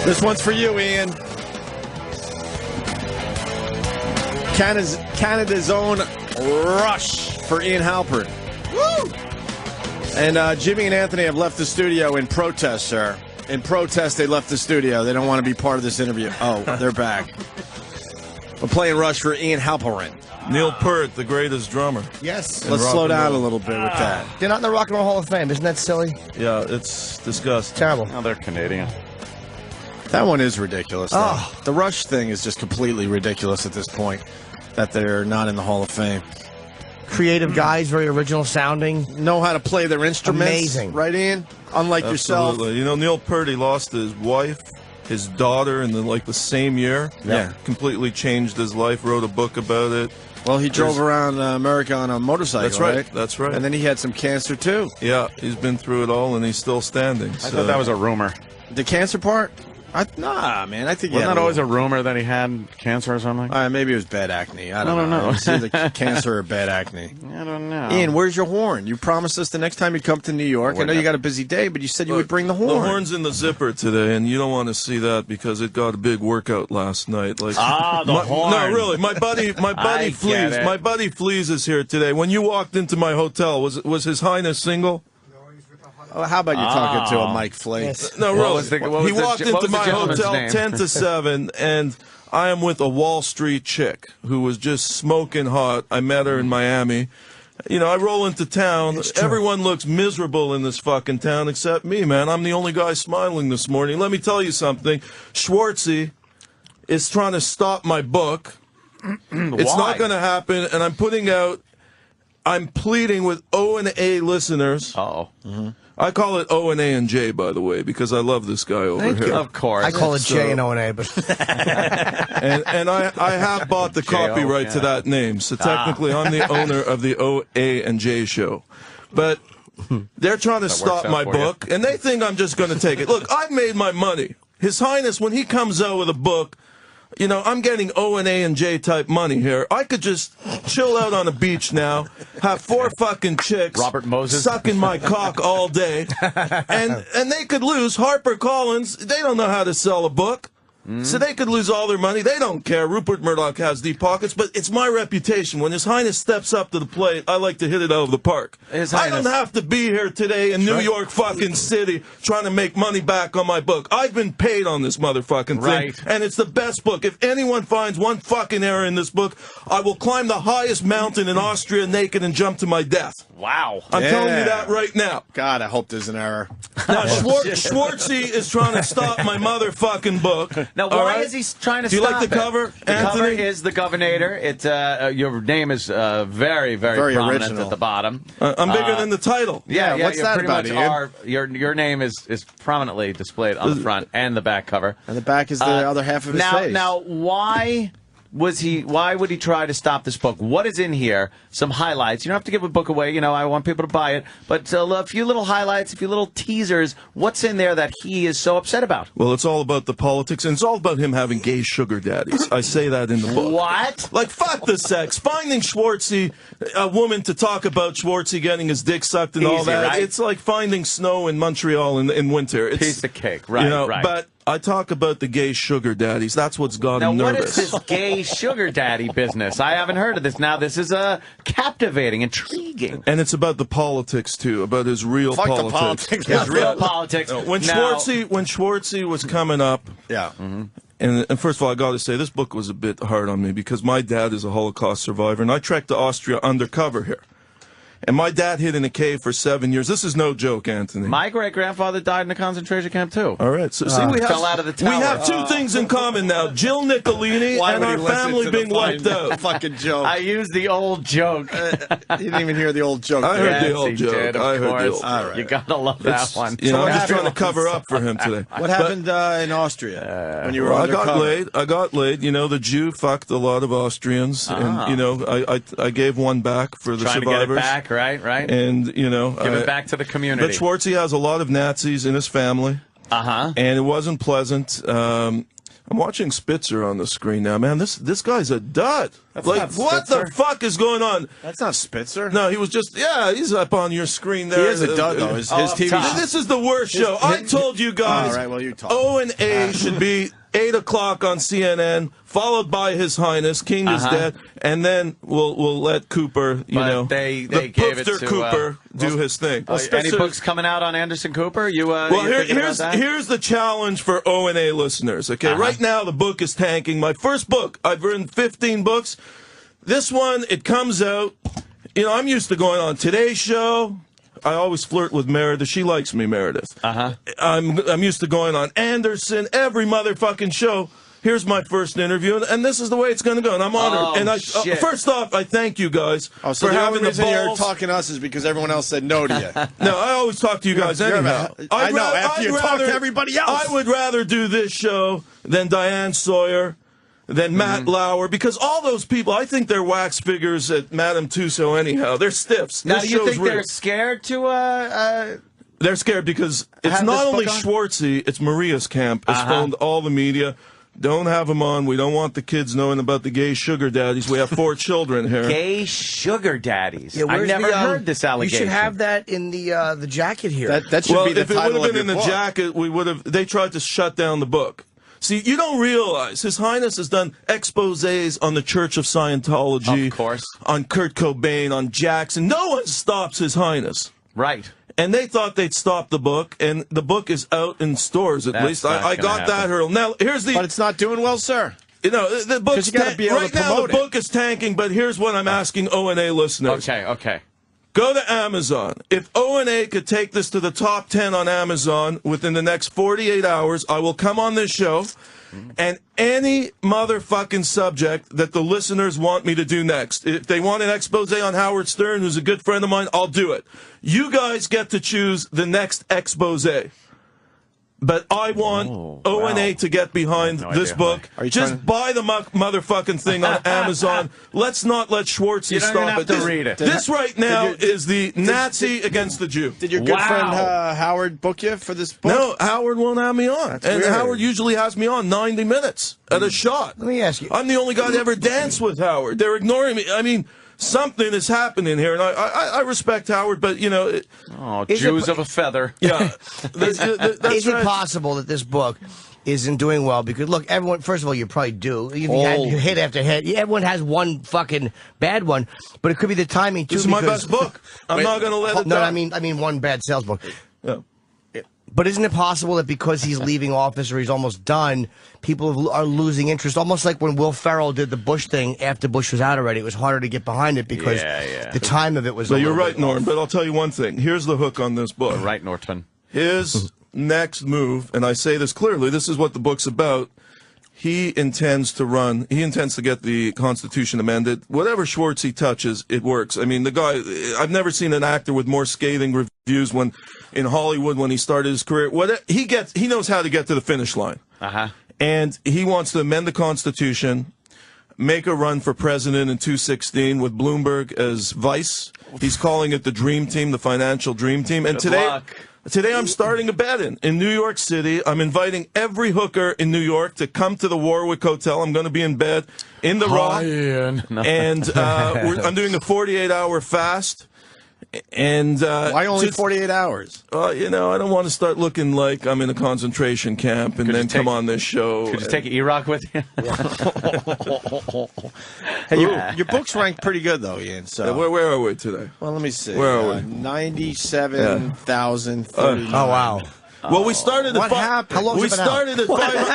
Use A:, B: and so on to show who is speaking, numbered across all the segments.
A: This one's for you, Ian. Canada's own Rush for Ian Halperin. Woo! And Jimmy and Anthony have left the studio in protest, sir. In protest, they left the studio. They don't want to be part of this interview. Oh, they're back. We're playing Rush for Ian Halperin.
B: Neil Peart, the greatest drummer.
C: Yes.
A: Let's slow down a little bit with that.
C: They're not in the Rock and Roll Hall of Fame. Isn't that silly?
B: Yeah, it's disgusting.
C: Terrible.
D: Oh, they're Canadian.
A: That one is ridiculous. Oh. The Rush thing is just completely ridiculous at this point, that they're not in the Hall of Fame.
C: Creative guys, very original sounding.
A: Know how to play their instruments.
C: Amazing.
A: Right, Ian? Unlike yourself.
B: Absolutely. You know, Neil Peart, he lost his wife, his daughter in the same year.
A: Yeah.
B: Completely changed his life, wrote a book about it.
A: Well, he drove around America on a motorcycle,
B: That's right. That's right.
A: And then he had some cancer, too.
B: Yeah, he's been through it all, and he's still standing.
D: I thought that was a rumor.
A: The cancer part? Nah, man. I think
D: Wasn't that always a rumor that he had cancer or something?
A: Maybe it was bad acne. I don't know. It's either cancer or bad acne.
D: I don't know.
A: Ian, where's your horn? You promised us the next time you come to New York. I know you got a busy day, but you said you would bring the horn.
B: The horn's in the zipper today, and you don't want to see that because it got a big workout last night. Like,
D: the horn.
B: No, really. My buddy Fleas. My buddy Fleas is here today. When you walked into my hotel, was His Highness single?
A: Oh, how about you talking to a Mike Flakes?
B: No, really. He walked into my hotel
D: name?
B: 10 to 7, and I am with a Wall Street chick who was just smoking hot. I met her in Miami. You know, I roll into town. Everyone looks miserable in this fucking town except me, man. I'm the only guy smiling this morning. Let me tell you something. Schwartzy is trying to stop my book. It's not going to happen, and I'm pleading with O and A listeners.
D: Uh-oh. Mm-hmm.
B: I call it O and A and J, by the way, because I love this guy over here.
D: Of course.
C: I call it J and O and A, but
B: and I have bought the copyright to that name, so technically I'm the owner of the O, A, and J show. But they're trying to stop my book, and they think I'm just going to take it. Look, I've made my money. His Highness, when he comes out with a book, you know, I'm getting O and A and J type money here. I could just chill out on a beach now, have 4 fucking chicks
D: Robert Moses
B: sucking my cock all day, and they could lose. HarperCollins, they don't know how to sell a book. So they could lose all their money. They don't care. Rupert Murdoch has deep pockets, but it's my reputation. When His Highness steps up to the plate, I like to hit it out of the park. I don't have to be here today in New York fucking City trying to make money back on my book. I've been paid on this motherfucking thing, and it's the best book. If anyone finds one fucking error in this book, I will climb the highest mountain in Austria naked and jump to my death.
D: Wow.
B: I'm telling you that right now.
A: God, I hope there's an error.
B: Now, Schwartzy is trying to stop my motherfucking book.
E: Now, why is he trying to stop it?
B: Do you like the cover,
E: The
B: Anthony?
E: cover is the Governor. It, your name is very, very prominent
A: original.
E: at the bottom.
B: I'm bigger than the title.
E: Yeah,
A: what's that
E: pretty
A: about,
E: much
A: Ian?
E: your name is prominently displayed on the front and the back cover.
A: And the back is the other half of his face.
E: Now, why would he try to stop this book? What is in here? Some highlights. You don't have to give a book away. You know, I want people to buy it. But a few little highlights, a few little teasers. What's in there that he is so upset about?
B: Well, it's all about the politics, and it's all about him having gay sugar daddies. I say that in the book.
E: What?
B: Like, fuck the sex. Finding Schwartzy, a woman to talk about Schwartzy getting his dick sucked and all
E: Easy,
B: that.
E: right?
B: It's like finding snow in Montreal in winter. It's
E: Piece of cake. Right,
B: you know,
E: right.
B: But I talk about the gay sugar daddies. That's what's got him
E: Now,
B: nervous.
E: what is this gay sugar daddy business? I haven't heard of this. Now, this is captivating, intriguing.
B: And it's about the politics, too, about his real
A: Fuck
B: politics.
A: the politics.
E: His real politics.
B: When Schwartzy was coming up,
A: Yeah.
B: and first of all, I got to say, this book was a bit hard on me because my dad is a Holocaust survivor, and I trekked to Austria undercover here. And my dad hid in a cave for 7 years. This is no joke, Anthony.
E: My great-grandfather died in a concentration camp, too.
B: All right. So, see, we
E: fell out of the tower.
B: We have 2 things in common now. Jill Nicolini and our family being wiped out.
A: Fucking joke.
E: I used the old joke.
A: You didn't even hear the old joke.
B: I heard the
E: Yes,
B: old
E: he
B: joke.
E: did, of
B: I heard the
E: course.
B: old
A: All right.
E: You gotta love that one.
B: You know,
A: what
B: I'm just trying to
A: happened?
B: cover up for him today.
A: What happened in Austria when you were
B: I got
A: undercover?
B: laid. I got laid. You know, the Jew fucked a lot of Austrians, and you know, I gave one back for the
E: Trying
B: survivors.
E: to get it back, right?
B: And you know,
E: Give it back to the community.
B: But Schwartzy has a lot of Nazis in his family.
E: Uh-huh.
B: And it wasn't pleasant. I'm watching Spitzer on the screen now, man. This guy's a dud.
A: That's
B: like,
A: not
B: what
A: Spitzer.
B: the fuck is going on?
A: That's not Spitzer.
B: No, he was just, he's up on your screen there.
A: He is a dud, though. His TV.
B: This is the worst show. I told you guys.
A: All right, well, you talk.
B: O&A should be 8 o'clock on CNN, followed by His Highness, King is dead, and then we'll let Cooper,
E: they
B: the
E: gave it
B: Poopster
E: to,
B: Cooper do his thing.
E: Any books coming out on Anderson Cooper?
B: Here's the challenge for O&A listeners. Okay, right now the book is tanking. My first book, I've written 15 books. This one, it comes out. I'm used to going on Today's Show. I always flirt with Meredith. She likes me, Meredith. I'm used to going on Anderson, every motherfucking show. Here's my first interview, and this is the way it's going to go. And I'm honored. First off, I thank you guys
A: so
B: for
A: the
B: having
A: only reason
B: the
A: you're
B: balls.
A: talking to us is because everyone else said no to you.
B: No, I always talk to you guys anyhow.
A: I know. After you talk to everybody else,
B: I would rather do this show than Diane Sawyer, than Matt Lauer, because all those people, I think they're wax figures at Madame Tussauds anyhow. They're stiffs.
E: Now,
B: This
E: do you
B: show's
E: think
B: real.
E: they're scared to?
B: They're scared because it's
E: Have
B: not
E: this
B: only
E: book on?
B: Schwartzy, it's Maria's camp. It's phoned all the media. Don't have them on. We don't want the kids knowing about the gay sugar daddies. We have 4 children here.
E: Gay sugar daddies.
C: Yeah,
E: I've
C: where's
E: never
C: the,
E: heard this allegation.
C: You should have that in the jacket here.
A: that should
B: Well,
A: be the
B: if it would
A: title
B: have
A: of
B: been
A: your
B: in the
A: book.
B: jacket, we would have. They tried to shut down the book. See, you don't realize His Highness has done exposés on the Church of Scientology,
E: Of course.
B: on Kurt Cobain, on Jackson. No one stops His Highness.
E: Right.
B: And they thought they'd stop the book, and the book is out in stores at
E: That's
B: least.
E: not
B: I
E: gonna
B: got
E: happen.
B: that hurdle. Now, here's the.
A: But it's not doing well, sir.
B: The book's
A: you gotta be able
B: right
A: to
B: now. The
A: promote it.
B: book is tanking, but here's what I'm asking O&A listeners.
E: Okay.
B: Go to Amazon. If O&A could take this to the top 10 on Amazon within the next 48 hours, I will come on this show, and any motherfucking subject that the listeners want me to do next. If they want an expose on Howard Stern, who's a good friend of mine, I'll do it. You guys get to choose the next expose. But I want O&A to get behind this
E: idea
B: book.
A: Are you
B: Just
A: trying to-
B: buy the motherfucking thing on Amazon. Let's not let Schwartzy
E: You don't
B: stop
E: even have
B: it.
E: to
B: This,
E: read it.
B: this right now
A: Did you-
B: is the Nazi against the Jew.
A: Did your good
E: Wow.
A: friend Howard book you for this book?
B: No, Howard won't have me on. And
A: weird.
B: Howard usually has me on 90 minutes at a shot.
C: Let me ask you.
B: I'm the only guy to ever dance with Howard. They're ignoring me. I mean, something is happening here, and I respect Howard, but,
E: Jews of a feather.
B: yeah. That's
C: Is it
B: right.
C: possible that this book isn't doing well? Because, look, everyone, first of all, you probably do. You've had hit after hit. Everyone has one fucking bad one, but it could be the timing, too.
B: This is my
C: because-
B: best book. I'm not going to let it
C: No,
B: die.
C: I mean one bad sales book.
B: Yeah.
C: But isn't it possible that because he's leaving office or he's almost done, people are losing interest? Almost like when Will Ferrell did the Bush thing after Bush was out already. It was harder to get behind it because the time of it was.
B: So
C: a
B: you're
C: little
B: right,
C: bit
B: Norm,
C: off.
B: but I'll tell you one thing. Here's the hook on this book.
E: Right, Norton.
B: His next move, and I say this clearly, this is what the book's about. He intends to get the Constitution amended. Whatever Schwartzy touches, it works. I mean, the guy, I've never seen an actor with more scathing reviews in Hollywood when he started his career. He knows how to get to the finish line. And he wants to amend the Constitution, make a run for president in 2016 with Bloomberg as vice. He's calling it the Dream Team, the financial Dream Team. And Today I'm starting a bet in New York City. I'm inviting every hooker in New York to come to the Warwick Hotel. I'm going to be in bed in the Rock. And I'm doing a 48-hour fast. And
A: Why only 48 hours?
B: I don't want to start looking like I'm in a concentration camp and then come on this show.
E: Could you take E-Rock with you?
A: Hey, your book's ranked pretty good, though, Ian. So
B: Where are we today?
A: well, let me see.
B: Where are we?
A: 97,039.
C: Oh, wow.
B: Well, we started
A: What
B: at
A: happened?
C: How long
B: we
C: has it been out?
B: started at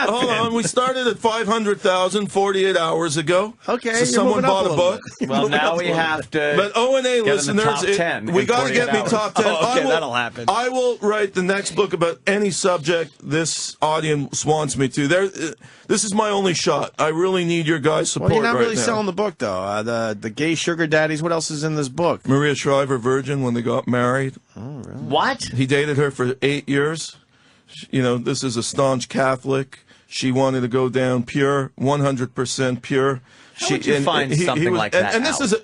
B: hold on. We started at 500,000 48 hours ago.
A: Okay,
B: so
A: you're
B: someone
A: moving up
B: bought
A: a
B: a
A: little
B: book.
A: bit.
E: Well, now we have to.
B: But O&A
E: get in the
B: listeners,
E: top 10
B: we
E: in
B: got to
E: 48
B: get me
E: hours.
B: top 10.
E: Oh, okay,
B: I will,
E: that'll happen.
B: I will write the next book about any subject this audience wants me to. This is my only shot. I really need your guys' support
A: Well, you're not
B: right
A: really
B: now.
A: selling the book, though. The gay sugar daddies. What else is in this book?
B: Maria Shriver, virgin, when they got married.
E: What?
B: He dated her for 8 years. This is a staunch Catholic. She wanted to go down pure, 100% pure.
E: How would you find something like that
B: And this
E: out?
B: is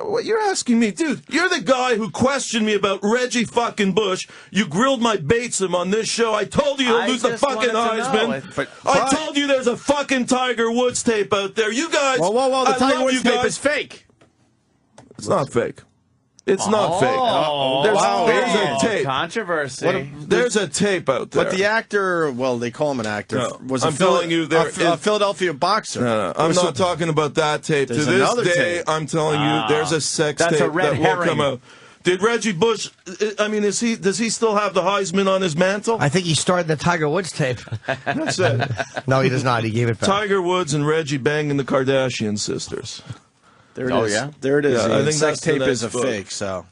B: What you're asking me, dude? You're the guy who questioned me about Reggie fucking Bush. You grilled my Batesum on this show. I told you he'll lose the fucking Heisman. I told you there's a fucking Tiger Woods tape out there. You guys.
A: Whoa! The Tiger Woods tape is fake.
B: It's not fake. It's not fake. There's a tape.
E: Controversy.
B: There's a tape out there.
A: But the actor, well, they call him an actor, was
B: I'm telling you, there
A: a Philadelphia boxer.
B: No, I'm not talking about that tape. To this day, I'm telling you, there's a sex tape that will come out. Did Reggie Bush? I mean, does he still have the Heisman on his mantle?
C: I think he started the Tiger Woods tape.
B: That's it.
C: No, he does not. He gave it back.
B: Tiger Woods and Reggie banging the Kardashian sisters.
A: There it is. Yeah? There it is.
B: Yeah, I think
A: sex
B: that's
A: tape is a fake. So.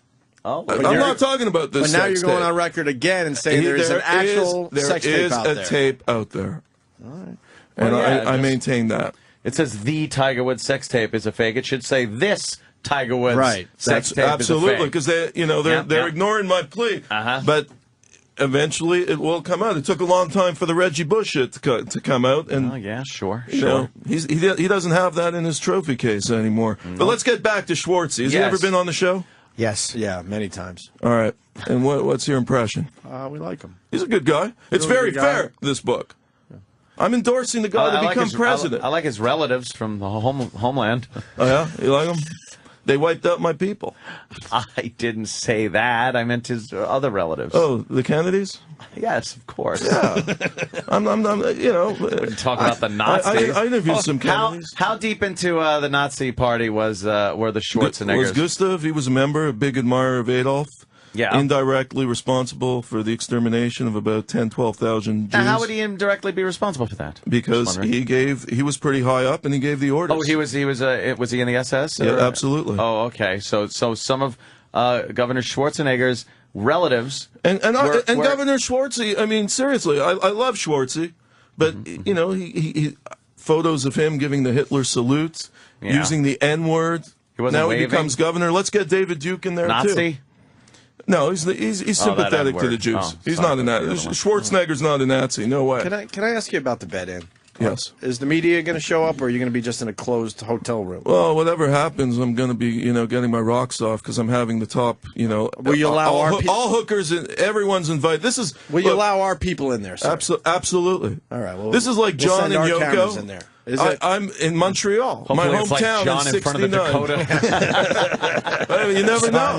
E: Oh,
B: I'm not talking about this.
A: But now
B: sex
A: you're going
B: tape.
A: on record again and saying there's an actual sex tape out there.
B: There is a tape out there.
A: All right.
B: And I maintain that.
E: It says the Tiger Woods sex tape is a fake. It should say this Tiger Woods sex tape
B: absolutely,
E: is a fake.
B: because they're ignoring my plea.
E: Uh-huh.
B: But eventually it will come out. It took a long time for the Reggie Bush shit to come out, and
E: Oh yeah, sure.
B: you know, he doesn't have that in his trophy case anymore. But let's get back to Schwartzy. Has he ever been on the show?
C: Yes.
A: Yeah, many times.
B: All right. And what's your impression?
A: We like him.
B: He's a good guy. It's
A: Really
B: very
A: good guy.
B: fair, this book. I'm endorsing the guy to become president.
E: I like his relatives from the homeland.
B: Oh, yeah? You like him? They wiped out my people.
E: I didn't say that. I meant his other relatives.
B: Oh, the Kennedys?
E: Yes, of course.
B: Yeah. I'm
E: Talk about the Nazis.
B: I interviewed some Kennedys.
E: How deep into the Nazi party were the Schwarzeneggers?
B: Was Gustav, he was a member, a big admirer of Adolf.
E: Yeah.
B: Indirectly responsible for the extermination of about 10, 12,000 Jews.
E: Now, how would he indirectly be responsible for that?
B: Because he was pretty high up and he gave the orders.
E: Oh, was he in the SS?
B: Yeah, absolutely.
E: Oh, okay. So some of Governor Schwarzenegger's relatives
B: and Governor Schwartzy, I mean, seriously, I love Schwartzy, but you know, he photos of him giving the Hitler salute, using the N-word. Now he becomes governor. Let's get David Duke in there
E: Nazi?
B: too. No, he's sympathetic to the Jews.
E: Oh,
B: he's not a Nazi. Schwarzenegger's not a Nazi. No way.
A: Can I ask you about the bet-in?
B: Yes.
A: Is the media going to show up, or are you going to be just in a closed hotel room?
B: Well, whatever happens, I'm going to be, getting my rocks off because I'm having the top,
A: Will you allow
B: all hookers, everyone's invited. This is.
A: Will you allow our people in there, sir?
B: Absolutely.
A: All right. Well,
B: this is like John
A: send
B: and
A: our
B: Yoko.
A: cameras in there.
B: I'm in Montreal,
E: Hopefully
B: my
E: it's like
B: hometown
E: John
B: in
E: in front of the
B: 69.
E: Dakota.
B: You never know.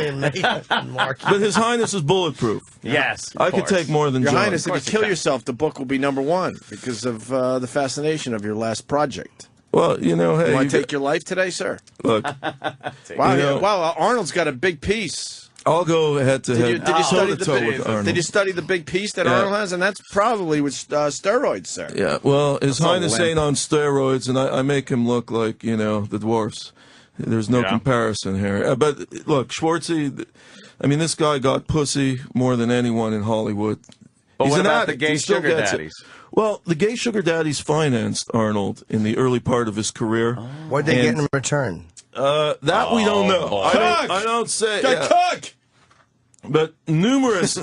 B: But His Highness is bulletproof.
E: Yes,
B: I could take more than
A: Your
B: John.
A: Highness, if you kill yourself, the book will be #1 because of the fascination of your last project.
B: Well, hey,
A: you want to take your life today, sir?
B: Look,
A: wow, Arnold's got a big piece.
B: I'll go head to head.
A: Did you study the big piece that Arnold has? And that's probably with steroids, sir.
B: Yeah, well, His Highness ain't on steroids, and I make him look like, the dwarfs. There's no comparison here. But look, Schwartzy, I mean, this guy got pussy more than anyone in Hollywood.
E: But
B: He's
E: what
B: an
E: about
B: addict.
E: the gay
B: He still
E: sugar
B: gets it.
E: daddies?
B: Well, the gay sugar daddies financed Arnold in the early part of his career.
C: What did they get in return?
B: That we don't know. I don't say.
A: Cook!
B: But numerous.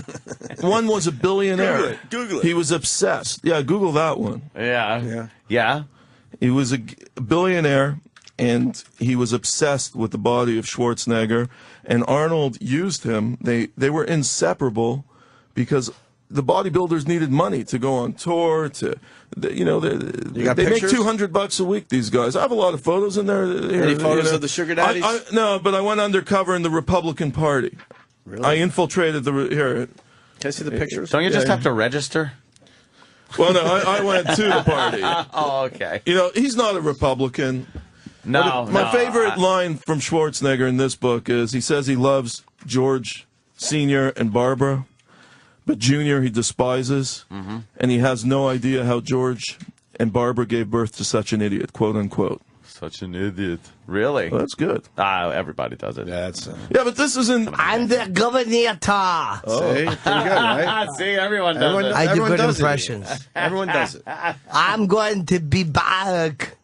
B: One was a billionaire.
A: Google it.
B: He was obsessed. Yeah, Google that one.
E: Yeah.
B: He was a billionaire, and he was obsessed with the body of Schwarzenegger. And Arnold used him. They were inseparable because the bodybuilders needed money to go on tour. They make $200 a week. These guys. I have a lot of photos in there.
A: Any photos of the sugar daddies?
B: No, but I went undercover in the Republican Party.
A: Really?
B: I infiltrated here.
A: Can I see the pictures?
E: Don't you just have to register?
B: Well, no, I went to the party.
E: Oh, okay.
B: He's not a Republican.
E: No.
B: My favorite line from Schwarzenegger in this book is he says he loves George Sr. and Barbara, but Jr. he despises, and he has no idea how George and Barbara gave birth to such an idiot, quote unquote.
E: Such an idiot. Really?
B: Well, that's good.
E: Everybody does it.
A: Yeah, that's.
B: Yeah, but this isn't.
C: I'm the governor.
A: See, pretty good, right?
E: See, everyone does it.
C: I do
A: Everyone
C: good
A: does it.
C: impressions.
A: Everyone does it.
C: I'm going to be back.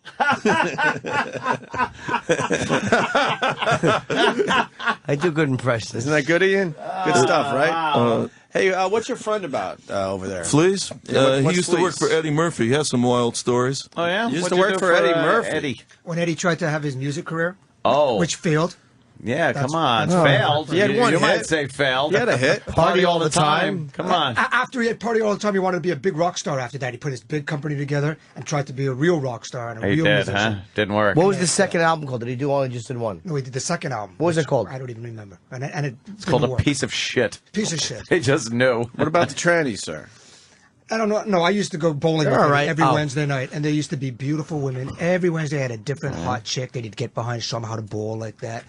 C: I do good impressions.
A: Isn't that good, Ian? Good stuff, right? Hey, what's your friend about over there?
B: Fleas?
A: Yeah,
B: he
A: what's
B: used to work
A: Fleas?
B: for Eddie Murphy. He has some wild stories.
E: Oh, yeah?
A: You used
E: What'd
A: to work
E: do
A: for Eddie Murphy.
E: Eddie?
F: When Eddie tried to have his music career,
E: Oh.
F: which failed.
E: Yeah, come on.
C: that's-
E: Failed.
A: He had one
E: You
A: hit.
E: might say failed.
A: He had a hit.
E: Party all the time. Come on.
F: After he had party all the time, he wanted to be a big rock star. After that, he put his big company together and tried to be a real rock star and a
E: He
F: real
E: did,
F: musician.
E: huh? Didn't work.
C: What was the second album called? Did he do only just in one?
F: No, he did the second album.
C: What was
F: which
C: it called?
F: I don't even remember. And
E: It's called a piece of shit.
F: Piece of shit.
E: They just knew.
A: What about the trannies, sir?
F: I don't know. No, I used to go bowling
C: They're
F: with
C: all
F: him
C: right.
F: every
C: Oh.
F: Wednesday night, and there used to be beautiful women. Every Wednesday, I had a different hot chick that he'd get behind, show him how to bowl like that.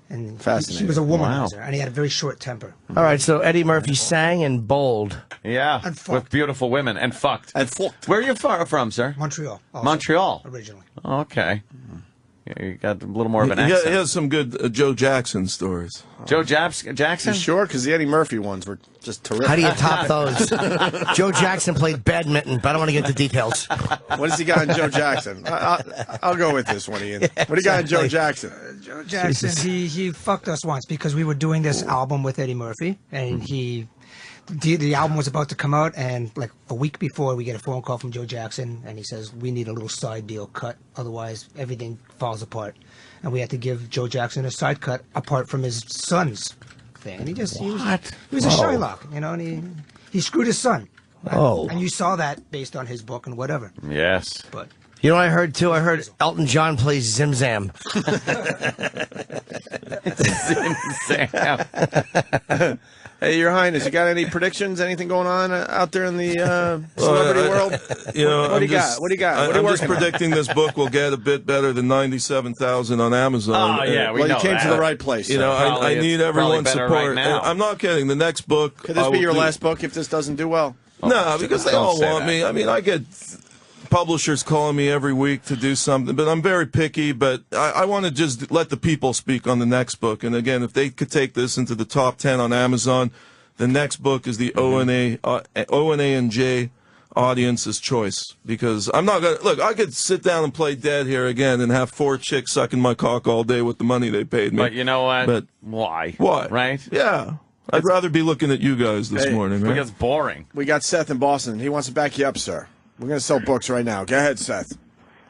F: And
A: Fascinating.
F: she was a womanizer, and he had a very short temper.
C: All right, so Eddie Murphy sang and bowled.
E: Yeah.
F: And
E: With
F: fucked.
E: beautiful women. And fucked.
A: And fucked.
E: Where are you from, sir?
F: Montreal. Also,
E: Montreal.
F: Originally.
E: Okay. Yeah, you got a little more of an
B: He
E: accent.
B: has some good Joe Jackson stories.
E: Joe Jackson?
A: You sure? Because the Eddie Murphy ones were just terrific.
C: How do you top those? Joe Jackson played badminton, but I don't want to get into details.
A: What has he got in Joe Jackson? I'll go with this one, Ian. What do you got in Joe Jackson?
F: Joe Jackson, he fucked us once because we were doing this album with Eddie Murphy, and the album was about to come out, and like a week before, we get a phone call from Joe Jackson, and he says, we need a little side deal cut, otherwise everything falls apart. And we had to give Joe Jackson a side cut apart from his son's thing. And he was a Shylock, you know, and he screwed his son.
C: Oh.
F: And you saw that based on his book and whatever.
E: Yes.
F: But
C: You know what I heard, too? I heard Elton John plays Zim Zam.
E: Sam.
A: Hey, Your Highness, you got any predictions? Anything going on out there in the celebrity world?
B: You know,
A: What do you got? What do you got? What are you
B: I'm just
A: working on?
B: predicting this book will get a bit better than 97,000 on Amazon.
E: Oh, yeah, we
A: Well, you
E: know
A: came
E: that.
A: to the right place.
B: You know,
E: Probably
B: I
E: it's
B: need
E: probably
B: everyone's
E: better
B: support.
E: right now.
B: I'm not kidding. The next book.
A: Could this
B: I
A: be
B: will
A: your
B: do-
A: last book if this doesn't do well?
B: No, because they
E: Don't
B: all
E: say
B: want
E: that.
B: me. I mean, I get publishers calling me every week to do something, but I'm very picky. But I want to just let the people speak on the next book. And again, if they could take this into the top 10 on Amazon, the next book is the O&A and J audience's choice. Because I'm not gonna look. I could sit down and play dead here again and have 4 chicks sucking my cock all day with the money they paid me.
E: But you know what?
B: But
E: why?
B: why?
E: Right?
B: Yeah. I'd rather be looking at you guys this
A: Hey,
B: morning. Right?
E: Because boring.
A: We got Seth in Boston. He wants to back you up, sir. We're going to sell books right now. Go ahead, Seth.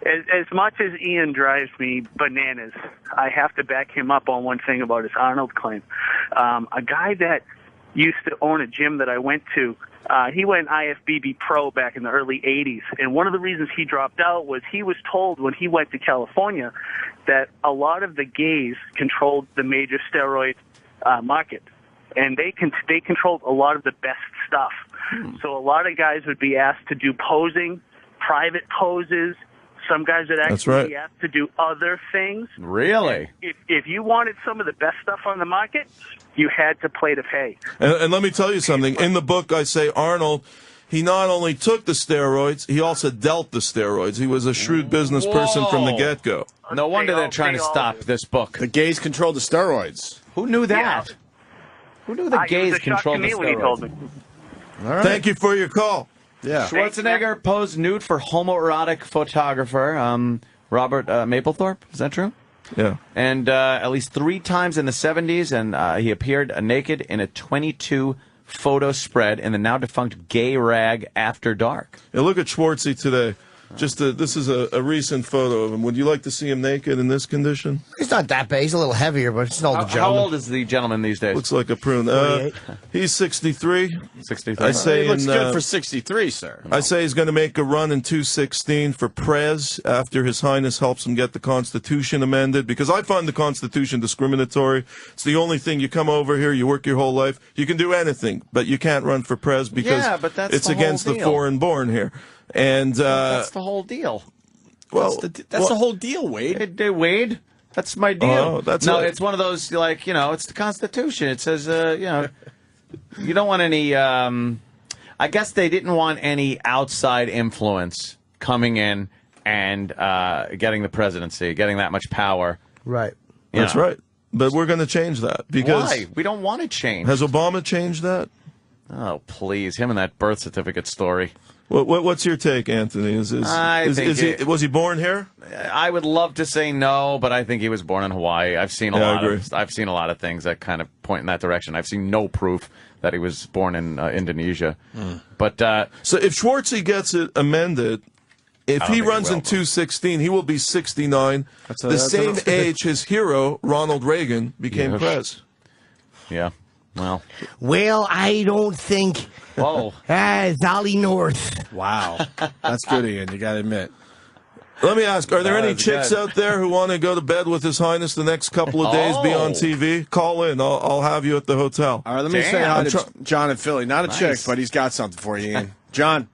G: As much as Ian drives me bananas, I have to back him up on one thing about his Arnold claim. A guy that used to own a gym that I went to, he went IFBB Pro back in the early 80s. And one of the reasons he dropped out was he was told when he went to California that a lot of the gays controlled the major steroid market. And they controlled a lot of the best stuff. So a lot of guys would be asked to do posing, private poses. Some guys would
B: That's
G: actually
B: right.
G: be asked to do other things.
E: Really?
G: If you wanted some of the best stuff on the market, you had to play to pay.
B: And let me tell you something. In the book, I say Arnold, he not only took the steroids, he also dealt the steroids. He was a shrewd business person from the
E: Whoa.
B: get-go.
E: No wonder
G: They
E: they're
G: all-
E: trying to
G: they all
E: stop
G: do.
E: this book.
A: The gays control the steroids.
E: Who knew that?
G: Yeah.
E: Who knew the
G: It
E: gays
G: was a shock to
E: controlled the
G: me when he told
E: steroids?
G: me.
A: All right.
B: Thank you for your call.
A: Yeah.
E: Schwarzenegger posed nude for homoerotic photographer Robert Mapplethorpe. Is that true?
B: Yeah.
E: And at least 3 times in the 70s, and he appeared naked in a 22 photo spread in the now defunct gay rag After Dark.
B: Yeah, look at Schwartzy today. This is a recent photo of him. Would you like to see him naked in this condition?
C: He's not that bad. He's a little heavier, but he's an older
E: How
C: gentleman.
E: old is the gentleman these days?
B: Looks like a prune.
C: 48.
B: He's 63.
E: 63.
B: I say
A: He looks
B: in,
A: good for 63, sir.
B: I say he's going to make a run in 216 for Prez after His Highness helps him get the Constitution amended, because I find the Constitution discriminatory. It's the only thing. You come over here, you work your whole life, you can do anything, but you can't run for Prez because
E: Yeah, but that's
B: it's
E: the whole
B: against the
E: deal.
B: foreign born here. And,
E: That's the whole deal.
B: well,
A: That's the whole deal, Wade.
E: Hey, Wade, that's my deal.
B: Oh, that's
E: no,
B: it.
E: it's one of those, like, it's the Constitution. It says, you don't want any, I guess they didn't want any outside influence coming in and getting the presidency, getting that much power.
C: Right.
E: you
B: that's
E: know.
B: right. But we're going to change that because
E: Why? We don't want to change.
B: has Obama changed that?
E: Oh, please. Him and that birth certificate story.
B: What's your take, Anthony?
E: I think
B: was he born here?
E: I would love to say no, but I think he was born in Hawaii. I've seen a
B: Yeah, I
E: lot
B: agree.
E: I've seen a lot of things that kind of point in that direction. I've seen no proof that he was born in Indonesia. But
B: So if Schwartzy gets it amended, If
E: don't
B: he
E: think
B: runs
E: he will,
B: in 2:16, he will be 69. The
A: that's
B: same age his hero, Ronald Reagan, became
E: Yes.
B: pres.
E: Yeah. Well.
C: Well, I don't think.
E: Whoa.
C: Zolly North.
A: Wow. That's good, Ian. You got to admit.
B: Let me ask, are there any
E: That's
B: chicks
E: good.
B: out there who want to go to bed with His Highness the next couple of days, be on TV? Call in. I'll have you at the hotel.
A: All right, let me say
E: Damn.
A: hi to John in Philly. Not a chick,
E: Nice.
A: but he's got something for you, Ian. John.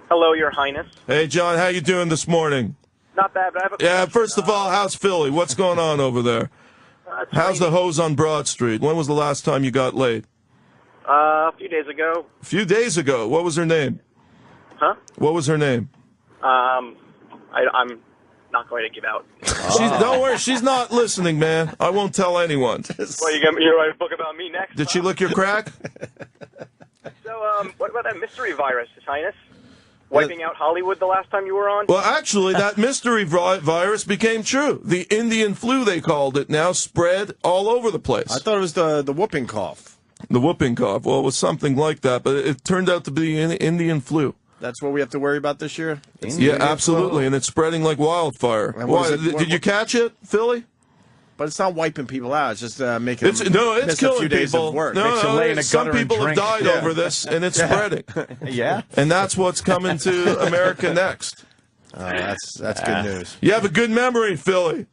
H: Hello, Your Highness.
B: Hey, John, how you doing this morning?
H: Not bad, but I have a
B: Yeah,
H: question.
B: first of all, how's Philly? What's going on over there? How's the hose on Broad Street? When was the last time you got laid?
H: A few days ago.
B: A few days ago. What was her name?
H: Huh?
B: What was her name?
H: I'm not going to give out.
B: Don't worry, she's not listening, man. I won't tell anyone.
H: Well, you're writing a book about me next.
B: Did she lick your crack?
H: So, what about that mystery virus, His Highness? Wiping out Hollywood the last time you were on?
B: Well, actually, that mystery virus became true. The Indian flu, they called it, now spread all over the place.
A: I thought it was the whooping cough.
B: The whooping cough. Well, it was something like that, but it turned out to be an Indian flu.
A: That's what we have to worry about this year?
B: Yeah, absolutely, and it's spreading like wildfire.
A: And what
B: Why,
A: is it-
B: did you catch it, Philly?
A: But it's not wiping people out. It's just making them
B: It's
A: miss a
B: killing
A: few days
B: people.
A: of work.
E: Makes you lay in a
B: Some
E: gutter and
B: people have
E: drink.
B: died
A: Yeah.
B: over this, and it's spreading.
E: Yeah.
B: And that's what's coming to America next.
A: Oh, that's good news.
B: You have a good memory, Philly.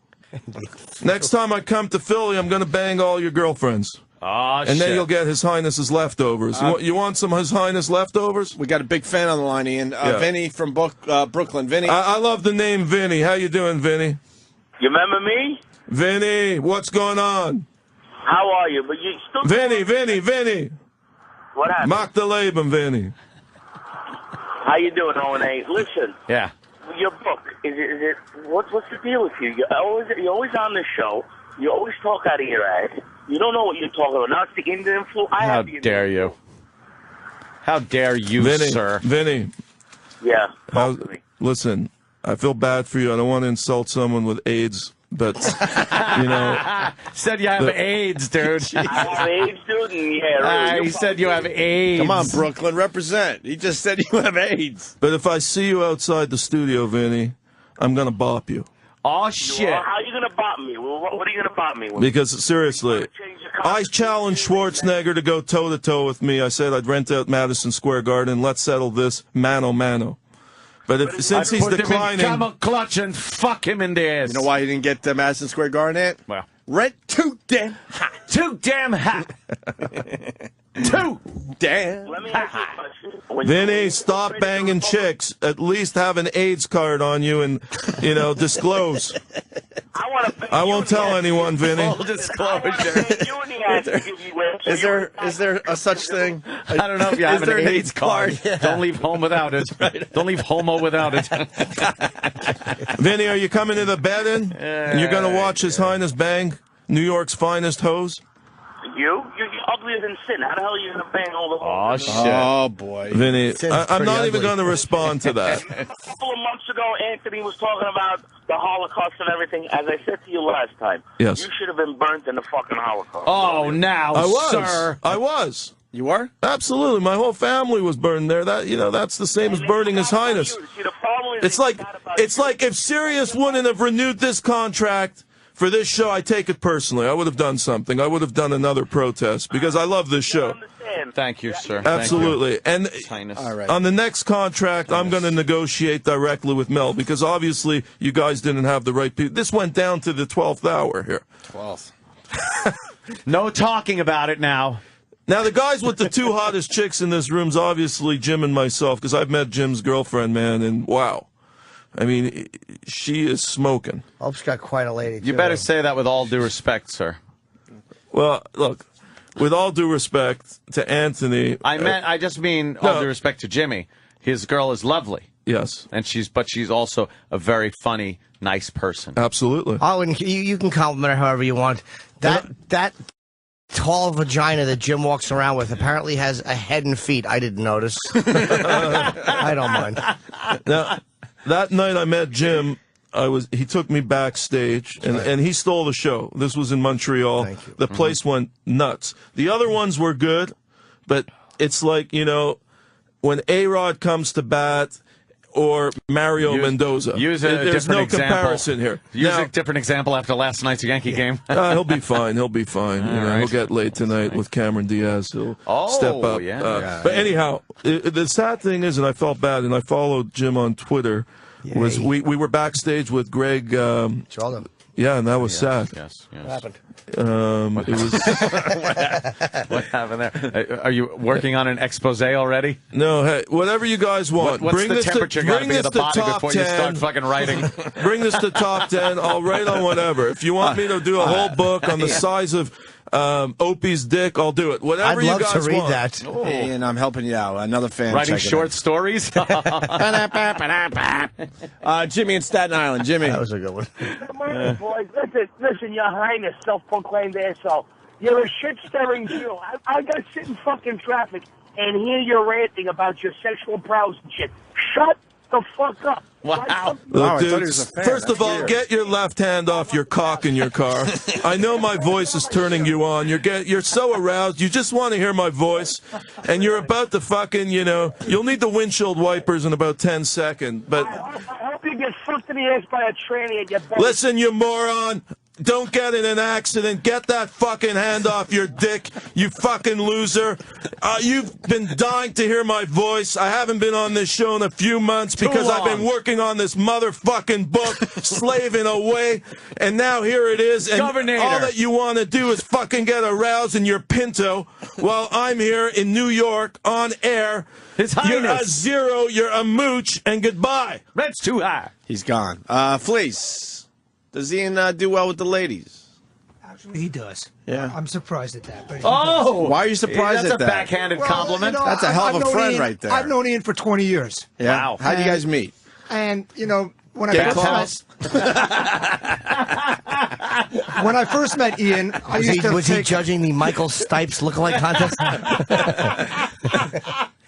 B: Next time I come to Philly, I'm going to bang all your girlfriends.
E: Oh,
B: And then you'll get His Highness's leftovers. You want some His Highness leftovers?
A: We got a big fan on the line, Ian.
B: Yeah.
A: Vinny from Brooklyn. Vinny.
B: I love the name Vinny. How you doing, Vinny?
I: You remember me?
B: Vinny, what's going on?
I: How are you? But you still.
B: Vinny.
I: What happened?
B: Mock the Laban, Vinny.
I: How you doing, Owen A? Listen,
E: Yeah.
I: your book is it? What's the deal with you? You're always on the show. You always talk out of your ass. You don't know what you're talking about. Now it's the Indian flu.
E: How dare you? How dare you,
B: Vinny,
E: sir?
B: Vinny.
I: Yeah.
B: Listen, I feel bad for you. I don't want to insult someone with AIDS, but, you know.
E: Said you have AIDS, dude.
I: I have AIDS, dude, and yeah, really.
E: He said you have AIDS.
A: Come on, Brooklyn, represent. He just said you have AIDS.
B: But if I see you outside the studio, Vinny, I'm going to bop you.
E: Oh, shit.
I: Well, how are you gonna bop me? Well, what are you gonna bop me with?
B: Because, seriously,
I: Change your
B: I challenged Schwarzenegger to go toe-to-toe with me. I said I'd rent out Madison Square Garden. Let's settle this mano-mano. But since he's
E: Put him in
B: declining...
E: camel clutch and fuck him in the ass.
A: You know why he didn't get Madison Square Garden at?
E: Well,
A: Rent too damn hot.
E: too damn hot. Too
A: Damn.
I: Let me ask you a question. When
B: Vinny,
I: you-
B: stop banging chicks. At least have an AIDS card on you and, disclose. I won't tell anyone, Vinny.
E: full disclosure.
A: Is there a such thing?
E: I don't know if you have
A: there
E: an
A: an
E: AIDS card.
A: Yeah.
E: Don't leave home without it. Don't leave homo without it.
B: Vinny, are you coming to the bed in? And you're going to watch His Highness bang New York's finest hose?
I: You're uglier than sin. How the hell are you gonna bang all the?
E: Oh, shit.
A: Oh, boy.
B: Vinny,
C: Sin's
B: I'm not
C: pretty
B: even
C: ugly.
B: going to respond to that.
I: A couple of months ago, Anthony was talking about the Holocaust and everything. As I said to you last time,
B: Yes.
I: you should have been burnt in the fucking Holocaust.
E: Oh, now,
B: I was.
E: sir.
B: I was.
A: You are?
B: Absolutely. My whole family was burned there. That's the same as burning His Highness.
I: See, the problem is
B: It's like if Sirius wouldn't have renewed this contract for this show, I take it personally. I would have done something. I would have done another protest because I love this show.
E: Thank you, sir.
B: Absolutely. And
E: Thank you. Highness.
A: All right.
B: on the next contract, I'm going to negotiate directly with Mel because obviously you guys didn't have the right people. This went down to the 12th hour here.
A: 12th.
E: No talking about it now.
B: Now, the guys with the two hottest chicks in this room's obviously Jim and myself because I've met Jim's girlfriend, man, and wow. I mean, she is smoking.
C: Hope's got quite a lady,
E: You
C: too.
E: better say that with all due respect, sir.
B: Well, look, with all due respect to Anthony.
E: I just mean all
B: No.
E: due respect to Jimmy. His girl is lovely,
B: Yes,
E: and she's also a very funny, nice person.
B: absolutely.
C: Oh, and you can compliment her however you want. That tall vagina that Jim walks around with apparently has a head and feet. I didn't notice. I don't mind.
B: Now, that night I met Jim, he took me backstage, and he stole the show. This was in Montreal.
C: Thank you.
B: The place went nuts. The other ones were good, but it's like, when A-Rod comes to bat, or Mario Mendoza.
E: Use a
B: There's
E: different
B: no
E: example.
B: comparison here.
E: Use
B: Now,
E: a different example after last night's Yankee game.
B: he'll be fine. He'll be fine. You know,
E: right.
B: He'll get laid tonight with Cameron Diaz. He'll step up.
E: Yeah.
B: But anyhow, the sad thing is, and I felt bad, and I followed Jim on Twitter, was we were backstage with Greg.
C: Charlotte.
B: Yeah, and that was sad.
E: Yes.
C: What happened?
B: It was
E: What happened there? Are you working on an expose already?
B: no. Hey, whatever you guys want.
E: What's
B: bring
E: the
B: this
E: temperature
B: to,
E: got to
B: bring
E: be of
B: this
E: the
B: to
E: body
B: top
E: before
B: 10.
E: you start fucking writing?
B: Bring this to top 10. I'll write on whatever. If you want me to do a whole book on the size of Opie's dick, I'll do it. Whatever
C: I'd
B: you
C: love
B: guys
C: to read
B: want.
C: that.
A: And I'm helping you out. Another fan
E: Writing
A: checking
E: short stories?
A: in. Jimmy in Staten Island. Jimmy.
C: That was a good one.
I: Boys, listen, Your Highness, self-proclaimed asshole. You're a shit-stirring Jew. I got to sit in fucking traffic and hear you ranting about your sexual prowess and shit. Shut the fuck up.
E: Wow.
B: Look,
A: I
B: dude,
A: thought he was a fan.
B: first of
A: That's
B: all,
A: weird.
B: get your left hand off your cock in your car. I know my voice is turning you on. You're so aroused. You just want to hear my voice, and you're about to fucking, you'll need the windshield wipers in about 10 seconds. But
I: I hope you get fucked in the ass by a tranny at your back.
B: listen, you moron. Don't get in an accident. Get that fucking hand off your dick, you fucking loser. You've been dying to hear my voice. I haven't been on this show in a few months because I've been working on this motherfucking book, slaving away, and now here it is. And
E: Governator.
B: all that you want to do is fucking get aroused in your Pinto while I'm here in New York on air.
E: His
B: You're a
E: Highness.
B: zero, you're a mooch, and goodbye.
E: Red's too high.
A: He's gone. Fleece. Does Ian do well with the ladies?
F: Actually, he does.
A: Yeah.
F: I'm surprised at that. But he
E: Oh!
A: Why are you surprised
E: That's
A: at
E: a
A: that?
E: backhanded
F: does.
E: compliment.
F: Well,
A: That's a hell of
F: I've
A: a
F: known
A: friend
F: Ian-
A: right there.
F: I've known Ian for 20 years.
A: Yeah.
E: Wow.
A: How'd you guys meet?
F: And, when
A: Get
F: I
A: close.
F: when I first met Ian, I used to
C: Was he
F: take...
C: judging the Michael Stipes lookalike contest?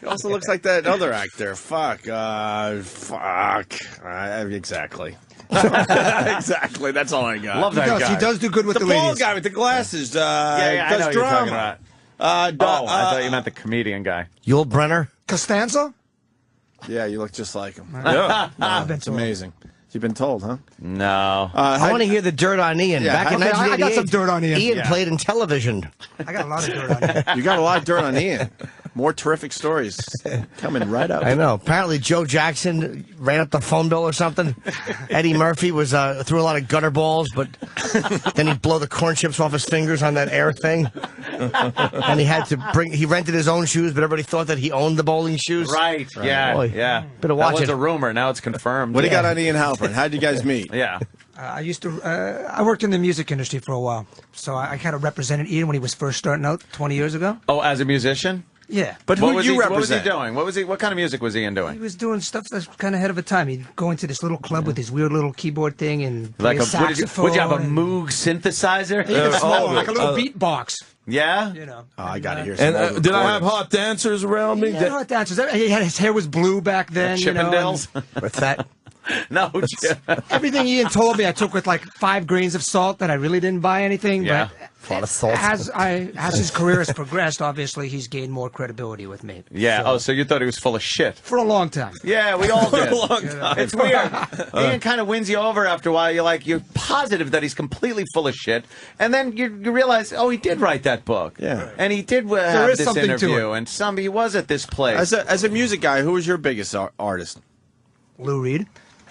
A: He also looks like that other actor. Exactly. Exactly. That's all I got.
E: Love that guy.
F: He does do good with
A: the
F: the
A: bald
F: ladies.
A: guy with the glasses.
E: Yeah, I
A: does
E: know what you're talking
A: drama.
E: about. I thought you meant the comedian guy.
C: Yul Brenner?
F: Costanza?
A: Yeah, you look just like him.
B: Yeah.
A: It's amazing. You've been told, huh?
E: No.
C: I want to hear the dirt on Ian.
A: Yeah,
C: Back in
F: okay, I
C: 1988,
F: got some dirt on Ian.
C: Ian played in television.
F: I got a lot of dirt on him.
A: You got a lot of dirt on Ian. More terrific stories coming right up.
C: I know. Apparently, Joe Jackson ran up the phone bill or something. Eddie Murphy was threw a lot of gutter balls, but then he'd blow the corn chips off his fingers on that air thing. And he rented his own shoes, but everybody thought that he owned the bowling shoes.
E: Right. Yeah.
C: Boy.
E: Yeah.
C: Better
E: That
C: watch
E: was
C: it.
E: a rumor. Now it's confirmed.
A: What do you got on Ian Halperin? How'd you guys meet?
E: Yeah.
F: I worked in the music industry for a while. So I kind of represented Ian when he was first starting out 20 years ago.
E: Oh, as a musician?
F: Yeah.
A: But
E: What
A: who
E: was
A: you
E: he,
A: represent?
E: What was he doing? What kind of music was Ian
F: He
E: doing?
F: was doing stuff that's kind of ahead of a time. He'd go into this little club with his weird little keyboard thing and play
E: Like
F: a
E: would you
F: saxophone.
E: have a
F: and-
E: Moog synthesizer?
F: He could smell
B: of
F: like a
B: it.
F: little beatbox,
E: Yeah.
F: you know.
A: Oh, I got to hear some
B: And
A: old
B: did I have
A: recordings.
B: hot dancers around me?
F: He had hot dancers. His hair was blue back then. You know,
E: Chippendales?
C: With that.
E: No.
F: and everything Ian told me, I took with like 5 grains of salt. That I really didn't buy anything.
E: Yeah.
C: A lot of salt.
F: As his career has progressed, obviously he's gained more credibility with me.
E: Yeah. So you thought he was full of shit?
F: For a long time.
E: Yeah, we all did.
A: long time.
E: It's weird. Ian kind of wins you over after a while. You're positive that he's completely full of shit, and then you realize, oh, he did write that book.
A: Yeah.
E: And he did have
F: is
E: this
F: something to
E: interview,
F: it.
E: and he was at this place.
A: As a music guy, who was your biggest artist?
F: Lou Reed.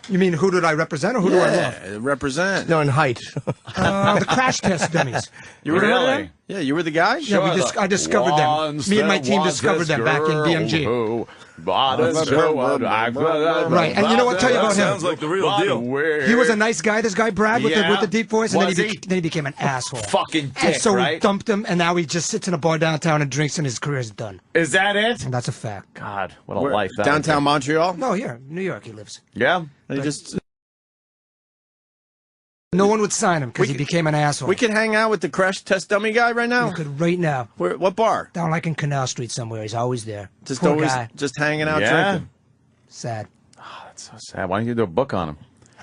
F: You mean who did I represent or who do I love?
A: Represent.
C: No, in height.
F: The Crash Test Dummies.
A: You were
E: Really?
A: Yeah, you were the guy?
F: Yeah, I discovered them.
E: Once
F: Me and my
E: there
F: team
E: was
F: discovered
E: this
F: them back in
E: girl
F: BMG.
E: who bought a show.
F: Right, and you know what? Tell you about him.
B: Sounds like the real deal.
F: He was a nice guy, this guy Brad, with
E: Yeah.
F: the deep voice, and
E: Was
F: then
E: he?
F: then he became an asshole.
E: Fucking dick,
F: And so we
E: right?
F: dumped him, and now he just sits in a bar downtown and drinks, and his career's done.
E: Is that it?
F: And that's a fact.
E: God, what a life that
A: Downtown Montreal?
F: No, here, New York, he lives.
E: would be. Yeah.
A: They just
F: No one would sign him because he became an asshole.
A: we could hang out with the crash test dummy guy right now.
F: You could right now.
A: What bar?
F: Down like in Canal Street somewhere. He's always there.
A: Just
F: Poor
A: always
F: guy.
A: just hanging out
E: Yeah.
A: drinking.
F: Sad.
E: So sad. Why don't you do a book on him?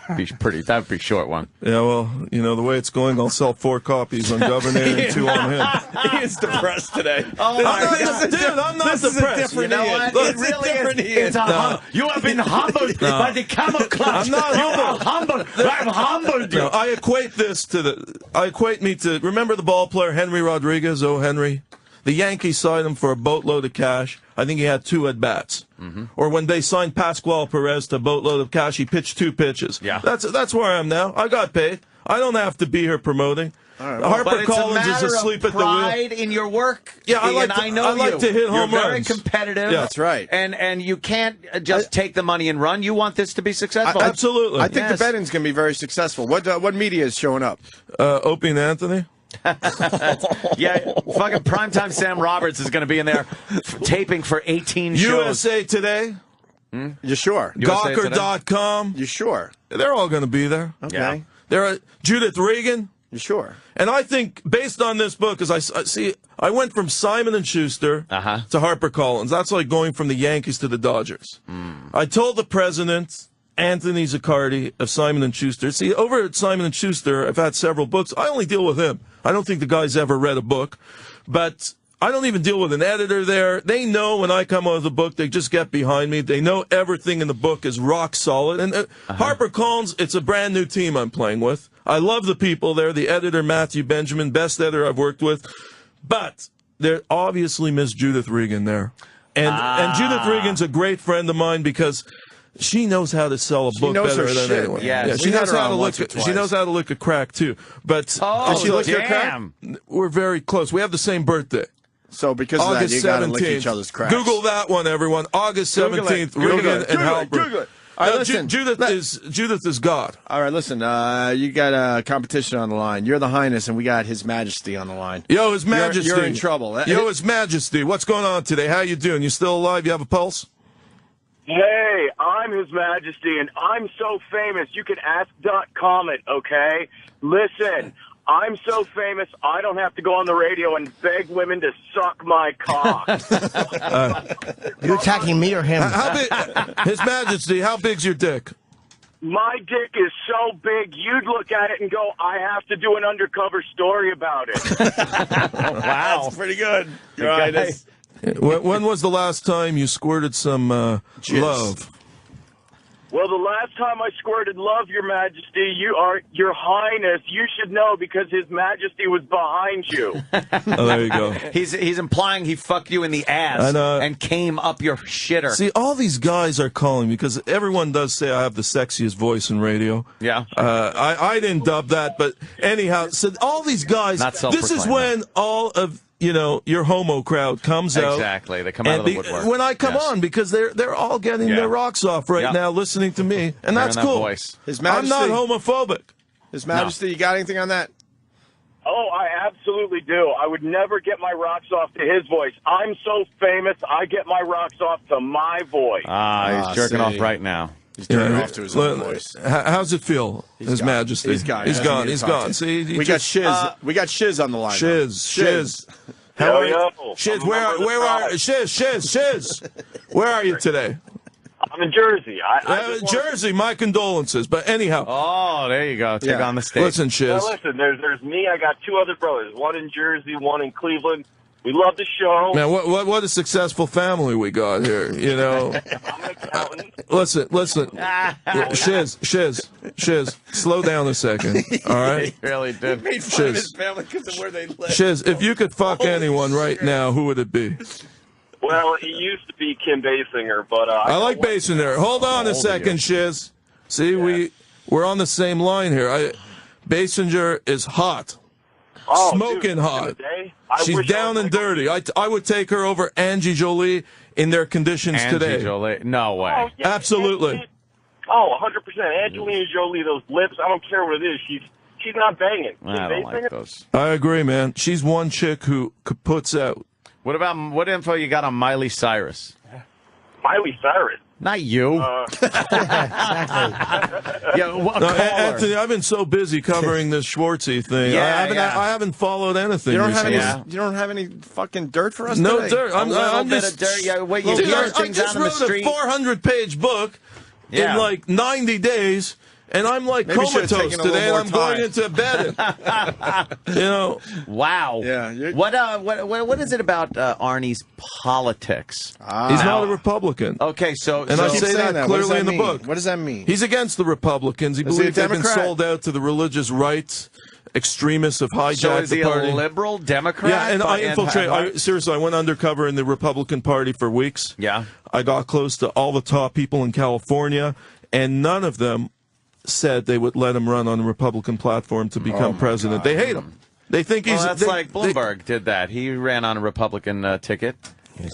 E: That would be a short one.
B: Yeah, well, the way it's going, I'll sell 4 copies on Governor and 2 on him.
A: He is depressed today.
E: Oh my
B: Dude, I'm not depressed.
E: You know what?
B: Look,
E: It really is It's a you have been humbled by the camel clutch.
B: I'm not
E: humbled. I'm humbled.
B: No, I equate me to remember the ball player Henry Rodriguez. Oh, Henry, the Yankees signed him for a boatload of cash. I think he had 2 at bats. Or when they signed Pascual Perez to a boatload of cash, he pitched 2 pitches.
E: Yeah,
B: that's where I am now. I got paid. I don't have to be here promoting.
E: Right,
B: Harper Collins is asleep at the wheel.
E: Pride in your work.
B: Yeah, I like to hit home runs.
E: You're very competitive.
A: Yeah, that's right.
E: And you can't just take the money and run. You want this to be successful.
B: Absolutely.
A: I think the betting's going to be very successful. What media is showing up?
B: Opie and Anthony.
E: Yeah, fucking primetime Sam Roberts is going to be in there taping for 18 shows.
B: USA Today.
A: You sure?
B: Gawker.com.
A: You sure?
B: They're all going to be there.
A: Okay.
E: Yeah.
B: There are Judith Regan.
A: You sure?
B: And I think, based on this book, because I went from Simon & Schuster to Harper Collins. That's like going from the Yankees to the Dodgers. I told the president, Anthony Zaccardi of Simon & Schuster, see, over at Simon & Schuster, I've had several books. I only deal with him. I don't think the guy's ever read a book. But I don't even deal with an editor there. They know when I come out with a book, they just get behind me. They know everything in the book is rock solid. And Harper Collins, it's a brand new team I'm playing with. I love the people there. The editor, Matthew Benjamin, best editor I've worked with. But they obviously miss Judith Regan there. And Judith Regan's a great friend of mine because she knows how to sell a book better than anyone.
E: Yes.
B: She knows how to look at crack, too. But
E: did she look at crack?
B: We're very close. We have the same birthday.
A: So because of that, you got to lick each other's cracks.
B: Google that one, everyone. August 17th, Regan and Halperin.
A: Google it. All right, listen.
B: Judith is God.
A: All right, listen. You got a competition on the line. You're the Highness, and we got His Majesty on the line.
B: Yo, His Majesty.
A: You're in trouble.
B: Yo, His Majesty. What's going on today? How you doing? You still alive? You have a pulse?
J: Hey, I'm His Majesty, and I'm so famous, you can ask Comet, okay? Listen, I'm so famous, I don't have to go on the radio and beg women to suck my cock.
C: You attacking me or him?
B: How big, His Majesty, how big's your dick?
J: My dick is so big, you'd look at it and go, I have to do an undercover story about it.
A: Wow. That's pretty good. Your Highness.
B: When was the last time you squirted some love?
J: Well, the last time I squirted love, Your Majesty, Your Highness, you should know because His Majesty was behind you.
B: Oh, there you go.
E: He's implying he fucked you in the ass and came up your shitter.
B: See, all these guys are calling me because everyone does say I have the sexiest voice in radio.
E: Yeah.
B: I didn't dub that, but anyhow, so all these guys, this is when all of your homo crowd comes out.
E: Exactly. They come out of the woodwork.
B: When I come on, because they're all getting their rocks off right now listening to me, and that's cool.
E: Voice.
A: His Majesty,
B: I'm not homophobic.
A: His Majesty, you got anything on that?
J: Oh, I absolutely do. I would never get my rocks off to his voice. I'm so famous, I get my rocks off to my voice.
E: He's jerking off right now.
A: He's turning off to his own voice.
B: How's it feel, His Majesty?
A: He's gone.
B: He's gone. See,
A: we got Shiz on the line.
B: Shiz. How are you? Shiz, where are Shiz? Where are you today?
J: I'm in Jersey.
B: Jersey, my condolences. But anyhow.
E: Oh, there you go. Take on the stage.
B: Listen, Shiz.
J: Now listen, there's me. I got 2 other brothers. One in Jersey, one in Cleveland. We love the show.
B: Man, what a successful family we got here,
J: I'm an accountant.
B: Listen. Shiz, slow down a second, all right?
E: He really did.
A: He made fun of his family because of where they live.
B: Shiz, if you could fuck anyone right now, who would it be?
J: Well, he used to be Kim Basinger, but...
B: I like Basinger. Hold on a second, Shiz. See, we're on the same line here. Basinger is hot. Smoking hot. She's down and dirty. I would take her over Angie Jolie in their conditions today.
E: Jolie. No way.
J: Oh, yeah,
B: Absolutely.
J: 100%. Angelina Jolie, those lips, I don't care what it is. She's not banging.
E: I don't like those.
B: I agree, man. She's one chick who puts out.
E: What info you got on Miley Cyrus?
J: Miley Cyrus?
E: Not you.
B: Anthony, I've been so busy covering this Schwartzy thing. I haven't followed anything.
A: You don't have any fucking dirt for us
B: No
A: today?
B: dirt. I'm
E: bit
B: just
E: of dirt. Yeah,
B: I just wrote a 400-page book in like 90 days. And I'm like
A: Maybe you should've
B: comatose
A: taken a little
B: today, and
A: more
B: I'm going
A: time.
B: into bed. You know.
E: Wow.
A: Yeah.
E: What is it about Arnie's politics?
B: He's not a Republican.
E: Okay, so
B: And I
A: Keep
B: say
A: saying
B: that
A: What does
B: clearly in the
A: mean?
B: book.
A: What does that mean?
B: He's against the Republicans. He
A: Is he a
B: believes they've been
A: Democrat?
B: sold out to the religious right. Extremists have hijacked
E: So is he
B: the party.
E: a liberal Democrat?
B: Yeah, and I
E: infiltrate.
B: seriously, I went undercover in the Republican Party for weeks.
E: Yeah.
B: I got close to all the top people in California, and none of them said they would let him run on the Republican platform to become president. They hate him. They think he's.
E: Well, that's like Bloomberg did that. He ran on a Republican ticket.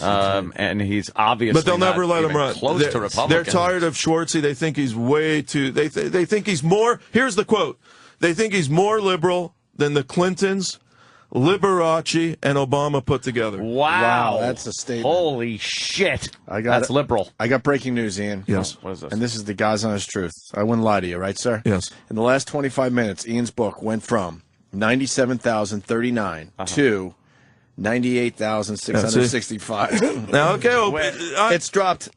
E: And he's obviously
B: But they'll never let him run.
E: Close to Republican.
B: They're tired of Schwartzy. They think he's way too. They think he's more. Here's the quote. They think he's more liberal than the Clintons, Liberace, and Obama put together.
E: Wow,
A: that's a statement.
E: Holy shit!
A: That's
E: liberal.
A: I got breaking news, Ian.
B: Yes.
E: What is this?
A: And this is the God's honest truth. I wouldn't lie to you, right, sir?
B: Yes.
A: In the last 25 minutes, Ian's book went from 97,039 to 98,665.
B: Now, okay,
A: It's dropped.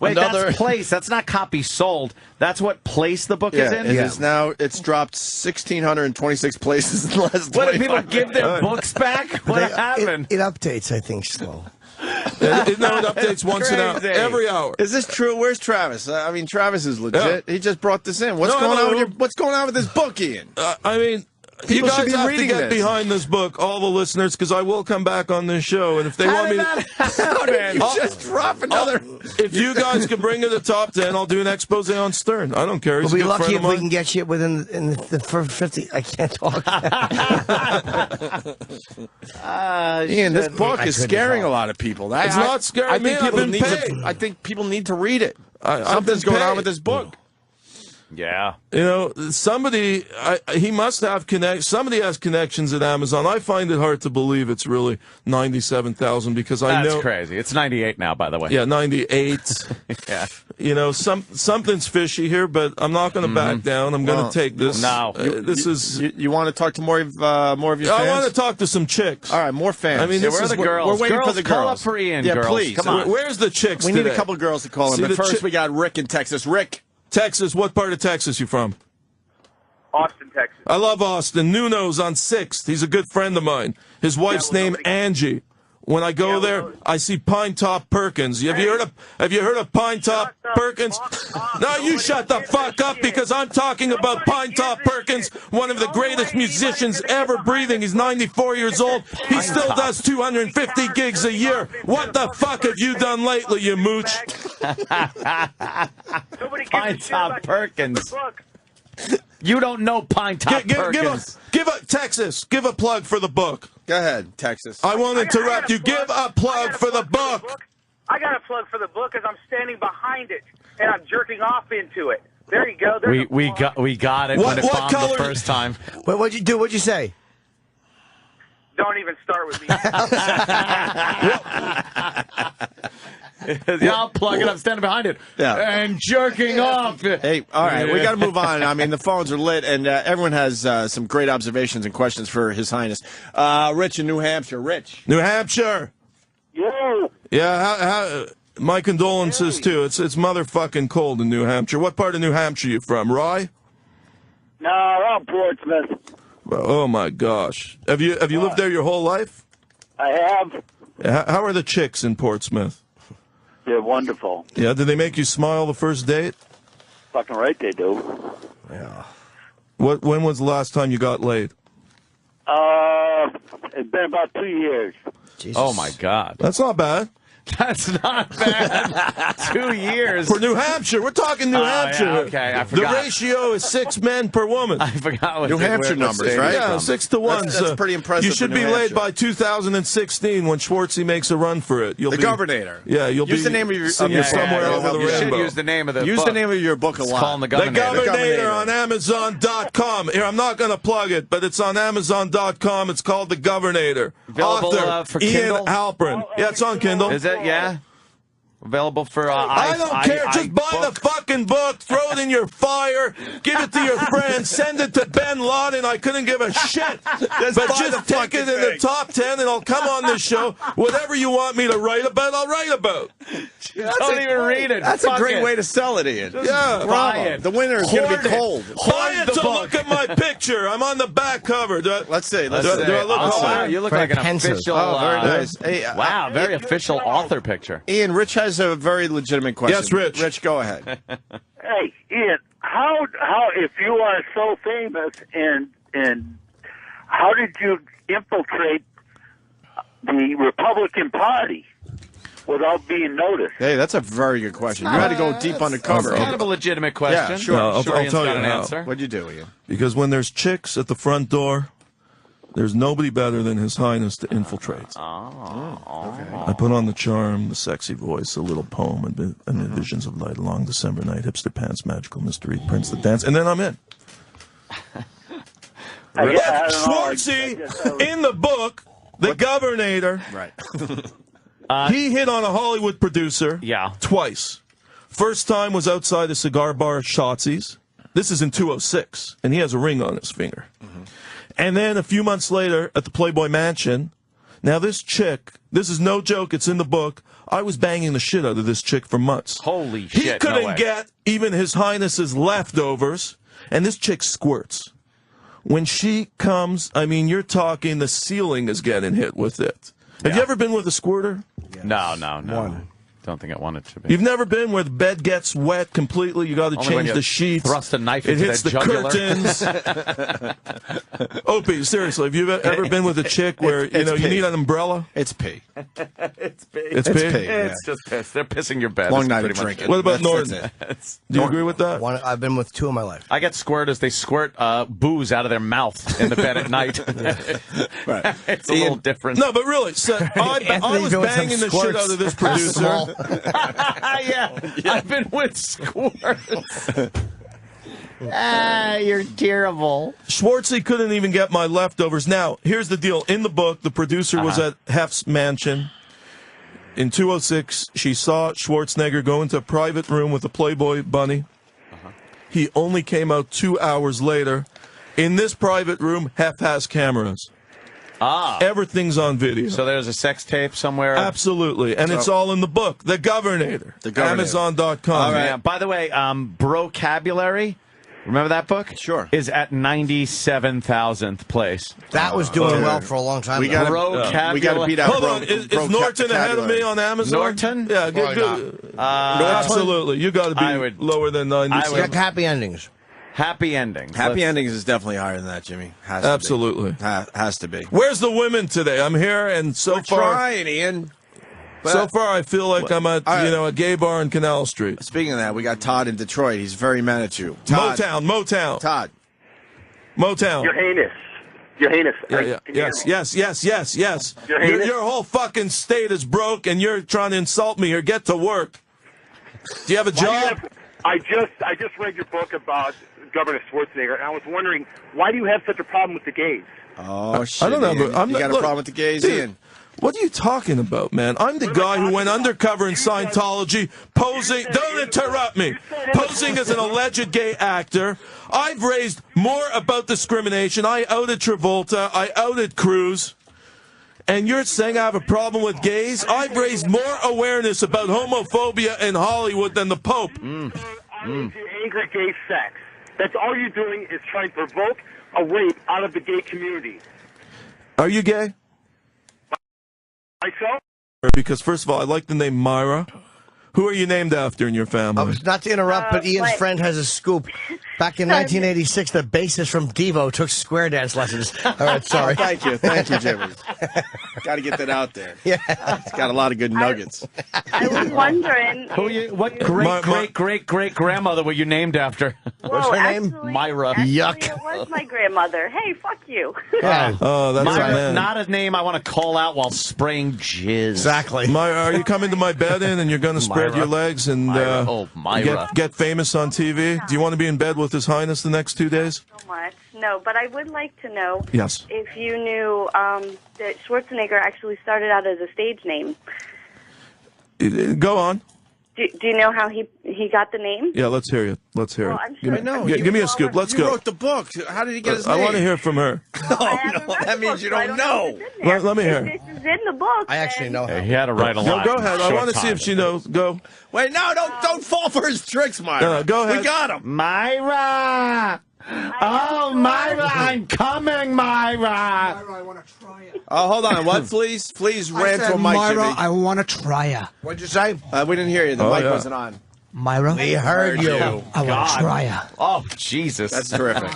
E: Wait,
A: another.
E: that's place. That's not copy sold. That's what place the book is in?
A: It is now. It's dropped 1,626 places in the last.
E: What, do
A: 25
E: people give their books back? What happened?
C: It updates, I think, slow.
B: it updates once an hour, every hour.
A: Is this true? Where's Travis? I mean, Travis is legit.
B: Yeah.
A: He just brought this in. What's going on with this book, Ian?
B: I mean, you
A: People should
B: guys
A: be
B: have to
A: reading
B: get
A: this.
B: behind this book, all the listeners, because I will come back on this show, and if they want me to,
A: You just drop another.
B: if you guys can bring it to the top 10, I'll do an expose on Stern. I don't care. He's
C: We'll be
B: a good
C: lucky
B: friend
C: if
B: of
C: we
B: mine.
C: can get you within the first 50. I can't talk.
A: Ian, this book
C: I
A: is
C: couldn't
A: scaring
C: talk.
A: a lot of people.
B: It's not scaring me. I've been paid.
A: I think people need to read it.
B: I've
A: Something's
B: been
A: going on
B: paid.
A: with this book.
E: Yeah.
B: You know, somebody, he must have somebody has connections at Amazon. I find it hard to believe it's really 97,000 because I
E: That's
B: know.
E: crazy. It's 98 now, by the way.
B: Yeah, 98.
E: Yeah.
B: You know, something's fishy here, but I'm not going to back down. I'm going to take this.
E: No.
B: This is.
A: You want to talk to more of your fans?
B: I want to talk to some chicks.
A: All right, more fans.
B: I mean,
E: Yeah,
B: this
E: where are
B: is
E: the girls?
A: We're waiting for the
E: Call
A: girls.
E: up for Ian,
A: Yeah,
E: girls.
A: please.
E: Come on.
B: Where's the chicks
A: We need
B: today?
A: a couple girls to call in.
B: See,
A: But
B: the
A: first, we got Rick in Texas. Rick.
B: Texas. What part of Texas you from?
J: Austin, Texas.
B: I love Austin. Nuno's on 6th. He's a good friend of mine. His wife's name Angie. When I go there, I see Pine Top Perkins. Have you heard of Pine Top Perkins? No, you shut the fuck up because I'm talking about Pine Top Perkins, one of the greatest musicians ever breathing. He's 94 years old. He still does 250 gigs a year. What the fuck have you done lately, you mooch?
E: Pine Top Perkins. You don't know Pine Top Perkins.
B: Give a Texas. Give a plug for the book.
A: Go ahead, Texas.
B: I won't interrupt you. Give a plug for the book.
I: I got a plug for the book because I'm standing behind it and I'm jerking off into it. There you go.
E: We got it
B: What-
E: when it
B: what
E: bombed
B: color-
E: the first time.
C: What'd you do? What'd you say?
I: Don't even start with me.
E: Yeah, I'll plug it. I'm standing behind it.
A: Yeah.
E: And jerking off.
A: Hey, all right, we got to move on. I mean, the phones are lit, and everyone has some great observations and questions for His Highness. Rich in New Hampshire. Rich.
B: New Hampshire.
I: Yo.
B: Yeah, my condolences too. It's motherfucking cold in New Hampshire. What part of New Hampshire you from? Rye?
I: No, I'm Portsmouth.
B: Oh my gosh. Have you lived there your whole life?
I: I have.
B: How are the chicks in Portsmouth?
I: They're wonderful.
B: Yeah, did they make you smile the first date?
I: Fucking right they do.
B: Yeah. When was the last time you got laid?
I: It's been about 2 years.
C: Jesus.
E: Oh, my God.
B: That's not bad.
E: That's not bad. 2 years.
B: For New Hampshire. We're talking New Hampshire.
E: Yeah, okay, I
B: The
E: forgot.
B: ratio is 6 men per woman.
E: I forgot what
A: New Hampshire numbers, right?
B: Yeah, 6 to 1.
A: That's pretty impressive
B: You
A: for
B: should
A: New
B: be laid
A: Hampshire.
B: by 2016 when Schwartzy makes a run for it. You'll
A: The
B: be,
A: Governor.
B: Yeah, you'll
A: Use
B: be
A: the name of your
B: singing somewhere over the
E: You should
B: rainbow.
E: use the name of the
A: Use
E: book.
A: the name of your book a
E: It's
A: lot.
E: called The
B: The
E: Governor.
B: Governor on Amazon.com. Here, I'm not going to plug it, but it's on Amazon.com. It's called The Governor.
E: Available,
B: Author
E: for
B: Ian
E: Kindle?
B: Halperin. Yeah, it's on Kindle.
E: Is it? Yeah. Available for
B: I don't care. Just buy the fucking book, throw it in your fire, give it to your friends, send it to Ben Laden. I couldn't give a shit. But
A: buy
B: just
A: the
B: take it
A: fucking
B: in the top 10 and I'll come on this show. Whatever you want me to write about, I'll write about.
E: Don't even read it.
A: That's a
E: Fuck
A: great
E: it.
A: way to sell it, Ian.
B: Yeah.
E: Buy it.
A: The winner is going to be cold.
B: Buy it to look at my picture. I'm on the back cover.
A: Let's see.
B: Do I look
E: Oh,
B: cool?
E: wow, you look
C: Very
E: like an
C: pensive.
E: official.
A: Oh, very nice. Hey,
E: Wow, very official author picture.
A: Ian, Rich has a very legitimate question.
B: Yes, Rich.
A: Rich, go ahead.
I: Hey, Ian, how if you are so famous and how did you infiltrate the Republican Party without being noticed?
A: Hey, that's a very good question. You had to go deep undercover.
E: Kind of a legitimate question.
A: Yeah, sure.
B: No, I'll
E: Ian's
B: tell
E: got
B: you
E: an
B: how.
E: answer.
A: What'd you do, Ian?
B: Because when there's chicks at the front door, there's nobody better than His Highness to infiltrate. I put on the charm, the sexy voice, a little poem, and the visions of light, long December night, hipster pants, magical mystery, prince the dance, and then I'm in. Schwartzy, in the book, the Governator,
A: Right.
B: he hit on a Hollywood producer twice. First time was outside a cigar bar, Shotzi's. This is in 2006, and he has a ring on his finger. And then a few months later at the Playboy Mansion, now this chick, this is no joke, it's in the book, I was banging the shit out of this chick for months.
E: Holy shit,
B: He
E: no
B: couldn't
E: way.
B: get even His Highness's leftovers, and this chick squirts. When she comes, I mean, you're talking the ceiling is getting hit with it. Have you ever been with a squirter?
E: No. Don't think I wanted to be.
B: You've never been where the bed gets wet completely. You got to
E: Only when
B: change
E: you
B: the sheets.
E: thrust a knife
B: it
E: into
B: hits
E: that
B: the
E: jugular.
B: curtains. Opie, seriously, have you ever been with a chick where you need an umbrella?
A: It's pee.
E: It's pee.
B: It's pee.
E: It's just piss. They're pissing your bed.
A: Long
E: That's
A: night
E: pretty
A: of
E: much
A: drinking.
E: it.
B: What about
A: That's
B: Norton?
A: it.
B: Do you agree with that?
C: I've been with two in my life.
E: I get squirters. They squirt booze out of their mouth in the bed at night.
A: Right.
E: It's a little different.
B: No, but really, so I was
C: doing some
B: banging the shit
C: squirts.
B: out of this producer.
C: Small.
E: yeah, I've been with squirts.
C: You're terrible.
B: Schwartzy couldn't even get my leftovers. Now, here's the deal. In the book, the producer was at Hef's mansion. In 2006, she saw Schwarzenegger go into a private room with a Playboy bunny. He only came out 2 hours later. In this private room, Hef has cameras. Everything's on video.
E: So there's a sex tape somewhere.
B: Absolutely. And it's all in the book. The Governator. Amazon.com.
A: All right.
E: Yeah. By the way, Brocabulary, remember that book?
A: Sure.
E: Is at 97,000th place.
C: That was doing well for a long time.
A: We
C: though.
A: gotta beat out.
B: Hold on. Is Norton ahead of me on Amazon?
E: Norton?
B: Yeah, good. Absolutely. You got to
E: I
B: be
E: would-
B: lower than 90.
C: Check happy endings.
E: Happy endings.
A: Happy endings is definitely higher than that, Jimmy. Has to
B: Absolutely.
A: be. Has to be.
B: Where's the women today? I'm here, and so
A: We're
B: far,
A: trying, Ian.
B: so far, I feel like I'm at a gay bar on Canal Street.
A: Speaking of that, we got Todd in Detroit. He's very mad at you. Todd.
B: Motown.
A: Todd.
B: Motown.
I: Your Highness. Your Highness.
B: Yes.
I: Your Highness?
B: Your whole fucking state is broke, and you're trying to insult me or get to work. Do you have a job?
J: I just read your book about Governor Schwarzenegger, and I was wondering, why do you have such a problem with the gays?
A: Oh, shit.
B: I don't know,
A: Ian.
B: but I'm
A: you
B: not,
A: got a
B: look,
A: problem with the gays,
B: dude,
A: Ian?
B: What are you talking about, man? I'm the guy who went undercover in Scientology, posing. Don't interrupt me. Posing as an alleged gay actor. I've raised more about discrimination. I outed Travolta. I outed Cruz. And you're saying I have a problem with gays? I've raised more awareness about homophobia in Hollywood than the Pope.
J: I need to angry gay sex. That's all you're doing is trying to provoke a rape out of the gay community.
B: Are you gay?
J: Myself?
B: Because, first of all, I like the name Myra. Who are you named after in your family?
C: Not to interrupt, but Ian's friend has a scoop. Back in 1986, the bassist from Devo took square dance lessons. All right, sorry.
A: Thank you, Jimmy. Got to get that out there.
C: Yeah.
A: It's got a lot of good nuggets.
K: I was wondering.
E: What great grandmother were you named after?
C: What's her name?
E: Myra.
C: Yuck.
K: It was my grandmother. Hey, fuck you.
C: Yeah.
B: Oh, that's
E: Myra,
B: a man.
E: not a name I want to call out while spraying jizz.
C: Exactly.
B: Myra, are you coming to my bed in and you're going to spread your legs and
E: Myra.
B: get famous on TV? Do you want to be in bed with His Highness the next 2 days?
K: So much. No, but I would like to know
B: Yes.
K: if you knew that Schwarzenegger actually started out as a stage name.
B: Go on.
K: Do you know how he got the name?
B: Yeah, let's hear it. Let's hear
K: Well,
B: it.
K: I'm sure
A: I know.
B: Give me a scoop. Let's
A: You
B: go.
A: wrote the book. How did he get his
B: I
A: name?
B: want to hear from her.
A: Oh, no, that means you don't know.
B: Let me hear.
K: in the book.
C: I actually know.
D: He had to write a lot.
B: Go ahead. I
D: Short
B: want to see
D: time.
B: if she knows. Go.
A: Wait, no, don't fall for his tricks, Myra.
B: Go ahead.
A: We got him.
E: Myra! Oh, Myra, I'm coming, Myra!
F: I want to try it.
A: Oh, hold on. What? Please
F: I
A: ran
F: said,
A: to a mic,
F: Myra,
A: Jimmy.
F: I want to try it.
C: What'd you say?
A: We didn't hear you. The mic
B: yeah.
A: wasn't on.
F: Myra,
C: We heard you.
F: I want to try it.
E: Oh, Jesus.
A: That's terrific.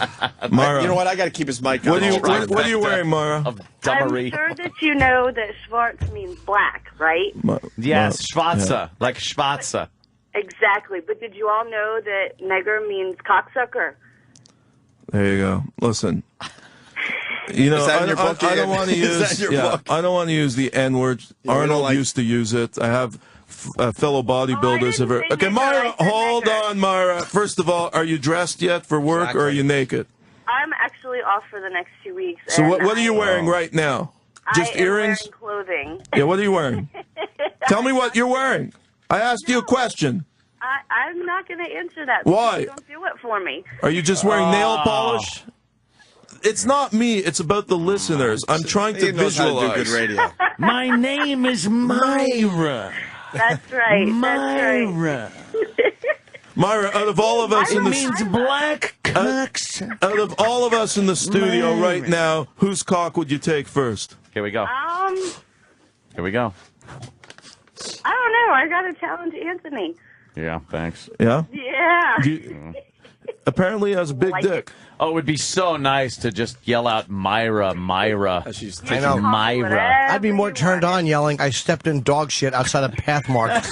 B: Myra.
A: You know what? I got to keep his mic on.
B: What are you wearing, Myra?
E: Of
K: I'm
E: dumbery.
K: sure that you know that Schwartz means black, right?
E: Yes, Schwarze. Like Schwarze.
K: Exactly. But did you all know that nigger means cocksucker?
B: There you go. Listen. You know,
A: Is that in your book,
B: I don't
A: Ian?
B: want to
A: Is
B: use.
A: that in your
B: yeah,
A: book?
B: I don't want to use the N word.
A: we don't
B: Arnold
A: like-
B: used to use it. I have fellow bodybuilders.
K: didn't say
B: Okay,
K: nigger,
B: Myra,
K: I said
B: hold
K: nigger.
B: on, Myra. First of all, are you dressed yet for work, or are you naked?
K: I'm actually off for the next 2 weeks.
B: So
K: and
B: what are you wearing right now? Just
K: I am
B: earrings?
K: wearing clothing.
B: Yeah, what are you wearing? Tell me what you're wearing. I asked you a question.
K: I'm not going to answer that.
B: Why?
K: Because you don't do it for me.
B: Are you just wearing nail polish? It's not me. It's about the listeners. I'm trying to
A: He knows how to do good
B: visualize.
A: radio.
E: My name is Myra.
K: That's right.
E: Myra.
B: Myra, out of all of us in the
E: black cocks.
B: out of all of us in the studio right now, whose cock would you take first?
E: Here we go. Here we go.
K: I don't know. I got to challenge Anthony.
E: Yeah, thanks.
B: Yeah.
K: Yeah.
B: Apparently, he has a big
K: Like
B: dick.
E: Oh, it would be so nice to just yell out Myra, Myra.
A: She's
C: I know.
E: Myra.
C: I'd be more turned on yelling, I stepped in dog shit outside of Pathmark.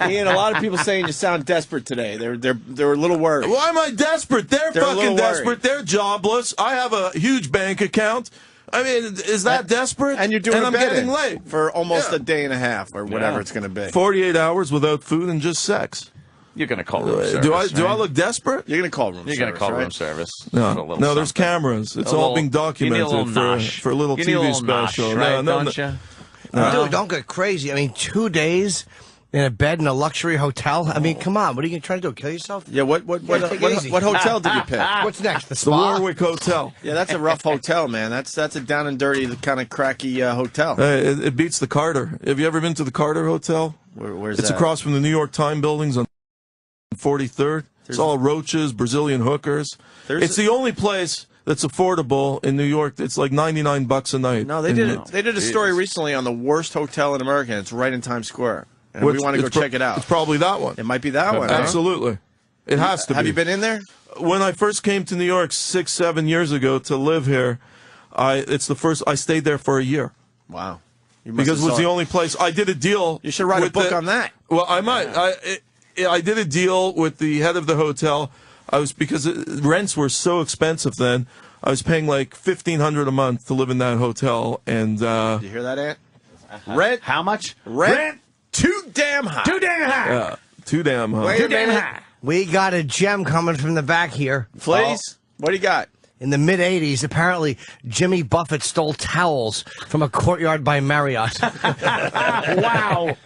A: Ian, a lot of people saying you sound desperate today. They're a little worried.
B: Why am I desperate? They're
A: a little
B: fucking
A: worried.
B: desperate. They're jobless. I have a huge bank account. I mean, is that desperate?
A: And you're doing
B: and
A: a
B: I'm
A: bit
B: getting
A: in
B: late
A: for almost
B: Yeah.
A: a day and a half or whatever it's going to be.
B: 48 hours without food and just sex.
E: You're going to call room service.
B: Do I
E: right?
B: look desperate?
A: You're going to call room
E: You're
A: service,
E: going to call
A: right?
E: room service.
B: No, there's cameras. It's all being documented
E: you need a little
B: for a little
E: you need a
B: TV
E: little nosh,
B: special.
E: right?
B: No,
E: Don't you?
C: Dude, don't get crazy. I mean, 2 days in a bed in a luxury hotel. I mean, come on. What are you trying to do? Kill yourself?
A: Yeah, what hotel did you pick?
C: What's next? The
B: The
C: spa?
B: Warwick Hotel.
A: Yeah, that's a rough hotel, man. That's a down and dirty kind of cracky hotel.
B: It beats the Carter. Have you ever been to the Carter Hotel?
A: Where's
B: It's
A: that?
B: across from the New York Times buildings on 43rd. It's all roaches, Brazilian hookers. It's the only place that's affordable in New York. It's like $99 a night.
A: No, they did a story recently on the worst hotel in America. And it's right in Times Square. And we want to go check it out.
B: It's probably that one.
A: It might be that one.
B: Absolutely. It has to be.
A: Have you been in there?
B: When I first came to New York 6-7 years ago to live here, I stayed there for a year.
A: Wow.
B: Because it was the only place. I did a deal.
A: You should write a book on that.
B: Well, I might. I did a deal with the head of the hotel. Because rents were so expensive then. I was paying like $1,500 a month to live in that hotel, and
A: Did you hear that, Ant? Rent?
E: How much?
A: Rent? Too damn high.
E: Too damn high.
B: too damn high.
A: Wait a minute.
C: We got a gem coming from the back here.
A: Please? What do you got?
C: In the mid-'80s, apparently, Jimmy Buffett stole towels from a courtyard by Marriott.
E: Wow.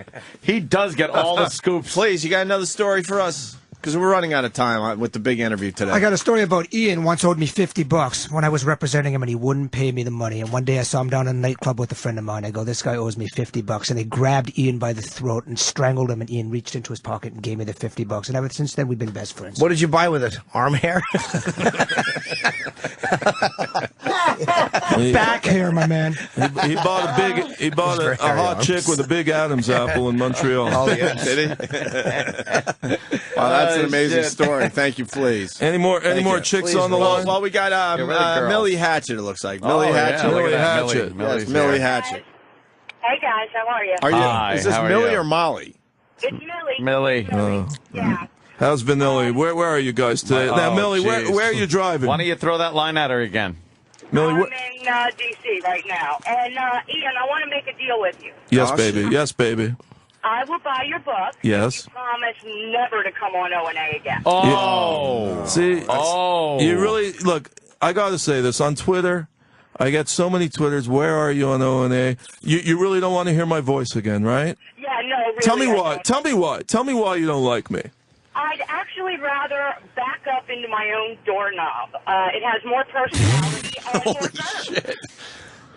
E: He does get all the scoops.
A: Please, you got another story for us? Because we're running out of time with the big interview today.
F: I got a story about Ian once owed me $50 when I was representing him and he wouldn't pay me the money. And one day I saw him down in a nightclub with a friend of mine. I go, this guy owes me $50. And they grabbed Ian by the throat and strangled him. And Ian reached into his pocket and gave me the $50. And ever since then, we've been best friends.
C: What did you buy with it? Arm hair?
F: Back hair, my man.
B: He bought a hot chick with a big Adam's apple in Montreal.
C: Oh, yeah.
A: Did he? Wow, that's an amazing story. Thank you, please.
B: Any more
A: you.
B: chicks
C: Please,
B: on the
C: well,
B: line?
A: Well, we got
E: Get rid of girls.
A: Millie Hatchet, it looks like.
E: Oh,
A: Millie
E: yeah,
A: Hatchet.
E: look at that,
B: Hatchet.
E: Millie's
A: Yes, Millie
E: here.
A: Hatchet.
K: Hey, guys. How are you?
A: Are you?
E: Hi,
A: Is this
E: how are
A: Millie
E: you?
A: or Molly?
K: It's Millie.
E: Millie.
K: Yeah.
B: How's Vanilli? Where are you guys today? Now,
E: Oh,
B: Millie,
E: geez.
B: where are you driving?
E: Why don't you throw that line at her again?
B: Millie,
K: I'm in D.C. right now. And, Ian, I want to make a deal with you.
B: yes,
A: Awesome.
B: baby. Yes, baby.
K: I will buy your book.
B: Yes.
K: You promise never to come on O&A again.
E: Oh.
B: See,
E: Oh.
B: you really look. I got to say this on Twitter. I get so many Twitters. Where are you on O&A? You really don't want to hear my voice again, right?
K: Yeah, no, really.
B: Tell me
K: I
B: why.
K: don't.
B: Tell me why. Tell me why you don't like me.
K: I actually actually rather back up into my own doorknob. It has more personality and more
A: Shit.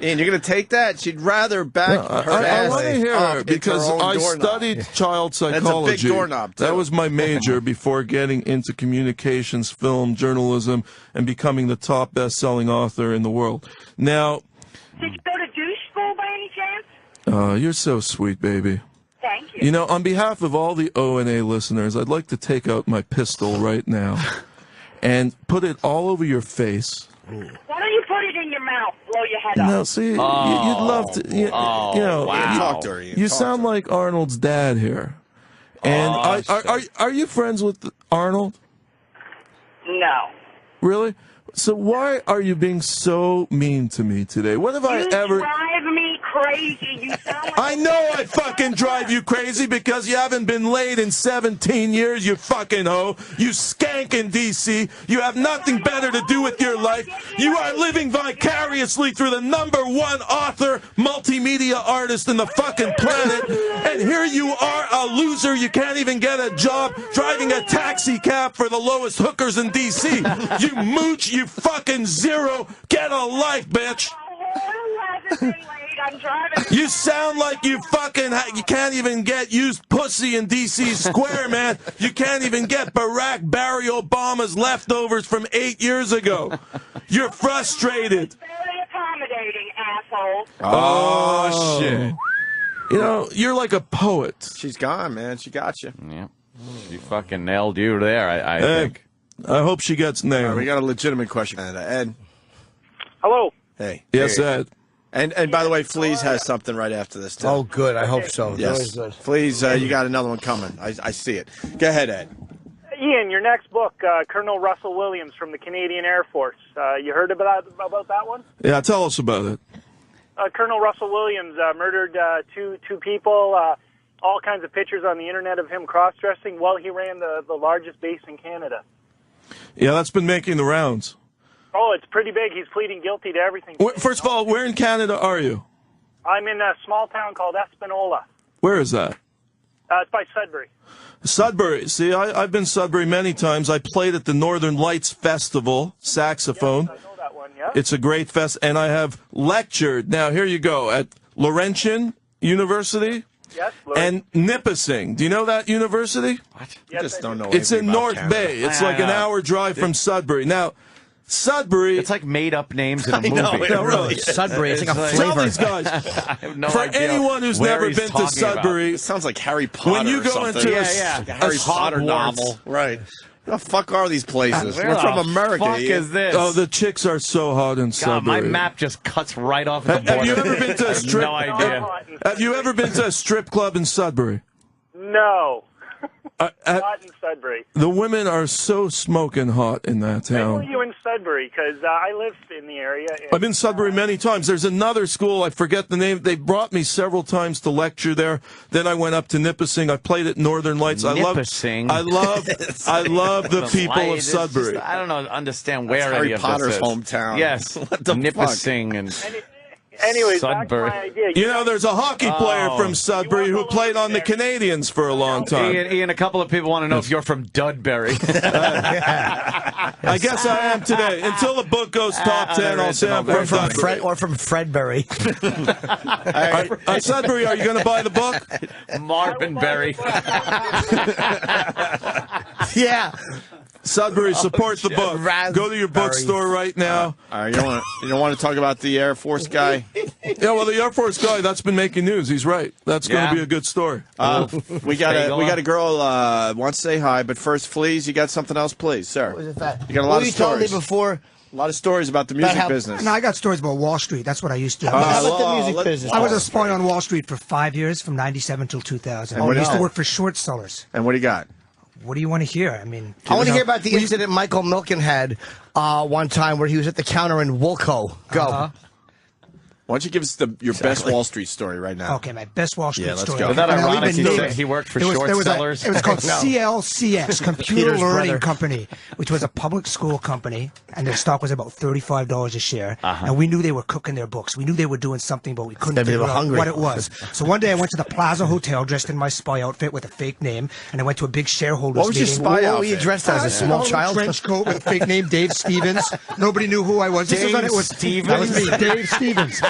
A: Ian, you're going to take that? She'd rather back her
B: I
A: ass
B: want to hear
A: up
B: her
A: into
B: because
A: her own
B: I
A: doorknob.
B: studied child psychology.
A: That's a big doorknob, too.
B: That was my major before getting into communications, film, journalism, and becoming the top best-selling author in the world. Now,
K: Did you go to douche school by any chance?
B: you're so sweet, baby.
K: Thank you.
B: You know, on behalf of all the O&A listeners, I'd like to take out my pistol right now and put it all over your face.
K: Why don't you put it in your mouth, blow your head
B: No,
K: off?
B: see, you'd love to. You know,
A: Ian, talk to her, Ian.
B: you
A: Talk
B: sound
A: to her.
B: like Arnold's dad here. And are you friends with Arnold?
K: No.
B: Really? So why are you being so mean to me today? What have I
K: You
B: ever?
K: drive me crazy. You sound like
B: I know I fucking drive you crazy because you haven't been laid in 17 years, you fucking hoe. You skank in D.C. You have nothing better to do with your life. You are living vicariously through the #1 author, multimedia artist in the fucking planet. And here you are, a loser. You can't even get a job driving a taxi cab for the lowest hookers in D.C. You mooch, you fucking zero. Get a life, bitch.
K: I'm driving.
B: You sound like you fucking you can't even get used pussy in D.C. Square, man. You can't even get Barry Obama's leftovers from 8 years ago. You're frustrated.
K: Very accommodating, asshole.
A: Oh, shit.
B: You know, you're like a poet.
A: She's gone, man. She got you.
E: Yeah. She fucking nailed you there, I
B: Hey,
E: think.
B: I hope she gets
A: All right,
B: nailed.
A: we got a legitimate question. Ed.
H: Hello.
A: Hey.
B: Yes, Ed.
A: And by the way, Fleas has something right after this, too.
C: Oh, good. I hope so.
A: yes.
C: Always good.
A: Fleas, you got another one coming. I see it. Go ahead, Ed.
H: Ian, your next book, Colonel Russell Williams from the Canadian Air Force. You heard about that one?
B: Yeah, tell us about it.
H: Colonel Russell Williams murdered two people. All kinds of pictures on the internet of him cross-dressing while he ran the largest base in Canada.
B: Yeah, that's been making the rounds.
H: Oh, it's pretty big. He's pleading guilty to everything.
B: First of all, where in Canada are you?
H: I'm in a small town called Espanola.
B: Where is that?
H: It's by Sudbury.
B: Sudbury. See, I've been Sudbury many times. I played at the Northern Lights Festival, saxophone.
H: I know that one, yeah.
B: It's a great fest, and I have lectured. Now, here you go, at Laurentian University
H: Yes,
B: and Nipissing. Do you know that university?
E: What?
A: You just don't know
B: It's
A: anything
B: in
A: about
B: North
A: Canada.
B: Bay. It's
E: I
B: like an
E: know.
B: hour drive from Sudbury. Now, Sudbury...
E: It's like made-up names in a movie.
A: know, it
B: No,
A: really
B: really.
A: is.
C: Sudbury. It's like a
B: Tell
C: flavor.
B: these guys,
E: I have no
B: for
E: idea
B: anyone who's
E: where
B: never
E: he's
B: been to
E: talking about.
B: Sudbury,
A: It sounds like Harry Potter
B: when you
A: or
B: go
A: something.
B: into
A: Like a Harry
E: A
A: Potter
E: Hogwarts.
A: novel. Right. What the fuck are these places?
E: Where
A: We're from
E: the
A: America.
E: fuck
A: Ian.
E: is this?
B: oh, the chicks are so hot in
E: God,
B: Sudbury.
E: my map just cuts right off the border.
B: Have you ever been to
E: I
B: a
E: have
B: strip?
E: No idea.
B: Have you ever been to a strip club in Sudbury?
H: No,
B: At,
H: not in Sudbury.
B: the women are so smoking hot in that
H: Where were
B: town.
H: you in Sudbury? Because I live in the area. And,
B: I've been Sudbury many times. There's another school, I forget the name. They brought me several times to lecture there. Then I went up to Nipissing. I played at Northern Lights.
E: Nipissing?
B: I love the people of
E: It's
B: Sudbury.
E: just- I don't know, understand where
A: That's
E: any
A: Harry
E: of
A: Potter's
E: this is.
A: hometown.
E: Yes,
A: What the
E: Nipissing and
H: anyways, back to
E: Sudbury.
H: my idea.
B: You know, there's a hockey player
E: Oh.
B: from Sudbury who played on the Canadians for a long time.
E: Ian, a couple of people want to know if you're from Dudbury.
B: I guess I am today. Until the book goes top 10, I'll say I'm from Sudbury.
C: Or from Fredbury.
B: Sudbury, are you going to buy the book?
E: Marvin Berry.
C: Yeah.
B: Sudbury, support the book. Go to your bookstore right now.
A: All right, you don't want to talk about the Air Force guy?
B: Yeah, well, the Air Force guy, that's been making news. He's right. That's going
E: Yeah.
B: to be a good story.
A: We got a girl wants to say hi, but first, Fleas, you got something else, please, sir?
C: Was it that?
A: You got a lot
C: Well,
A: of
C: you told me
A: stories.
C: before.
A: A lot of stories about the music
C: how-
A: business.
F: No, I got stories about Wall Street. That's what I used to do.
C: How about the
A: well,
C: music
A: let-
C: business?
F: I was a spy on Wall Street for 5 years, from '97 till 2000.
A: And what
F: I used
A: is
F: to
A: it?
F: work for short sellers.
A: And what do you got?
F: What do you want to hear? I mean,
C: I want to hear about the incident Michael Milken had one time where he was at the counter in Woolco. Go.
A: Why don't you give us your best Wall Street story right now?
F: Okay, my best Wall Street
A: let's
F: story.
A: go.
E: Is that
F: And I'll
E: ironic?
F: even name
E: He worked for
F: There
E: short
F: was
E: sellers.
F: It was called
C: No.
F: CLCS, Computer
C: Peter's
F: Learning
C: brother.
F: Company, which was a public school company, and their stock was about $35 a share.
E: Uh-huh.
F: And we knew they were cooking their books. We knew they were doing something, but we couldn't
C: Maybe they
F: figure
C: were
F: out
C: hungry.
F: what it was. So one day I went to the Plaza Hotel dressed in my spy outfit with a fake name, and I went to a big shareholders
A: What was your
F: meeting.
A: spy
C: What were you
A: outfit?
C: dressed as? A small child?
F: Trench coat with a fake name, Dave Stevens. Nobody knew who I was. This was when it was
E: Stevens?
F: That was me, Dave Stevens.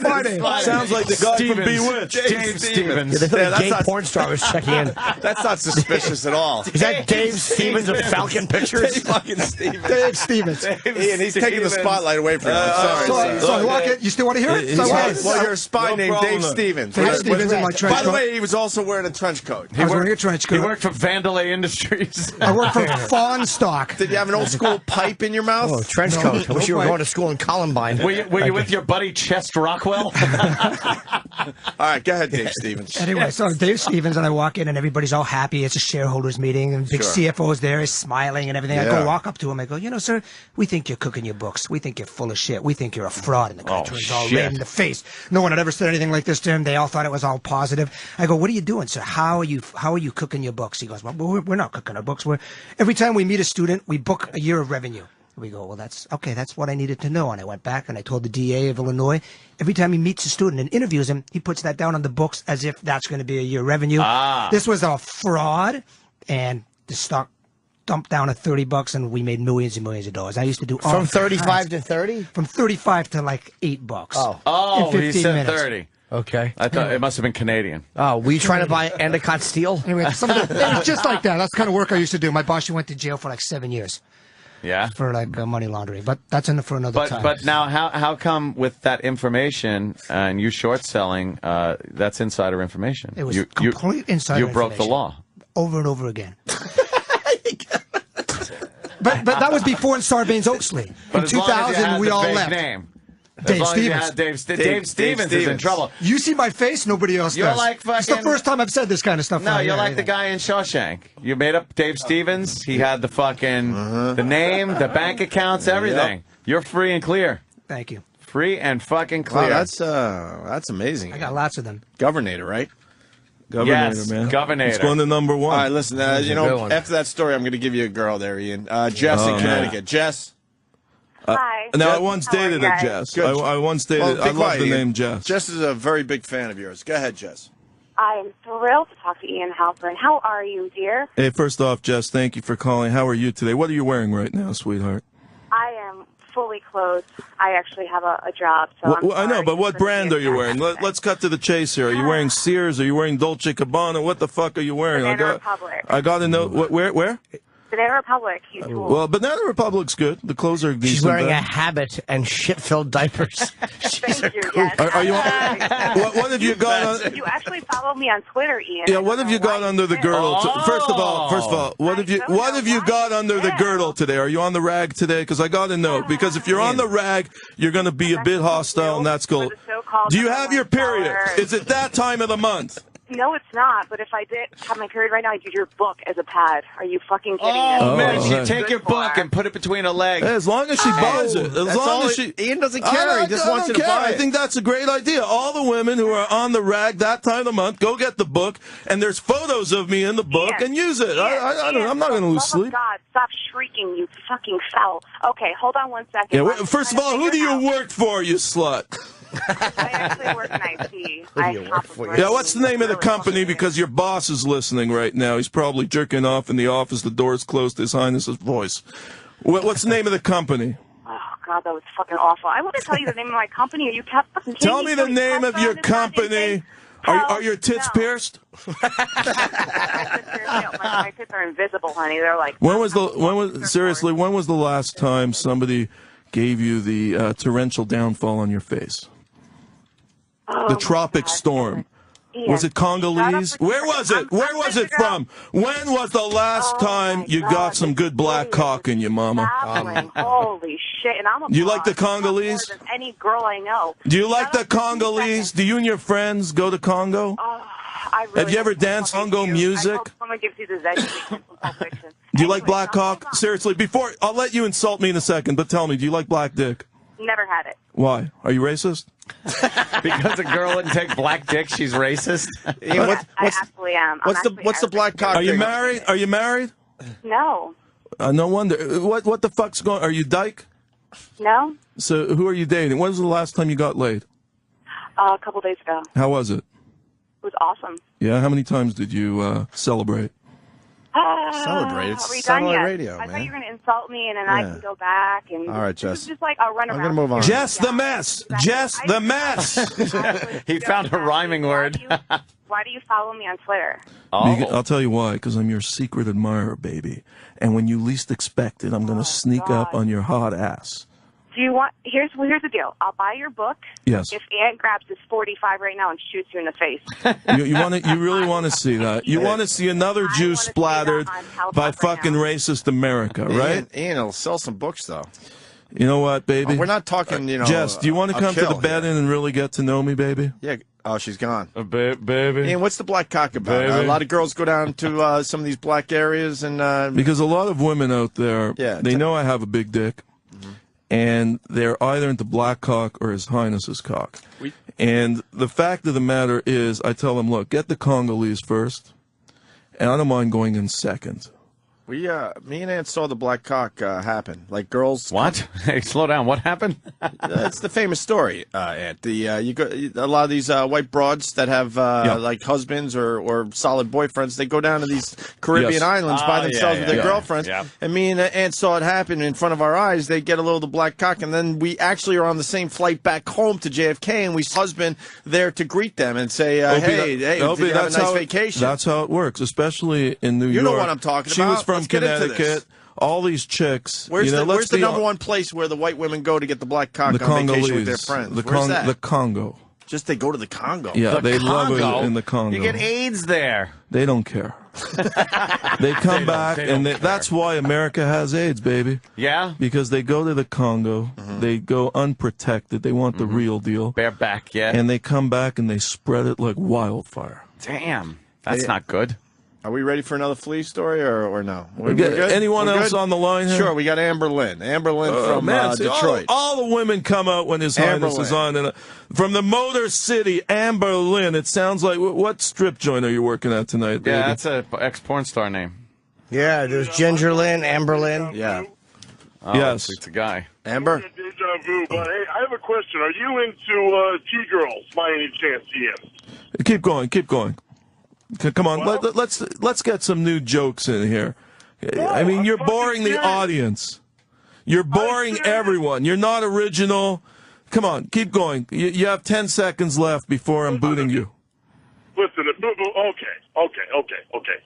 F: My name.
B: Sounds like the guy from
E: Stevens.
B: Bewitched.
E: Dave Stevens.
C: Yeah, they thought
A: Yeah,
C: a
A: that's
C: gay
A: not-
C: porn star was checking in.
A: That's not suspicious at all.
C: Is that Dave Stevens of Falcon Pictures?
A: Fucking Stevens.
F: Dave Stevens.
A: Ian, he's taking the spotlight away from you. I'm sorry.
F: So I walk in. You still want to hear it? So I walk in.
A: Well, you're a spy
B: No
A: named
B: problem.
A: Dave Stevens.
F: Dave Stevens in my trench
A: By the
F: coat.
A: way, he was also wearing a trench coat.
F: I was wearing a trench
E: He
F: coat.
E: worked for Vandalay Industries.
F: I worked for Fawn Stock.
A: Did you have an old school pipe in your mouth?
C: Oh, trench coat. I wish you were
F: no,
C: going to school in Columbine.
E: Were you with your buddy Chest Rockwell?
A: All right, go ahead, Dave Stevens.
F: Anyway, so Dave Stevens, and I walk in, and everybody's all happy. It's a shareholders meeting, and big
A: Sure.
F: CFO's there, is smiling and everything. I
A: Yeah.
F: go walk up to him. I go, sir, we think you're cooking your books. We think you're full of shit. We think you're a fraud in the country. It's all
E: shit.
F: red in the face. No one had ever said anything like this to him. They all thought it was all positive. I go, what are you doing, sir? How are you cooking your books? He goes, well, we're not cooking our books. Every time we meet a student, we book a year of revenue. We go, well, that's what I needed to know. And I went back and I told the DA of Illinois, every time he meets a student and interviews him, he puts that down on the books as if that's going to be a year revenue. This was a fraud, and the stock dumped down to $30, and we made millions and millions of dollars. I used to do all
C: From
F: kinds-
C: 35 to 30?
F: from 35 to like $8.
C: Oh.
F: in
E: He
F: 15
E: said
F: minutes.
E: 30.
C: Okay.
E: I thought it must have been Canadian.
C: Oh, were you trying to buy Endicott steel?
F: Anyway, it was just like that. That's the kind of work I used to do. My boss, she went to jail for like 7 years
E: Yeah.
F: for like money laundering, but that's for another time.
E: But now how come with that information and you short selling that's insider information?
F: It was
E: you,
F: complete insider
E: You broke the
F: information.
E: law.
F: Over and over again. But that was before in Sarbanes-Oxley.
E: But
F: In
E: as long as you
F: 2000,
E: had
F: we
E: the
F: all
E: fake
F: left.
E: Name. As
F: Dave
E: long as you
F: Stevens.
E: had Dave Stevens is in trouble.
F: You see my face, nobody else
E: You're
F: does.
E: like
F: It's the
E: fucking-
F: first time I've said this kind of stuff.
E: No,
F: on
E: you're
F: here,
E: like the
F: anything.
E: guy in Shawshank. You made up Dave Stevens. He had the fucking the name, the bank accounts, everything. You're free and clear.
F: Thank you.
E: Free and fucking
A: Wow,
E: clear.
A: that's amazing.
F: I got lots of them.
A: Governator, right?
B: Governor,
E: Yes,
B: man.
E: Governor.
B: It's going to number
A: All
B: one.
A: right, listen,
C: a good one.
A: after that story, I'm going to give you a girl there, Ian. Jess in
B: man.
A: Connecticut. Jess?
K: Hi.
B: Now, I once
K: How are
B: dated
K: you
B: a
K: guys?
B: Jess.
A: Good.
B: I once dated.
A: Well, be
B: I love
A: quiet,
B: the
A: Ian.
B: name Jess.
A: Jess is a very big fan of yours. Go ahead, Jess.
K: I'm thrilled to talk to Ian Halperin. How are you, dear?
B: Hey, first off, Jess, thank you for calling. How are you today? What are you wearing right now, sweetheart?
K: I am fully clothed. I actually have a job, so I'm
B: I know,
K: sorry
B: but what
K: for the
B: brand are you wearing?
K: inconvenience.
B: Let's cut to the chase here. Are you wearing Sears? Are you wearing Dolce & Gabbana? What the fuck are you wearing?
K: Banana Republic.
B: I got to know. Where?
K: Banana Republic, you fool.
B: Well, Banana Republic's good. The clothes are decent.
C: She's wearing
B: there.
C: a habit and shit-filled diapers. She's a
K: Thank you,
C: kook.
K: yes.
B: Are you? What have you got on?
K: You actually follow me on Twitter, Ian.
B: Yeah,
K: I
B: what
K: don't
B: have you
K: know
B: got
K: why
B: under the
K: did.
B: girdle?
E: Oh.
B: First of all, what have you
K: don't know
B: got
K: why
B: under
K: you
B: the
K: did.
B: girdle today? Are you on the rag today? Because I got to know. Because if you're on the rag, you're going to be a bit hostile, and that's cool.
K: For the so-called
B: Do you have your period?
K: $1
B: Is it that time of the month?
K: No, it's not. But if I did have my period right now, I'd use your book as a pad. Are you fucking kidding me?
E: Oh, man,
B: Oh,
E: you
B: okay.
E: take your book and put it between her legs.
B: Hey, as long as she buys it. As
A: That's
B: long
A: all
B: as she.
A: Ian doesn't care. He just
B: I
A: wants
B: don't
A: you to
B: care.
A: buy
B: I
A: it.
B: think that's a great idea. All the women who are on the rag that time of the month, go get the book, and there's photos of me in the book,
K: Ian,
B: and use it. I don't.
K: Ian,
B: I'm not going to lose
K: for the love
B: sleep.
K: of God, stop shrieking, you fucking foul. Okay, hold on one second.
B: Yeah.
K: I'm
B: First of
K: trying to
B: all, who do
K: figure
B: you
K: out-
B: work for, you slut?
K: I actually work in IT. I work for?
B: Yeah, what's the name of the company? Because your boss is listening right now. He's probably jerking off in the office. The door's closed to His Highness's voice. What's the name of the company?
K: Oh God, that was fucking awful. I want to tell you the name of my company. Are you fucking kidding
B: Tell me the
K: You
B: name
K: touch
B: of your
K: on this goddamn
B: company.
K: thing?
B: Are your tits
K: No.
B: pierced?
K: My tits are invisible, honey. They're like.
B: When was the last time somebody gave you the torrential downfall on your face? The tropic storm.
K: Ian,
B: Was it Congolese?
K: shut up.
B: Where was it? Where was it from? When was the last time you
K: God,
B: got some good black cock in you, mama?
K: Babbling. Holy shit! And I'm a
B: You like the
K: boss. I'm more
B: Congolese?
K: than any girl I know.
B: Do you like
K: Shut
B: the
K: up for 2
B: Congolese?
K: seconds.
B: Do you and your friends go to Congo?
K: I really
B: Have you ever
K: hope
B: danced
K: fucking
B: Congo
K: do.
B: music?
K: I hope someone gives you the Zen from Pulp Fiction.
B: Do you like black cock? Seriously, before I'll let you insult me in a second, but tell me, do you like black dick?
K: Never had it.
B: Why? Are you racist?
E: Because a girl wouldn't take black dick, she's racist.
K: I absolutely am.
A: What's the black cock?
B: Are you
A: thing?
B: married? Are you married?
K: No.
B: No wonder. What the fuck's going? Are you dyke?
K: No.
B: So who are you dating? When was the last time you got laid?
K: A couple days ago.
B: How was it?
K: It was awesome.
B: Yeah. How many times did you celebrate?
A: Celebrate.
K: Are
A: It's
K: we done
A: satellite
K: yet?
A: radio,
K: I thought
A: man.
K: you were going to insult me, and then I
A: Yeah.
K: can go back. And
A: All right,
K: this is
A: Jess.
K: just like a run
A: I'm
K: around.
A: gonna move on.
B: Jess the mess. Jess the mess.
E: He found a rhyming word.
K: Why do you follow me on Twitter?
B: I'll tell you why. Because I'm your secret admirer, baby. And when you least expect it, I'm going to sneak up on your hot ass.
K: Do you want? Here's the deal. I'll buy your book.
B: Yes.
K: If Ant grabs his 45 right now and shoots you in the face.
B: You really want to see that? You want to see another Jew splattered by fucking racist America, right?
A: Ian will sell some books, though.
B: You know what, baby?
A: We're not talking,
B: Jess, do you want to come to the bed in and really get to know me, baby?
A: Yeah. Oh, she's gone.
B: Baby.
A: Ian, what's the black cock about?
B: Baby.
A: A lot of girls go down to some of these black areas and...
B: Because a lot of women out there,
A: Yeah.
B: they know I have a big dick. And they're either into black cock or His Highness's cock. And the fact of the matter is, I tell them, look, get the Congolese first, and I don't mind going in second.
A: Me and Aunt saw the black cock happen. Like girls.
E: What? Hey, slow down. What happened?
A: It's the famous story, Aunt. You go a lot of these white broads that have like husbands or solid boyfriends. They go down to these Caribbean islands by themselves with their girlfriends. Yeah. And me and Aunt saw it happen in front of our eyes. They get a little of the black cock, and then we actually are on the same flight back home to JFK, and we see husband there to greet them and say, "Hey, did you have a nice vacation?"
B: That's how it works, especially in New York.
A: You know what I'm talking
B: She
A: about.
B: was from Connecticut. All these chicks.
A: Where's
B: where's
A: the number one place where the white women go to get the black cock on vacation with their friends? Where's that?
B: The Congo.
A: Just they go to the Congo.
B: Yeah, they love it in the Congo.
E: You get AIDS there.
B: They don't care. They come back, and that's why America has AIDS, baby.
E: Yeah?
B: Because they go to the Congo, they go unprotected, they want the real deal.
E: Bareback, yeah.
B: And they come back and they spread it like wildfire.
E: Damn. That's not good.
A: Are we ready for another flea story or no?
B: Anyone else on the line here?
A: Sure, we got Amber Lynn. Amber Lynn from Detroit.
B: All the women come out when His Highness is on. And, from the Motor City, Amber Lynn. It sounds like, what strip joint are you working at tonight, baby?
E: Yeah, that's an ex-porn star name.
C: Yeah, there's Ginger Lynn, Amber Lynn.
A: Yeah.
E: Oh,
B: yes.
E: It's a guy.
A: Amber?
L: Deja vu, but hey, I have a question. Are you into T-girls by any chance, Ian?
B: Keep going. Come on, let's get some new jokes in here. I mean, you're boring the audience. You're boring everyone. You're not original. Come on, keep going. You have 10 seconds left before I'm booting you.
L: Listen, okay.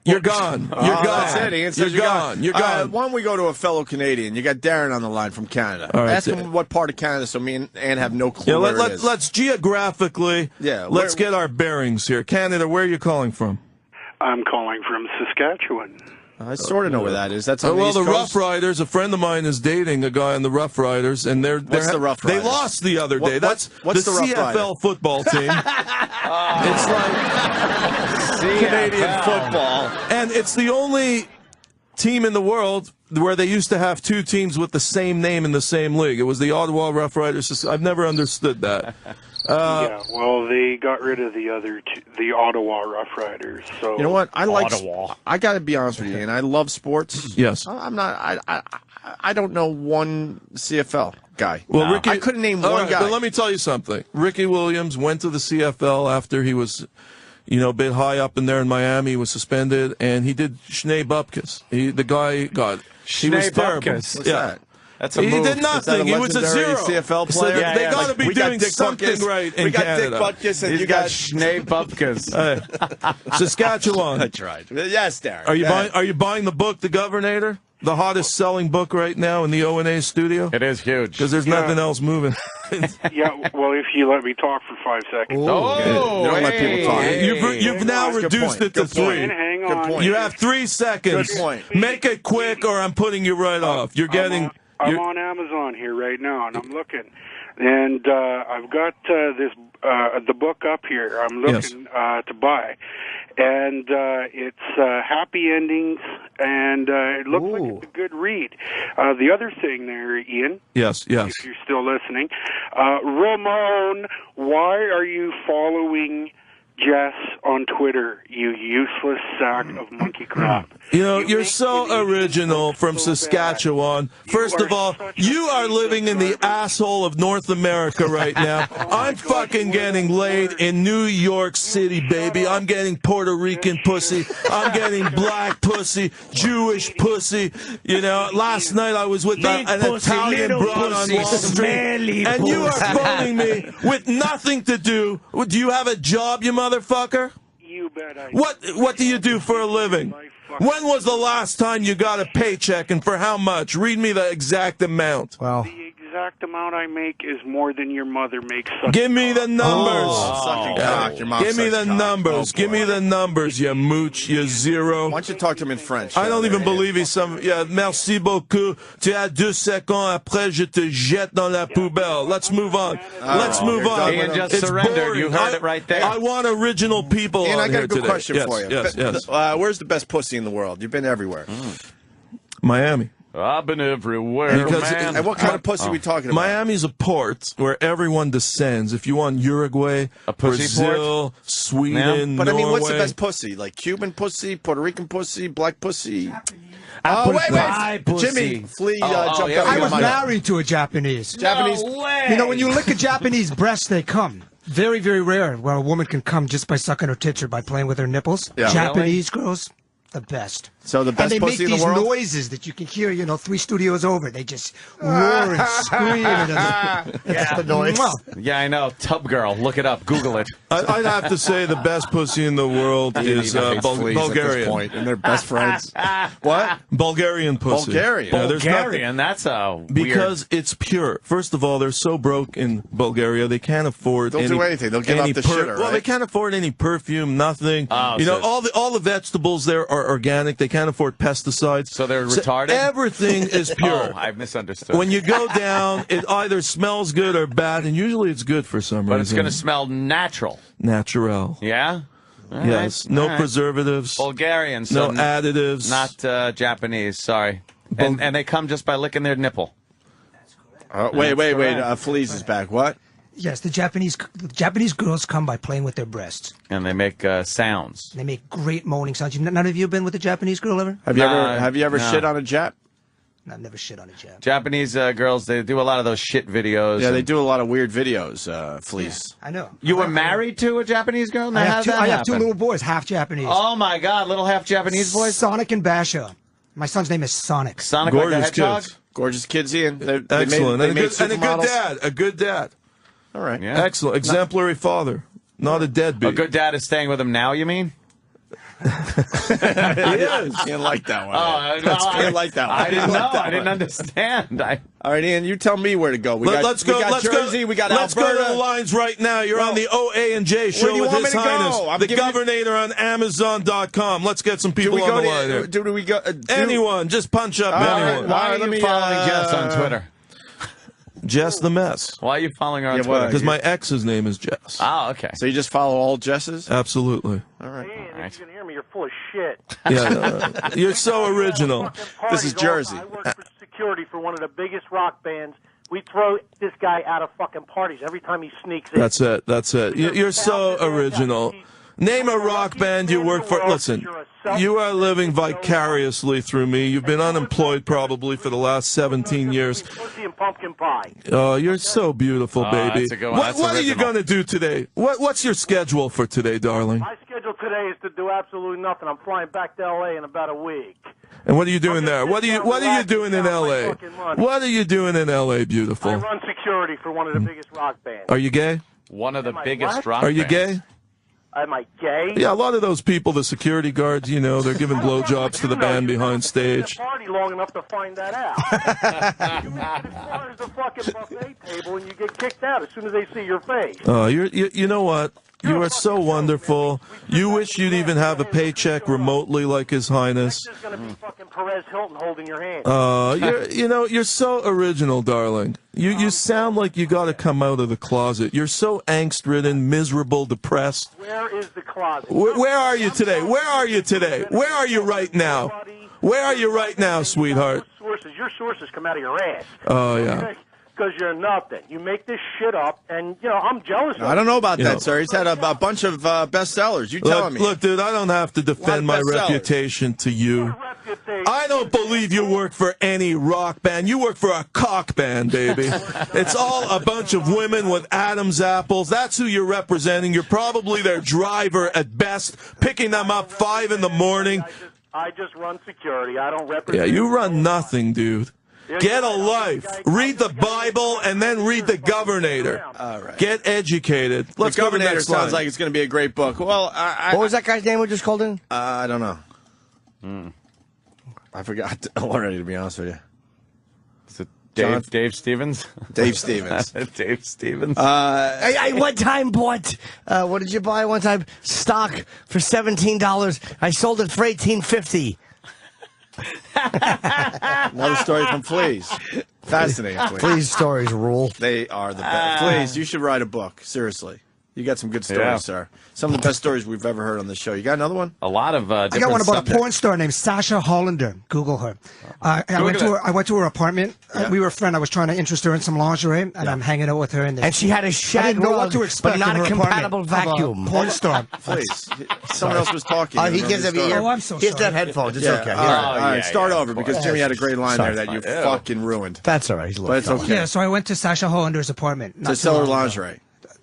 B: You're gone. You're gone.
A: That's it. Ian says
B: You're gone. You're gone.
A: Why don't we go to a fellow Canadian? You got Darren on the line from Canada.
B: All right,
A: Ask him what part of Canada, so me and Ann have no clue
B: Yeah,
A: where it is.
B: let's geographically.
A: Yeah,
B: let's get our bearings here. Canada, where are you calling from?
M: I'm calling from Saskatchewan.
A: I sort of know where that is. That's on the East
B: the
A: Coast?
B: Rough Riders. A friend of mine is dating a guy on the Rough Riders, and
A: What's the Rough Riders?
B: They lost the other day.
A: What's
B: That's
A: the Rough
B: CFL football team. It's like
A: Canadian football,
B: and it's the only team in the world where they used to have two teams with the same name in the same league. It was the Ottawa Rough Riders. I've never understood that.
M: Yeah, well, they got rid of the Ottawa Rough Riders. So
A: you know what? I like
E: Ottawa.
A: I got to be honest with you, and I love sports.
B: Yes.
A: I'm not. I don't know one CFL guy.
B: Well, Ricky,
A: I couldn't name
B: all
A: one
B: right,
A: guy.
B: But let me tell you something. Ricky Williams went to the CFL after he was, a bit high up in there in Miami. He was suspended, and he did Schnee Bupkis. The guy got. He was terrible.
E: What's
A: that?
E: That's a
B: He
E: move.
B: did nothing. He was a zero.
A: CFL player.
B: So they got to be
A: we got
B: doing
A: Dick
B: something
A: Butkus.
B: right in
A: We got
B: Canada.
A: Dick Butkus, and
E: He's
A: you
E: got
A: got
E: Schnee Bupkis.
B: Hey, Saskatchewan.
A: That's right. Yes, Darren.
B: Are you buying the book, The Governator? The hottest selling book right now in the O&A studio?
E: It is huge.
B: Because there's nothing else moving.
M: yeah, well, if you let me talk for 5 seconds.
A: You don't let people talk.
B: You've now reduced it to 3.
M: Hang on.
B: You have 3 seconds.
A: Good point.
B: Make it quick, or I'm putting you right off. You're getting
M: I'm on Amazon here right now, and I'm looking. And I've got the book up here I'm looking to buy. And it's Happy Endings, and it looks like it's a good read. The other thing there, Ian.
B: Yes.
M: If you're still listening. Ramon, why are you following Jess on Twitter, you useless sack of monkey crap?
B: You know, you're so original from Saskatchewan. First of all, you are living in the asshole of North America right now. I'm fucking getting laid in New York City, baby. I'm getting Puerto Rican pussy. I'm getting black pussy, Jewish pussy. You know, last night I was with an Italian broad on Wall Street. And you are phoning me with nothing to do. Do you have a job, you motherfucker?
M: You bet I
B: do. What do you do for a living? When was the last time you got a paycheck, and for how much? Read me the exact amount.
C: Well,
M: the exact amount I make is more than your mother makes.
B: Give me the numbers.
A: Sucking cock. Your mom
B: Give me the
A: sucks cock.
B: numbers. Give me the numbers, you mooch, you zero.
A: Why don't you talk to him in French?
B: I don't even believe he's some. Yeah, merci beaucoup. Tu as 2 seconds après, je te jette dans la poubelle. Let's move on. Let's move on.
E: Ian just
B: It's
E: surrendered.
B: boring.
E: You heard it right there.
B: I want original people
A: Ian,
B: on
A: I got
B: here
A: a good
B: today.
A: question for you.
B: Yes.
A: Where's the best pussy in the world? You've been everywhere.
B: Miami.
D: I've been everywhere, man.
A: And what kind of pussy are we talking about?
B: Miami's a port where everyone descends. If you want Uruguay, Brazil, Sweden,
A: But I mean, what's the
B: Norway.
A: best pussy? Like Cuban pussy, Puerto Rican pussy, black pussy?
F: Wait.
A: Jimmy, Flea jumped
F: I
A: out
F: was
A: of
F: married to a Japanese.
A: Japanese.
F: You know, when you lick a Japanese breast, they come. Very, very rare where a woman can come just by sucking her tits or by playing with her nipples.
A: Yeah.
F: Japanese girls, the best.
A: So the best
F: and they
A: pussy
F: make
A: in the
F: these
A: world?
F: noises that you can hear, 3 studios over. They just roar and scream.
C: That's the noise.
E: Yeah, I know. Tub girl. Look it up. Google it.
B: I'd have to say the best pussy in the world is Bulgaria.
A: And they're best friends. What?
B: Bulgarian pussy.
A: Bulgarian.
B: Yeah, there's nothing-
E: Bulgarian. That's a
B: Because it's pure. First of all, they're so broke in Bulgaria, they can't afford
A: They'll
B: any,
A: do anything. They'll give
B: any
A: up the shitter,
B: Well,
A: right?
B: they can't afford any perfume, nothing.
E: Oh,
B: you know,
E: so-
B: all the vegetables there are organic. They can't afford pesticides.
E: So they're retarded?
B: Everything is pure.
E: Oh, I misunderstood.
B: When you go down, it either smells good or bad, and usually it's good for some reason.
E: But it's going to smell natural.
B: Natural.
E: Yeah? All
B: Yes.
E: right,
B: No
E: all right.
B: preservatives.
E: Bulgarian. So
B: No additives.
E: Not Japanese. Sorry. And they come just by licking their nipple.
A: Wait. Fleas is back. What?
F: Yes, the Japanese girls come by playing with their breasts.
E: And they make sounds.
F: They make great moaning sounds. None of you been with a Japanese girl ever?
A: Have you ever
E: no.
A: shit on a Jap?
F: I've never shit on a Jap.
E: Japanese girls, they do a lot of those shit videos.
A: Yeah, they do a lot of weird videos, Fleas.
F: I know.
E: You were married to a Japanese girl? Now,
F: I
E: how
F: have,
E: did that
F: I have 2
E: happen?
F: little boys, half Japanese.
E: Oh, my God. Little half Japanese boys?
F: Sonic and Basha. My son's name is Sonic.
E: Sonic like the
B: Gorgeous
E: hedgehog?
B: kids.
A: Gorgeous kids, Ian.
B: Excellent.
A: They made
B: and a good
A: supermodels.
B: dad. A good dad.
A: All right.
E: Yeah.
B: Excellent. Exemplary father. Not a deadbeat.
E: A good dad is staying with him now, you mean?
A: He is. Can't like that one. Can't like that one.
E: I didn't know.
A: Like that
E: I didn't
A: one.
E: understand.
A: All right, Ian, you tell me where to go.
B: Let's go.
A: We got
B: Let's
A: Jersey.
B: go.
A: We got
B: Let's
A: Alberta.
B: go to the lines right now. You're on the OA and J show
A: Where do you
B: with
A: want
B: His
A: me to go?
B: Highness,
A: I'm
B: the
A: giving you-
B: Governator on Amazon.com. Let's get some
A: Do
B: people
A: we
B: on
A: go
B: the line
A: to?
B: here.
A: Do we go?
B: Anyone, just punch up anyone.
E: Why are
A: let
E: you
A: me,
E: following Jess on Twitter?
B: Jess the Mess.
E: Why are you following her on
A: Yeah,
E: Twitter?
B: Because my ex's name is Jess.
E: Oh, okay.
A: So you just follow all Jesses?
B: Absolutely.
A: All right.
H: Ian, if you can hear me, you're full of shit.
B: Yeah, you're so original.
A: This is Jersey.
H: I work for security for one of the biggest rock bands. We throw this guy out of fucking parties every time he sneaks in.
B: That's it. That's it. You're so original. Name a rock band you work for. Listen, you are living vicariously through me. You've been unemployed probably for the last 17 years.
H: Pussy and pumpkin pie.
B: Oh, you're so beautiful, baby.
E: that's a good one.
B: What
E: That's
B: are you
E: original.
B: going to do today? What's your schedule for today, darling?
H: My schedule today is to do absolutely nothing. I'm flying back to L.A. in about a week.
B: And what are you doing there? What are you doing in L.A.? What are you doing in L.A.,
H: I
B: beautiful?
H: run security for one of the biggest rock bands.
B: Are you gay?
E: One of the
H: Am I
E: biggest
H: what?
E: rock
B: Are you
E: bands.
B: gay?
H: Am I gay?
B: Yeah, a lot of those people, the security guards, they're giving blowjobs to the band behind stage.
H: Party long enough to find that out. You make it as far as the fucking buffet table, and you get kicked out as soon as they see your face.
B: You know what? You are so wonderful. You wish you'd even have a paycheck remotely like His Highness.
H: There's going to be fucking
N: Perez Hilton holding your hand.
B: You're so original, darling. You sound like you got to come out of the closet. You're so angst-ridden, miserable, depressed.
N: Where is the closet?
B: Where are you today? Where are you today? Where are you right now? Where are you right now, sweetheart?
N: Your sources come out of your ass.
B: Oh, yeah.
N: Because you're nothing. You make this shit up, and, I'm jealous of
A: I don't know about
B: You
A: that,
B: know.
A: sir. He's had a bunch of bestsellers. You telling me.
B: Look, dude, I don't have to defend my reputation to you. I don't believe you work for any rock band. You work for a cock band, baby. It's all a bunch of women with Adam's apples. That's who you're representing. You're probably their driver at best, picking them up 5 in the morning.
N: I just run security. I don't represent.
B: Yeah, you run nothing, dude. Get a life. Read the Bible and then read the Governator.
A: All right.
B: Get educated. Let's
A: the
B: go to the
A: Governator
B: next
A: sounds
B: line.
A: like it's going to be a great book. Well,
C: what was that guy's name we just called in?
A: I don't know. I forgot already, to be honest with you.
D: Is it Dave Stevens?
A: Dave Stevens.
D: Dave Stevens.
C: I one time bought, what did you buy one time? Stock for $17. I sold it for $18.50.
A: Another story from Fleas. Fascinating.
C: Fleas stories rule.
A: They are the best. Fleas, you should write a book. Seriously. You got some good stories,
D: Yeah.
A: sir. Some of the best stories we've ever heard on the show. You got another one?
D: A lot of
F: I got one about a porn star named Sasha Hollander. Google her. I went to her apartment. We were a friend. I was trying to interest her in some lingerie, and I'm hanging out with her.
C: And she had a
F: I
C: shag
F: didn't know what
C: rug,
F: to expect
C: but not
F: in
C: a
F: her
C: compatible
F: apartment of a
C: vacuum.
F: porn star.
A: Please. Someone else was talking.
C: He gives him ear.
F: Oh, I'm so
C: He has to have
F: sorry.
C: headphones. It's
A: Yeah.
C: okay.
A: All right. Start over because Jimmy had a great line
C: Sorry.
A: there that you fucking ruined.
C: That's all right. He's a
A: But it's
C: little
A: okay.
F: Yeah, so I went to Sasha Hollander's apartment. not
A: To
F: too
A: sell her
F: long ago.
A: lingerie.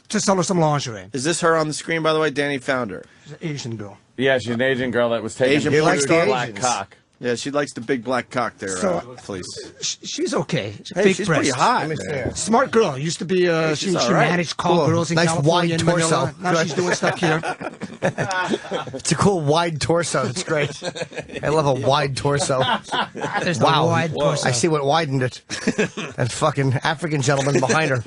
F: To sell her some lingerie.
A: Is this her on the screen, by the way? Danny found her.
F: She's an Asian girl.
D: Yeah, she's an Asian girl that was taking
A: Asian
D: a
A: porn
D: huge
A: star?
D: black
A: Asians.
D: cock.
A: Yeah, she likes the big black cock there,
F: So-
A: please.
F: She's okay.
A: Hey,
F: Fake
A: she's
F: breasts.
A: pretty hot.
F: Smart girl. Used to be. She
A: she's all right.
F: managed call
C: Cool.
F: girls in
C: Nice
F: California
C: wide
F: and Manila.
C: torso.
F: Now
C: Good.
F: she's doing stuff here.
C: It's a cool wide torso. It's great. I love a wide torso.
F: There's the
C: Wow.
F: wide torso.
C: I see what widened it. That fucking African gentleman behind her.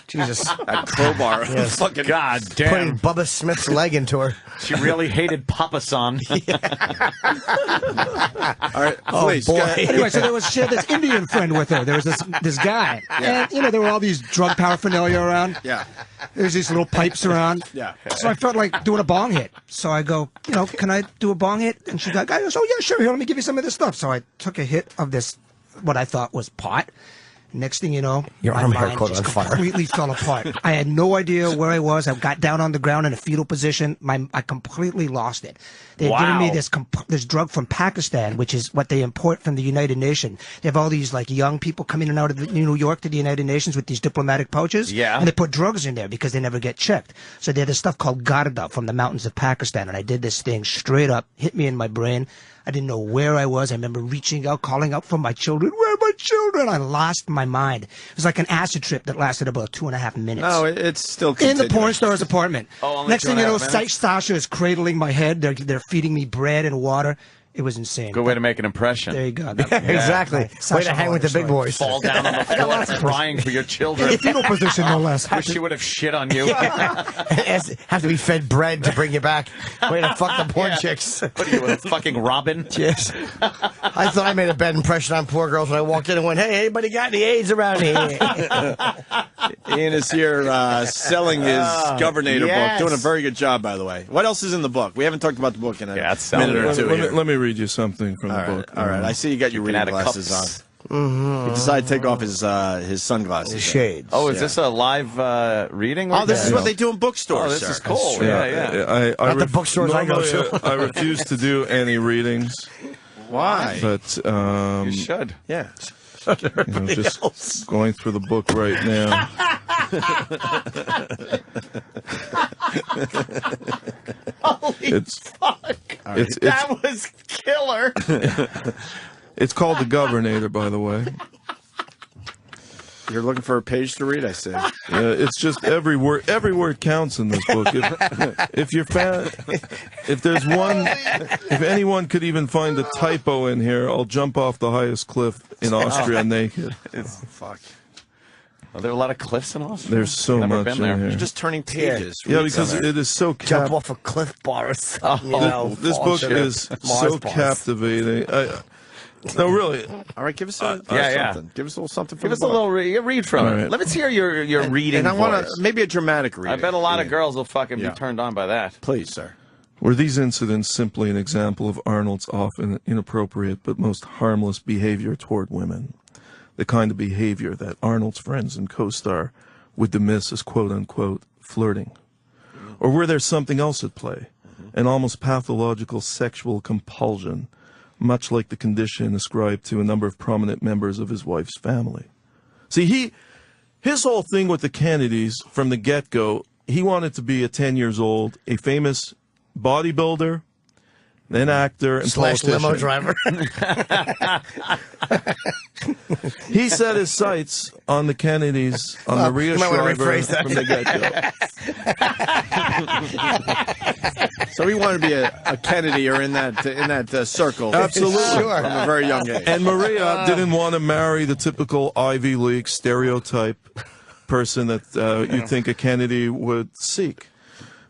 C: Jesus.
A: That crowbar.
C: Yes.
A: Fucking
D: God
C: Putting
D: damn.
C: Bubba Smith's leg into her.
E: She really hated Papa San.
A: All right, please.
C: boy.
A: Go ahead.
F: Anyway, so she had this Indian friend with her. There was this guy, and there were all these drug paraphernalia around.
A: Yeah.
F: There's these little pipes around.
A: Yeah.
F: So I felt like doing a bong hit. So I go, can I do a bong hit? And she goes, oh yeah, sure. Here, let me give you some of this stuff. So I took a hit of this, what I thought was pot. Next thing you know,
C: Your
F: my
C: arm hair
F: mind
C: caught
F: just
C: on fire.
F: completely fell apart. I had no idea where I was. I got down on the ground in a fetal position. I completely lost it. They had given me this drug from Pakistan, which is what they import from the United Nations. They have all these like young people coming in and out of New York to the United Nations with these diplomatic pouches.
E: Yeah.
F: And they put drugs in there because they never get checked. So they had this stuff called Garda from the mountains of Pakistan. And I did this thing straight up, hit me in my brain. I didn't know where I was. I remember reaching out, calling out for my children. Where are my children? I lost my mind. It was like an acid trip that lasted about 2.5 minutes.
A: No, it's still
F: In
A: continuing.
F: the porn star's apartment.
E: Oh, only
F: Next thing you know,
E: 2.5 minutes?
F: Sasha is cradling my head. They're feeding me bread and water. It was insane.
E: Good way to make an impression.
F: There you go.
C: Exactly. Way
F: Sasha
C: to hang with the big boys.
E: Fall down on the floor crying for your children.
F: Fetal position, no less.
E: Wish she would have shit on you.
C: Have to be fed bread to bring you back. Way to fuck the porn chicks.
E: What are you, a fucking Robin?
C: Yes. I thought I made a bad impression on poor girls when I walked in and went, hey, anybody got any AIDS around here?
A: Ian is here selling his Governator
C: yes.
A: book. Doing a very good job, by the way. What else is in the book? We haven't talked about the book in a
E: it's
A: minute or two. here.
B: Let me read you something from the book.
A: All right. I see you got your reading
E: add a
A: glasses on.
E: cups.
A: He decided to take off his sunglasses.
C: Shades.
E: Oh, is this a live reading?
A: Oh, this is what they do in bookstores.
E: Oh, this
A: sir.
E: is cool. Yeah.
B: I
C: Not the bookstores I go
B: normally,
C: to.
B: I refuse to do any readings,
A: Why?
B: but
E: You should.
A: Yeah.
B: just going through the book right now.
E: That was killer.
B: It's called The Governator, by the way.
A: You're looking for a page to read, I see.
B: It's just every word counts in this book. If there's one, if anyone could even find a typo in here, I'll jump off the highest cliff in Austria naked.
A: Fuck.
E: Are there a lot of cliffs in Austria?
B: There's so
E: Never
B: much
E: been
B: in
E: there.
B: here.
A: You're just turning pages.
B: Yeah,
A: Read
B: because
A: some.
B: it is so
C: Jump
B: cap.
C: off a cliff bar or something. You know,
B: This
C: fall
B: book
C: shit.
B: is
C: Mars
B: so
C: bars.
B: captivating. No, really.
A: All right, give us
E: yeah.
A: something. Give us a little something from
E: Give us
A: the
E: a
A: book.
E: little read from
B: All
E: it.
B: right.
E: Let me hear your reading
A: And I want
E: voice.
A: maybe a dramatic reading.
E: I bet a lot of girls will fucking be turned on by that.
A: Please, sir.
B: Were these incidents simply an example of Arnold's often inappropriate but most harmless behavior toward women? The kind of behavior that Arnold's friends and co-star would dismiss as quote-unquote flirting? Or were there something else at play? An almost pathological sexual compulsion, much like the condition ascribed to a number of prominent members of his wife's family. See, his whole thing with the Kennedys from the get-go, he wanted to be at 10 years old, a famous bodybuilder, then actor and
C: /
B: politician.
C: limo driver.
B: He set his sights on the Kennedys, on Maria
C: you might wanna
B: Shriver
C: rephrase that.
B: from the get-go.
A: So he wanted to be a Kennedy or in that circle.
B: Absolutely.
A: From a very young age.
B: And Maria didn't want to marry the typical Ivy League stereotype person that you'd think a Kennedy would seek.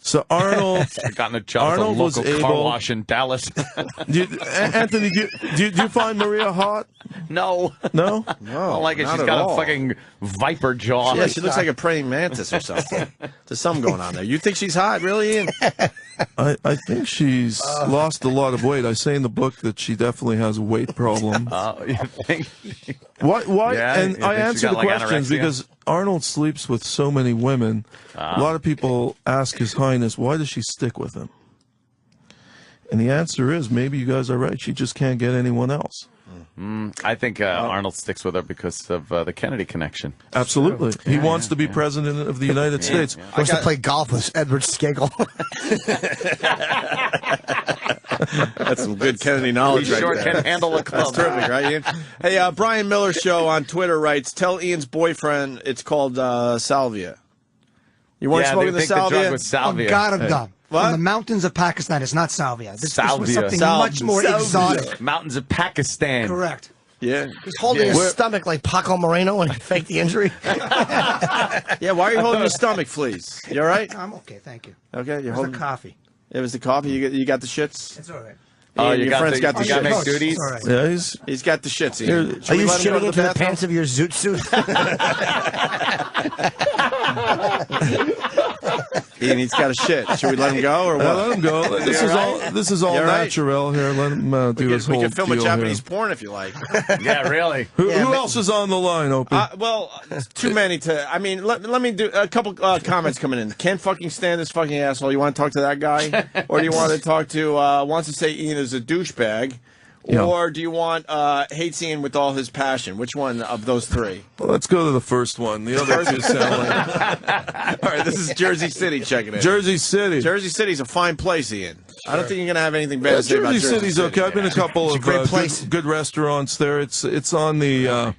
B: So Arnold,
E: gotten a job
B: Arnold
E: at a
B: was
E: local car
B: able.
E: wash in Dallas.
B: Anthony, do you find Maria hot?
E: No.
B: No?
E: I don't like it.
A: not
E: She's
A: at
E: got
A: all.
E: a fucking viper jaw.
A: Yeah, she looks like a praying mantis or something. There's something going on there. You think she's hot, really, Ian?
B: I think she's lost a lot of weight. I say in the book that she definitely has a weight problem.
E: You think?
B: Why?
E: Yeah,
B: and
E: you
B: I
E: think she
B: answer
E: got,
B: the
E: like,
B: questions
E: anorexia?
B: because Arnold sleeps with so many women. A lot of people ask His Highness, why does she stick with him? And the answer is, maybe you guys are right. She just can't get anyone else.
E: I think Arnold sticks with her because of the Kennedy connection.
B: Absolutely. He wants to be president of the United States.
C: Wants to play golf with Edward Skagel.
A: That's some good Kennedy knowledge
E: He
A: right
E: sure
A: there.
E: can handle a club.
A: That's terrific, right, Ian? Hey, Brian Miller Show on Twitter writes, tell Ian's boyfriend it's called salvia. You weren't
E: Yeah,
A: smoking
E: they
A: the
E: think the drug
A: salvia?
E: was salvia.
F: Oh, God, I'm done.
A: What?
F: From the mountains of Pakistan, it's not salvia. This was
E: Salvia.
F: something much more exotic.
E: Mountains of Pakistan.
F: Correct.
A: Yeah.
C: He's holding
A: Yeah.
C: his stomach like Paco Moreno when he faked the injury.
A: Yeah, why are you holding your stomach, please? You all right?
F: I'm okay, thank you.
A: Okay, you're
F: It was
A: holding
F: the coffee.
A: It was the coffee? You got the shits?
F: It's all right.
E: Oh,
A: Ian,
E: you
A: your
E: got
A: friend's
E: the-
A: got the
E: you gotta
A: shits.
E: make duties?
F: All right.
B: Yeah,
A: He's got the shits,
B: Here-
A: Ian. Should
C: Are
A: we
C: you
A: let him go
C: shitting
A: to
C: into the
A: bathroom?
C: pants of your zoot suit?
A: Ian, he's got a shit. Should we let him go or what?
B: Let him go. This is all
A: You all right?
B: natural here. Let him do his
A: We
B: whole
A: can film a
B: deal
A: Japanese
B: here.
A: porn if you like.
E: Yeah, really.
B: Who else is on the line, Opie?
A: Well, too many to. I mean, let me do a couple comments coming in. Can't fucking stand this fucking asshole. You want to talk to that guy, or do you want to talk to wants to say Ian is a douchebag,
B: Yeah.
A: or do you want hates Ian with all his passion? Which one of those three?
B: Well, let's go to the first one. The other two sound like
A: All right, this is Jersey City checking in.
B: Jersey City.
A: Jersey City's a fine place, Ian. I don't think you're gonna have anything bad to say about
B: Jersey
A: Jersey
B: City's
A: City.
B: okay. I've been to a couple of
C: great place.
B: good restaurants there. It's on the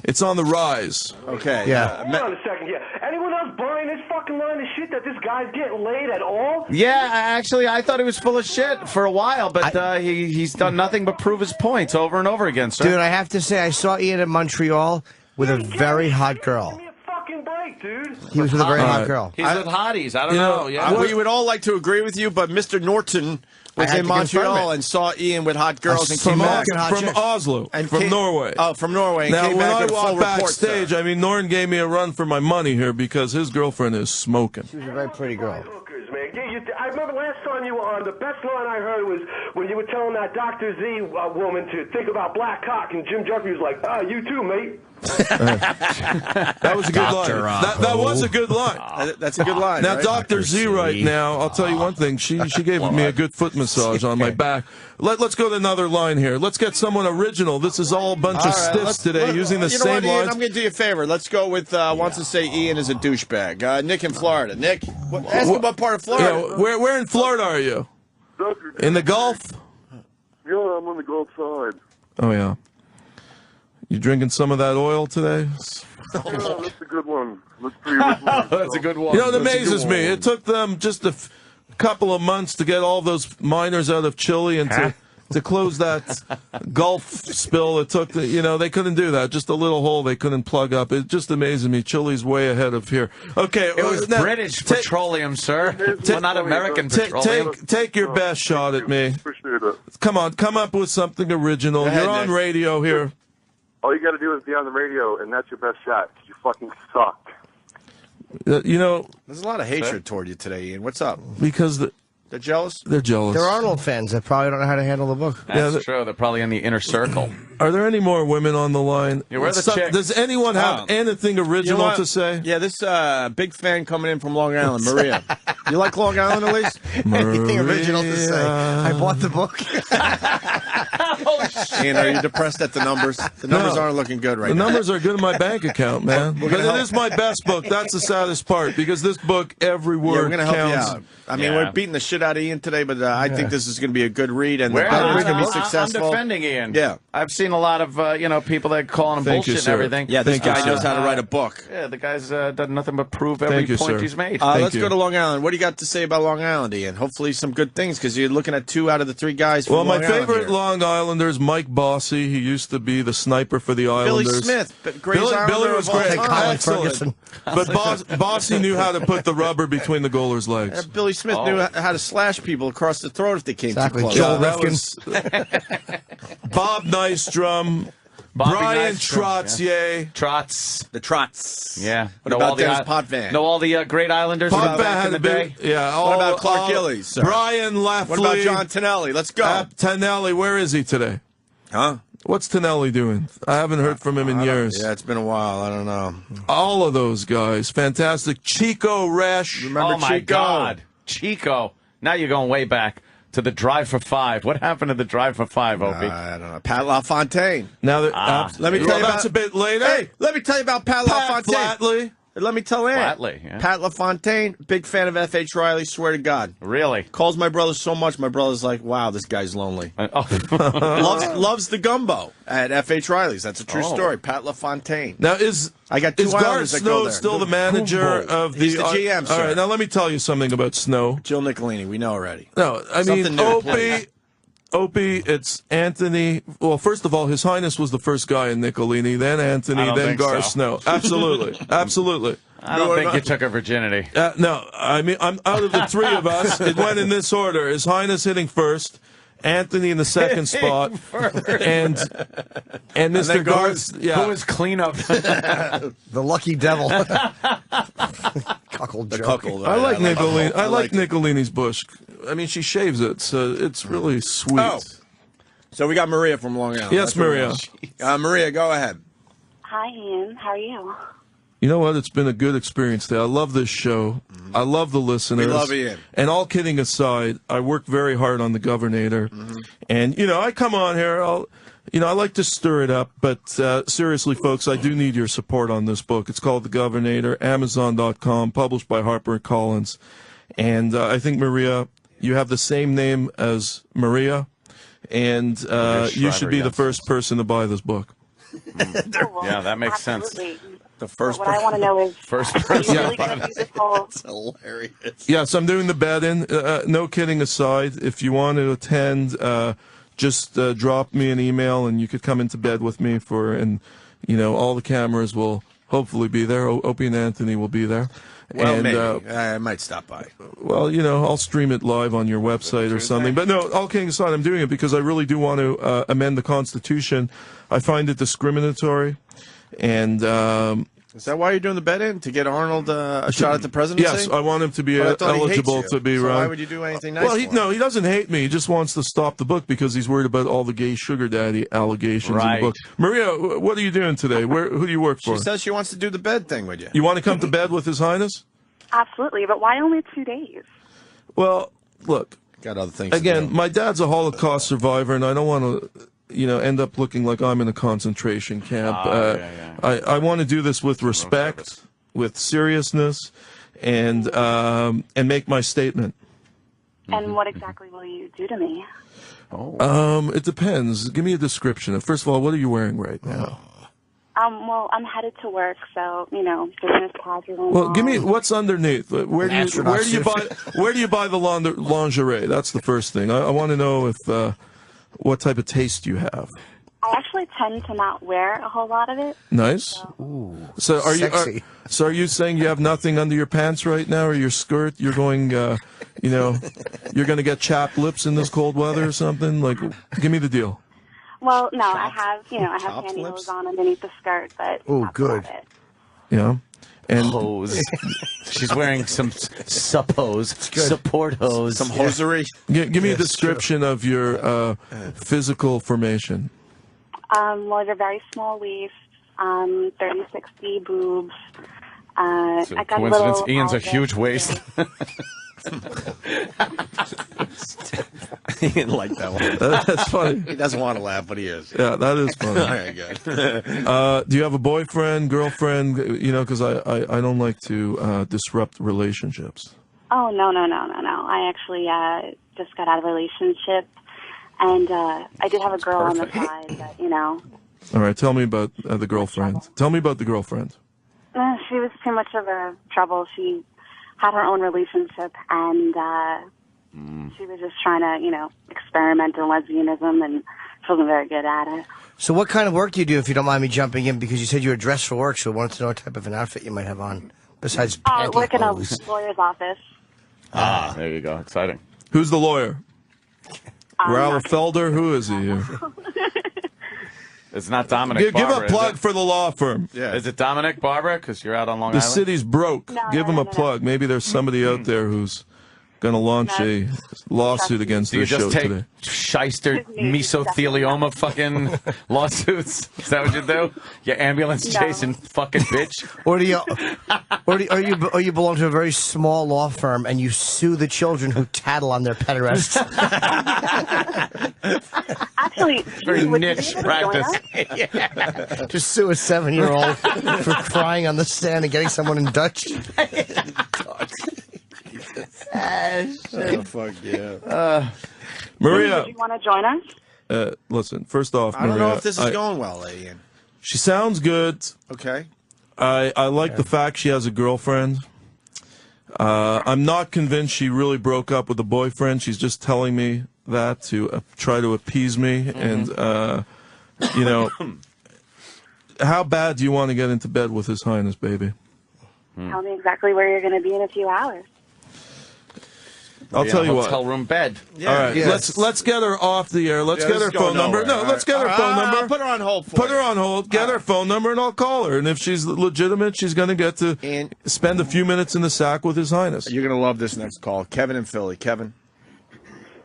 B: it's on the rise.
A: Okay.
C: Yeah.
J: Hold on a second here. Anyone else buying this fucking line of shit that this guy's getting laid at all?
E: Yeah, actually, I thought he was full of shit for a while, but he's done nothing but prove his points over and over again, sir.
C: Dude, I have to say, I saw Ian in Montreal with a very hot girl.
J: Give me a fucking break, dude.
C: He was with a very
B: All
C: hot
B: right.
C: girl.
E: He's with hotties. I don't
B: You
E: know.
B: know,
E: Yeah.
A: We would all like to agree with you, but Mr. Norton was
C: I had
A: in
C: to confirm
A: Montreal
C: it.
A: and saw Ian with hot girls and
B: From,
A: came back.
C: hot chicks.
B: Oslo,
A: And
B: from
A: came-
B: Norway.
A: Oh, from Norway. And
B: Now,
A: came
B: when
A: back
B: I
A: with a full
B: walked
A: report,
B: backstage,
A: sir.
B: I mean, Norton gave me a run for my money here because his girlfriend is smoking.
C: She was a very pretty girl.
J: Hookers, man. I remember last time you were on, the best line I heard was when you were telling that Dr. Z woman to think about black cock, and Jim Jeffrey was like, you too, mate.
B: That was a good line. That was a good line.
A: That's a good line.
B: Now,
A: right?
B: Dr. Z right now, I'll tell you one thing. She gave me a good foot massage on my back. Let's go to another line here. Let's get someone original. This is all a bunch of
A: All right,
B: stiffs today using the
A: you know
B: same
A: what, Ian,
B: lines.
A: I'm going to do you a favor. Let's go with wants to say Ian is a douchebag. Nick in Florida. Nick, ask him what part of Florida.
B: Yeah, where in Florida are you? In the Gulf?
L: Yeah, I'm on the Gulf side.
B: Oh, yeah. You drinking some of that oil today?
L: Yeah, that's a good one. That's pretty original.
E: That's a good one.
B: You know, it amazes me. It took them just a couple of months to get all those miners out of Chile and to close that Gulf spill. It took, they couldn't do that. Just a little hole they couldn't plug up. It just amazes me. Chile's way ahead of here. Okay.
E: It was British petroleum, sir. Well, not American petroleum.
B: Take your best shot at me.
L: appreciate it.
B: Come on, come up with something original.
L: ahead,
B: You're on
L: Nick.
B: radio here.
L: All you got to do is be on the radio, and that's your best shot. 'Cause you fucking suck.
B: You know,
A: there's a lot of hatred toward you today, Ian. What's up?
B: Because
A: they're jealous.
B: They're jealous.
C: They're Arnold fans that probably don't know how to handle the book.
E: That's true. They're probably in the inner circle.
B: Are there any more women on the line?
E: Yeah, where are the chicks?
B: Does anyone have anything original
A: You know what?
B: to say?
A: Yeah, this big fan coming in from Long Island, Maria. You like Long Island, Elise?
C: Anything original to say? I bought the book.
A: Ian, are you depressed at the numbers? The numbers aren't looking good right
B: The
A: now.
B: numbers are good in my bank account, man.
A: We're
B: But
A: gonna
B: it
A: help.
B: is my best book. That's the saddest part because this book, every
A: Yeah,
B: word
A: we're going to help
B: counts.
A: you out. I mean, we're beating the shit out of Ian today, but I think this is going to be a good read, and
E: Where
A: the better it's going to be
E: I'm
A: successful.
E: defending Ian.
A: Yeah.
E: I've seen a lot of people that calling him
A: Thank you,
E: bullshit
A: sir.
E: and everything.
A: Yeah, this guy knows how to write a book.
E: Yeah, the guy's done nothing but prove every point he's made.
A: Let's go to Long Island. What do you got to say about Long Island, Ian? Hopefully some good things, because you're looking at 2 out of the 3 guys from
B: Well, my
A: Long Island
B: favorite
A: here.
B: Long Islander is Mike Bossy. He used to be the sniper for the
A: Billy
B: Islanders.
A: Smith, greatest
B: Billy
A: Islander
B: was
A: of all
B: great.
A: time. Colin Ferguson.
B: But Bossy knew how to put the rubber between the goaler's legs.
A: Billy Smith knew how to slash people across the throat if they came too close.
B: Joel Bob Nystrom. Brian Trottier.
E: Trots.
A: The Trots.
E: Yeah.
A: What about Dennis Potvin?
E: Know all the great Islanders
B: Potvin
E: back
B: had
E: in the
B: a
E: day?
B: big, yeah.
A: What about Clark Gillies, sir?
B: Brian Lafley.
A: What about John Tonelli? Let's go.
B: Tonelli, where is he today?
A: Huh?
B: What's Tonelli doing? I haven't heard from him in years.
A: Yeah, it's been a while. I don't know.
B: All of those guys. Fantastic. Chico Resch.
E: Oh, my God. Chico. Now you're going way back to the Drive for 5. What happened to the Drive for 5, Opie?
A: I don't know. Pat LaFontaine.
B: Now,
A: let me tell you about,
B: that's a bit later.
A: Hey, let me tell you about Pat LaFontaine.
B: Flatley.
A: Let me tell Ann.
E: Flatley, yeah.
A: Pat LaFontaine, big fan of F.H. Riley, swear to God.
E: Really?
A: Calls my brother so much, my brother's like, wow, this guy's lonely. loves the gumbo at F.H. Riley's. That's a true story. Pat LaFontaine.
B: Now,
A: I got 2
B: is Garth
A: Islanders that go
B: Snow
A: there.
B: still the manager of the...
A: He's the GM, sir.
B: All right, now let me tell you something about Snow.
A: Jill Nicolini, we know already.
B: No, I
A: Something
B: mean,
A: new, please.
B: Opie, it's Anthony. Well, first of all, His Highness was the first guy in Nicolini, then Anthony,
E: I don't
B: then
E: think
B: Garth
E: so.
B: Snow. Absolutely. Absolutely.
E: I don't think you took her virginity.
B: No, I mean, I'm out of the 3 of us. It went in this order: His Highness hitting first, Anthony in the second spot, and Mr. Garth.
E: Who was cleanup?
C: The lucky devil. Cuckold
A: The
C: joke.
A: cuckold.
B: I like Nicolini. I like
A: it.
B: Nicolini's bush. I mean, she shaves it, so it's really sweet.
A: Oh. So we got Maria from Long Island.
B: Yes,
A: That's what we
B: Maria.
A: want. Maria, go ahead.
K: Hi, Ian. How are you?
B: You know what? It's been a good experience today. I love this show. I love the listeners.
A: We love Ian.
B: And all kidding aside, I work very hard on the Governator. And, I come on here. I like to stir it up. But seriously, folks, I do need your support on this book. It's called The Governator, Amazon.com, published by HarperCollins. And I think, Maria, you have the same name as Maria. And you should be the first person to buy this book.
E: Yeah, that makes sense.
A: The first
K: What I want to know is,
E: First
K: are you
E: person.
K: really going to do this whole...
A: That's hilarious.
B: Yes, I'm doing the bet-in. No kidding aside, if you want to attend, just drop me an email and you could come into bed with me all the cameras will hopefully be there. Opie and Anthony will be there.
A: Well,
B: and,
A: maybe. I might stop by.
B: Well, I'll stream it live on your website or something. But no, all kidding aside, I'm doing it because I really do want to amend the Constitution. I find it discriminatory. And
A: is that why you're doing the bet-in? To get Arnold a shot at the presidency?
B: yes, I want him to be
A: But I thought he hates
B: eligible
A: you.
B: to be
A: So
B: run.
A: why would you do anything nice
B: Well,
A: for him?
B: no, he doesn't hate me. He just wants to stop the book because he's worried about all the gay sugar daddy allegations in
E: Right.
B: the book. Maria, what are you doing today? Who do you work for?
A: She says she wants to do the bed thing with you.
B: You want to come to bed with His Highness?
K: Absolutely, but why only 2 days?
B: Well, look.
A: Got other things
B: Again,
A: to do.
B: my dad's a Holocaust survivor, and I don't want to, end up looking like I'm in a concentration camp. I want to do this with respect, with seriousness, and make my statement.
K: And what exactly will you do to me?
B: It depends. Give me a description. First of all, what are you wearing right now?
K: Well, I'm headed to work, so, business casual.
B: Well, give me what's underneath. Where do you buy the lingerie? That's the first thing. I want to know if what type of taste you have.
K: I actually tend to not wear a whole lot of it.
B: Nice. So are
C: sexy.
B: you saying you have nothing under your pants right now, or your skirt? You're going, you're going to get chapped lips in this cold weather or something? Like, give me the deal.
O: Well, no, I have pantyhose on underneath the skirt, but
C: oh, good.
B: Yeah. And
E: hose. She's wearing some support hose.
A: Some hosiery.
B: Give me a description of your physical formation.
O: Well, they're very small waist, 30-60 boobs. I got
E: coincidence,
O: little
E: Ian's a
O: pelvis.
E: huge waist.
A: He didn't like that one.
B: That's funny.
A: He doesn't want to laugh, but he is.
B: Yeah, that is funny.
A: All right, good.
B: Do you have a boyfriend, girlfriend? You know, because I don't like to disrupt relationships.
O: Oh, no. I actually just got out of a relationship, and I did have a girl on the side, but, you know.
B: All right, tell me about the girlfriend. Tell me about the girlfriend.
O: She was too much of a trouble. She had her own relationship, and she was just trying to, you know, experiment in lesbianism, and she wasn't very good at it.
C: So what kind of work do you do, if you don't mind me jumping in? Because you said you were dressed for work, so I wanted to know what type of an outfit you might have on, besides
O: I work in a
C: pantyhose.
O: lawyer's office.
E: There you go. Exciting.
B: Who's the lawyer? Ralph Felder? Who is he?
E: It's not Dominic
B: Give
E: Barbara,
B: a plug
E: is it?
B: for the law firm.
A: Yeah.
E: Is it Dominic Barbara? Because you're out on Long
B: The
E: Island.
B: city's broke. Give him a plug. Maybe there's somebody out there who's going to launch a lawsuit against
E: Do you
B: this
E: just
B: show
E: take
B: today.
E: shyster mesothelioma fucking lawsuits? Is that what you do? You ambulance chasing fucking bitch?
C: Or you belong to a very small law firm and you sue the children who tattle on their pederasts?
O: Actually,
E: Very
O: would
E: niche
O: you be able to join
E: practice.
O: us?
C: Just sue a 7-year-old for crying on the stand and getting someone in Dutch.
A: Oh, fuck yeah.
B: Maria.
O: Would you want to join us?
B: Listen, first off,
A: I don't know
B: Maria,
A: if this is going well, Ian.
B: She sounds good.
A: Okay.
B: I like the fact she has a girlfriend. I'm not convinced she really broke up with a boyfriend. She's just telling me that to try to appease me. And, you know, how bad do you want to get into bed with His Highness, baby?
O: Tell me exactly where you're going to be in a few hours.
B: I'll tell you what.
E: Hotel room bed.
B: Yeah, all right, let's get her off the air. Let's get her phone number. No, let's get her phone number.
A: Put her on hold.
B: Put her on hold. Get her phone number, and I'll call her. And if she's legitimate, she's going to get to spend a few minutes in the sack with His Highness.
A: You're going to love this next call. Kevin in Philly. Kevin.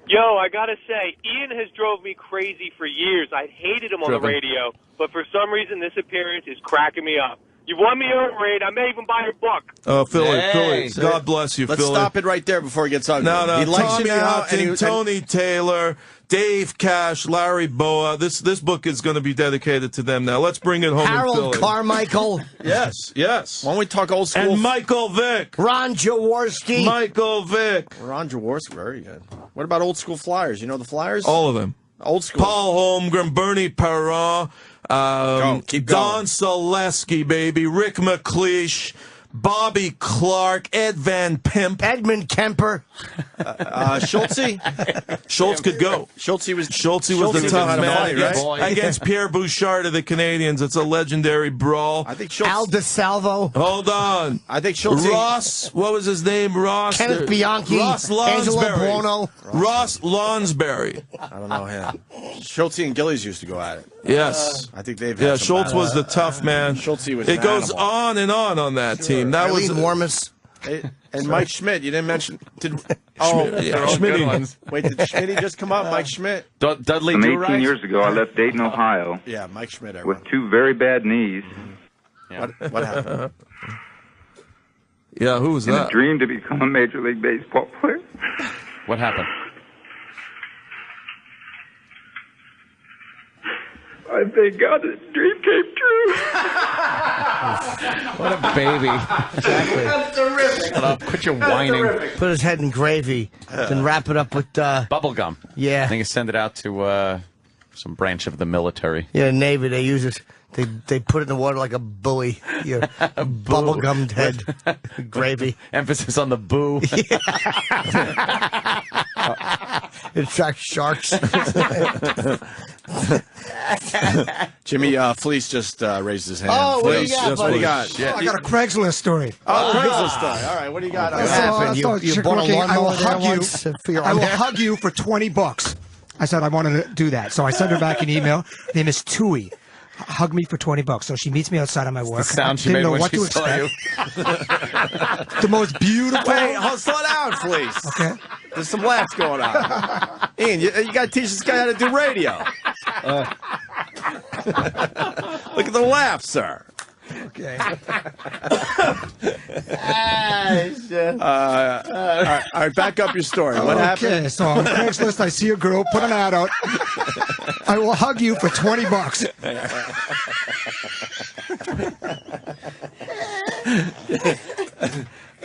P: Yo, I gotta say, Ian has drove me crazy for years. I hated him on the radio, but for some reason, this appearance is cracking me up. You won me over, Raid. I may even buy your book.
B: Oh, Philly,
A: Hey.
B: Philly. God bless you,
A: Let's
B: Philly.
A: stop it right there before he gets ugly.
B: No,
A: He likes
B: Tommy
A: you now,
B: Houghton, Tony Taylor, Dave Cash, Larry Boa. This book is going to be dedicated to them now. Let's bring it home in
C: Harold
B: Philly.
C: Carmichael.
B: Yes.
A: Why don't we talk old school?
B: And Michael Vick.
C: Ron Jaworski.
B: Michael Vick.
A: Ron Jaworski, very good. What about old school Flyers? You know the Flyers?
B: All of them.
A: Old school.
B: Paul Holmgren, Bernie Perron,
A: keep
B: Don
A: going.
B: Selesky, baby, Rick McLeish, Bobby Clark, Ed Van Pimp,
C: Edmund Kemper,
A: Schultze.
B: Schultz could go.
A: Schultze was
B: the tough man
A: right?
B: against Pierre Bouchard of the Canadians. It's a legendary brawl.
A: I think Schultze.
C: Al DeSalvo.
B: Hold on.
A: I think Schultze.
B: Ross, what was his name? Ross.
C: Kenneth Bianchi.
B: Ross
C: Angelo
B: Lonsberry.
C: Buono.
B: Ross Lonsberry.
A: I don't know him. Schultze and Gillies used to go at it.
B: Yes.
A: I think they've had some
B: Schultz
A: battles.
B: was the tough man.
A: Schultze was
B: It
A: an
B: goes
A: animal.
B: on and on that team. That was
C: Warmus.
A: And Mike Schmidt, you didn't mention.
B: Schmidt, yeah, Schmidt.
A: Wait, did Schmidt just come up? Mike Schmidt.
E: Dudley
Q: Some 18
A: Do-Right?
Q: years ago, I left Dayton, Ohio,
A: Yeah, Mike Schmidt. I
Q: with 2 very bad knees,
A: What happened?
B: Yeah, who was
Q: and a
B: that?
Q: dream to become a Major League Baseball player.
E: What happened?
Q: I thank God the dream came true.
E: What a baby.
C: Exactly.
E: That's terrific. Shut up. Quit your whining.
C: Put his head in gravy, then wrap it up with
E: Bubble gum.
C: Yeah.
E: I think you send it out to Some branch of the military.
C: Yeah, Navy, they use it. They put it in the water like a buoy. Your bubble-gummed head. Gravy.
E: Emphasis on the boo.
C: It attracts sharks.
A: Jimmy Fleece just raised his hand.
C: Oh, what do you
A: Fleece,
C: got,
A: what do you
C: buddy?
A: got?
F: I got a Craigslist story.
A: Oh, Craigslist story. All right, what do you got?
C: What happened? You bought a
F: I will
C: lawnmower there
F: hug you.
C: once for your
F: I will
C: arm hair?
F: hug you for $20. I said I wanted to do that, so I sent her back an email. Her name is Tui. Hug me for $20. So she meets me outside of my work.
E: The sound she
F: Didn't
E: made
F: know
E: when
F: what
E: she
F: to
E: saw
F: expect.
E: you.
F: The most beautiful.
A: Wait, slow down, Fleece.
F: Okay.
A: There's some laughs going on. Ian, you got to teach this guy how to do radio. Look at the laugh, sir.
F: Okay.
A: All right, back up your story. What happened?
F: Okay, so on Craigslist, I see a girl, put an ad out. I will hug you for $20.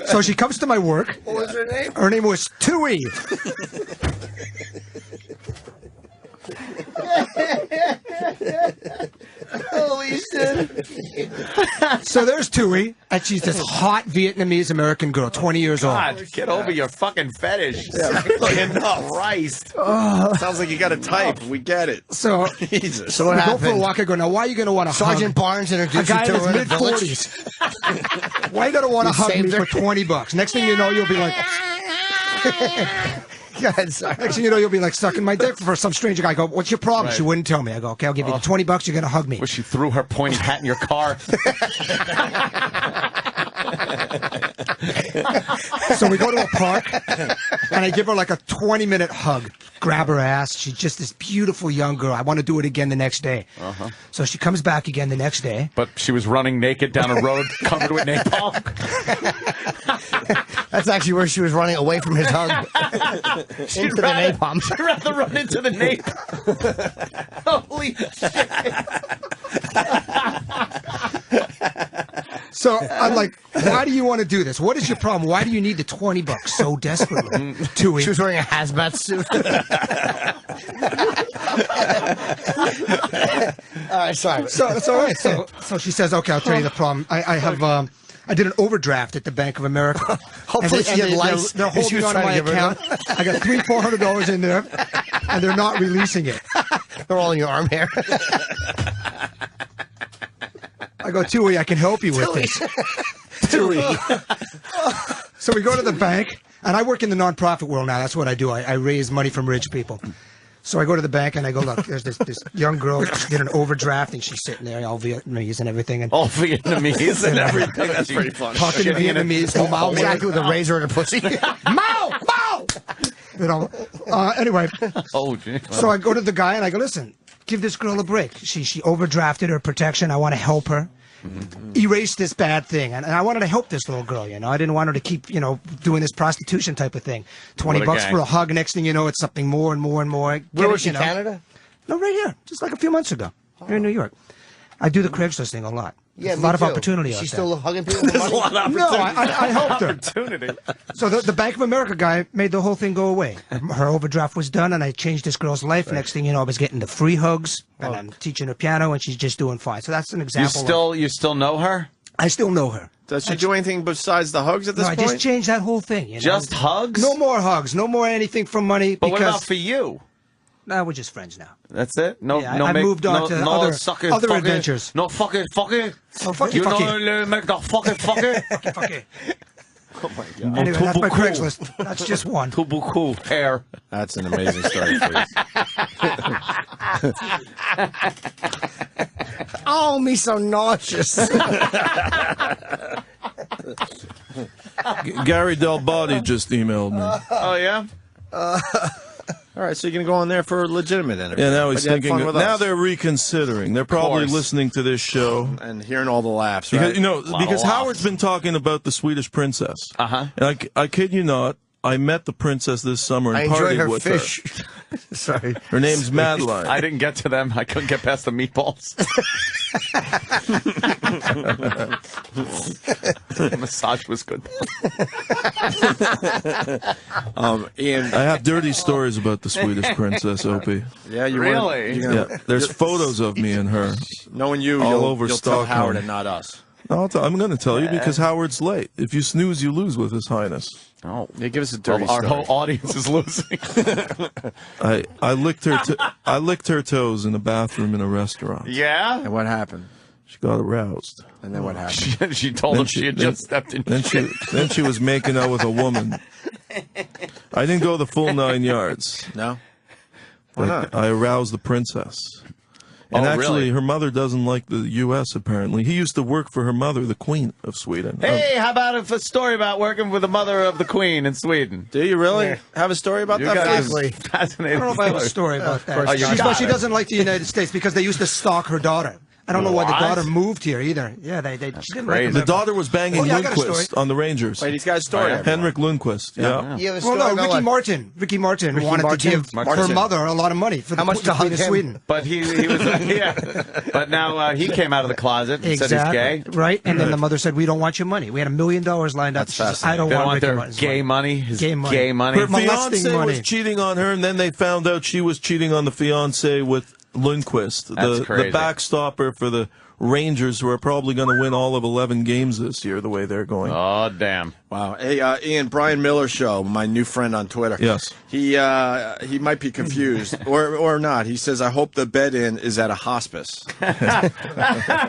F: So she comes to my work.
C: What was her name?
F: Her name was Tui.
C: Holy shit.
F: So there's Tui, and she's this hot Vietnamese American girl, 20 years old.
E: God, get over your fucking fetish.
A: Enough.
E: Christ.
A: Sounds like you got to type. We get it.
F: So,
A: Jesus.
C: So what
F: we go for a
C: happened?
F: walk. I go, now why are you going to want to hug
C: Sergeant Barnes
F: a
C: introduced
F: guy
C: you
F: in
C: to
F: his
C: her in the village.
F: mid-40s? Why are you going to want to
C: You
F: hug me
C: saved her?
F: for $20? Next thing you know, you'll be like...
C: Go ahead, sorry.
F: Next thing you know, you'll be like sucking my dick for some stranger guy. I go, what's your problem?
E: Right.
F: She wouldn't tell me. I go, okay, I'll give you the $20. You're going to hug me.
E: Wish you threw her pointy hat in your car.
F: So we go to a park, and I give her like a 20-minute hug. Grab her ass. She's just this beautiful young girl. I want to do it again the next day. So she comes back again the next day.
E: But she was running naked down a road covered with napalm.
C: That's actually where she was running away from his hug. Into the napalm.
E: She'd rather run into the nape. Holy shit.
F: So I'm like, why do you want to do this? What is your problem? Why do you need the $20 so desperately? Tui.
C: She was wearing a hazmat suit. All right, sorry.
F: So she says, okay, I'll tell you the problem. I did an overdraft at the Bank of America.
C: Hopefully she had lice.
F: They're
C: She
F: holding
C: was
F: on to
C: trying
F: my
C: to give her
F: account. I got $300-400 in there, and they're not releasing it.
C: They're all in your arm hair.
F: I go, Tui, I can help you with this. Tui. So we go to the bank, and I work in the nonprofit world now. That's what I do. I raise money from rich people. So I go to the bank, and I go, look, there's this young girl. She did an overdraft, and she's sitting there, all Vietnamese and everything. And
E: all Vietnamese and everything. That's pretty funny.
F: Talking to Vietnamese.
C: Exactly with a razor and a pussy.
F: Mao! Mao! You know, anyway.
E: Oh, geez.
F: So I go to the guy, and I go, listen, give this girl a break. She overdrafted her protection. I want to help her. Erase this bad thing, and I wanted to help this little girl. You know, I didn't want her to keep, doing this prostitution type of thing. $20 for a hug. Next thing you know, it's something more and more and more.
C: Where was she? Canada?
F: No, right here, just like a few months ago, here in New York. I do the Craigslist thing a lot.
C: Yeah,
F: There's a lot of
C: too.
F: opportunity.
C: She's
F: out
C: still
F: there.
C: hugging people.
E: There's a lot of opportunity.
F: No, I helped her.
E: Opportunity.
F: So the Bank of America guy made the whole thing go away. Her overdraft was done, and I changed this girl's life. Right. Next thing you know, I was getting the free hugs, and I'm teaching her piano, and she's just doing fine. So that's an example.
E: You still know her?
F: I still know her.
A: Does she do anything besides the hugs at this point?
F: I just changed that whole thing. You know?
E: Just hugs?
F: No more hugs. No more anything from money.
E: But what about for you?
F: No, we're just friends now.
E: That's it? No,
F: Yeah,
E: no.
F: I moved on to other
E: fucking,
F: adventures.
E: No fucking.
F: Oh, fucky,
E: you
F: fucky.
E: know, make the fucking.
F: Fucky.
A: Oh my God.
F: Anyway, that's my Craigslist. That's just one.
E: Cool hair.
A: That's an amazing story, please.
C: Oh, me so nauseous.
B: Gary Del Body just emailed me.
E: Oh, yeah?
A: All right, so you're going to go on there for a legitimate interview.
B: Yeah, now he's
A: But you had
B: thinking.
A: fun with
B: Now
A: us.
B: they're reconsidering. They're probably
A: course.
B: listening to this show
A: And hearing all the laughs,
B: because
A: right?
B: because Howard's been talking about the Swedish princess.
E: Uh-huh.
B: And I kid you not, I met the princess this summer and
C: I enjoyed
B: partied
C: her
B: with
C: fish.
B: her.
C: Sorry.
B: Her name's Madeline.
E: I didn't get to them. I couldn't get past the meatballs. The massage was good.
A: Ian,
B: I have dirty stories about the Swedish princess, Opie.
A: Yeah, you
E: really?
B: Yeah, there's photos of me and her.
A: Knowing you,
B: all
A: you'll,
B: over
A: you'll tell
B: Stockholm.
A: Howard and not us.
B: No, I'm going to tell you because Howard's late. If you snooze, you lose with His Highness.
E: Oh,
A: yeah, give us a dirty
E: our
A: story.
E: whole audience is losing.
B: I licked her. I licked her toes in a bathroom in a restaurant.
E: Yeah.
A: And what happened?
B: She got aroused.
A: And then what happened?
E: She told him she had just stepped in.
B: Then she was making out with a woman. I didn't go the full 9 yards.
A: No. Why not?
B: I aroused the princess. And actually,
E: really?
B: her mother doesn't like the U.S., apparently. He used to work for her mother, the Queen of Sweden.
E: Hey, how about a story about working with the mother of the Queen in Sweden?
A: Do you really have a story about that?
C: Exactly.
E: Fascinating.
F: I don't know if I have a story about that.
E: Oh, you
F: But she
E: got it.
F: doesn't like the United States because they used to stalk her daughter. I don't know why the
E: What?
F: daughter moved here either. Yeah, she didn't like
E: crazy.
B: The
F: her.
B: daughter was banging
F: Oh, yeah, I got a
B: Lundqvist
F: story.
B: on the Rangers.
A: Wait, he's got a story.
B: Henrik Lundqvist. Yeah.
C: You have a
F: Well,
C: story
F: no,
C: about what?
F: Ricky Martin
C: Ricky
F: wanted
C: Martin?
F: to give
A: Martin.
F: her mother a lot of money for
C: How
F: the,
C: much
F: the
C: to
F: Queen
C: hug
F: of
C: him?
F: Sweden.
E: But he was yeah. But now he came out of the closet and said he's gay.
F: Right? And then the mother said, "We don't want your money. We had $1 million lined up."
A: That's
F: She says,
A: fascinating.
F: I don't
E: They don't
F: want
E: want
F: Ricky
E: their
F: Martin's
E: gay money. His
F: Gay money.
E: gay money.
B: Her
F: Molesting
B: fiance
F: money.
B: was cheating on her, and then they found out she was cheating on the fiance with Lundqvist,
E: That's
B: the
E: crazy.
B: backstopper for the Rangers, who are probably going to win all of 11 games this year, the way they're going.
E: Oh, damn.
A: Wow. Hey, Ian, Brian Miller Show, my new friend on Twitter.
B: Yes.
A: He might be confused or not. He says, I hope the bed-in is at a hospice.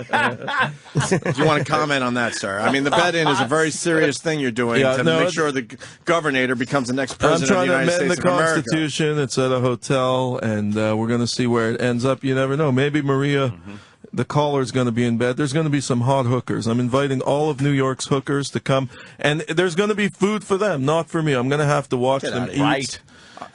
A: Do you want to comment on that, sir? I mean, the bed-in is a very serious thing you're doing to make sure the governor becomes the next president of the United
B: I'm trying to amend
A: States
B: the
A: of America.
B: Constitution. It's at a hotel, and we're going to see where it ends up. You never know. Maybe Maria... The caller's going to be in bed. There's going to be some hot hookers. I'm inviting all of New York's hookers to come, and there's going to be food for them, not for me. I'm going to have to watch them eat,
E: Right.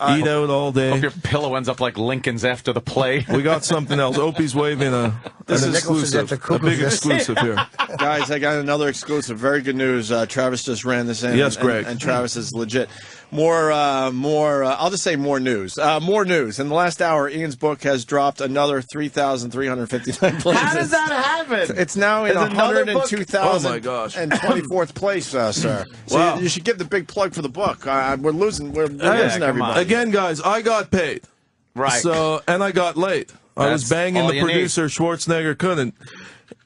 B: eat out all day.
E: Hope your pillow ends up like Lincoln's after the play.
B: We got something else. Opie's waving an exclusive, a big exclusive here.
A: Guys, I got another exclusive. Very good news. Travis just ran this in.
B: Yes, Greg.
A: And Travis is legit. More. I'll just say more news. More news. In the last hour, Ian's book has dropped another 3,359 places.
E: How does that happen?
A: It's now in
E: Is another book-
A: 102,000
B: Oh, my gosh.
A: and 24th place, sir. So
B: Wow.
A: you should give the big plug for the book. We're losing. We're losing
E: come
A: everybody.
E: on.
B: Again, guys, I got paid.
E: Right.
B: So, and I got late. I was
E: That's
B: banging
E: all
B: the
E: you need.
B: producer. Schwarzenegger couldn't.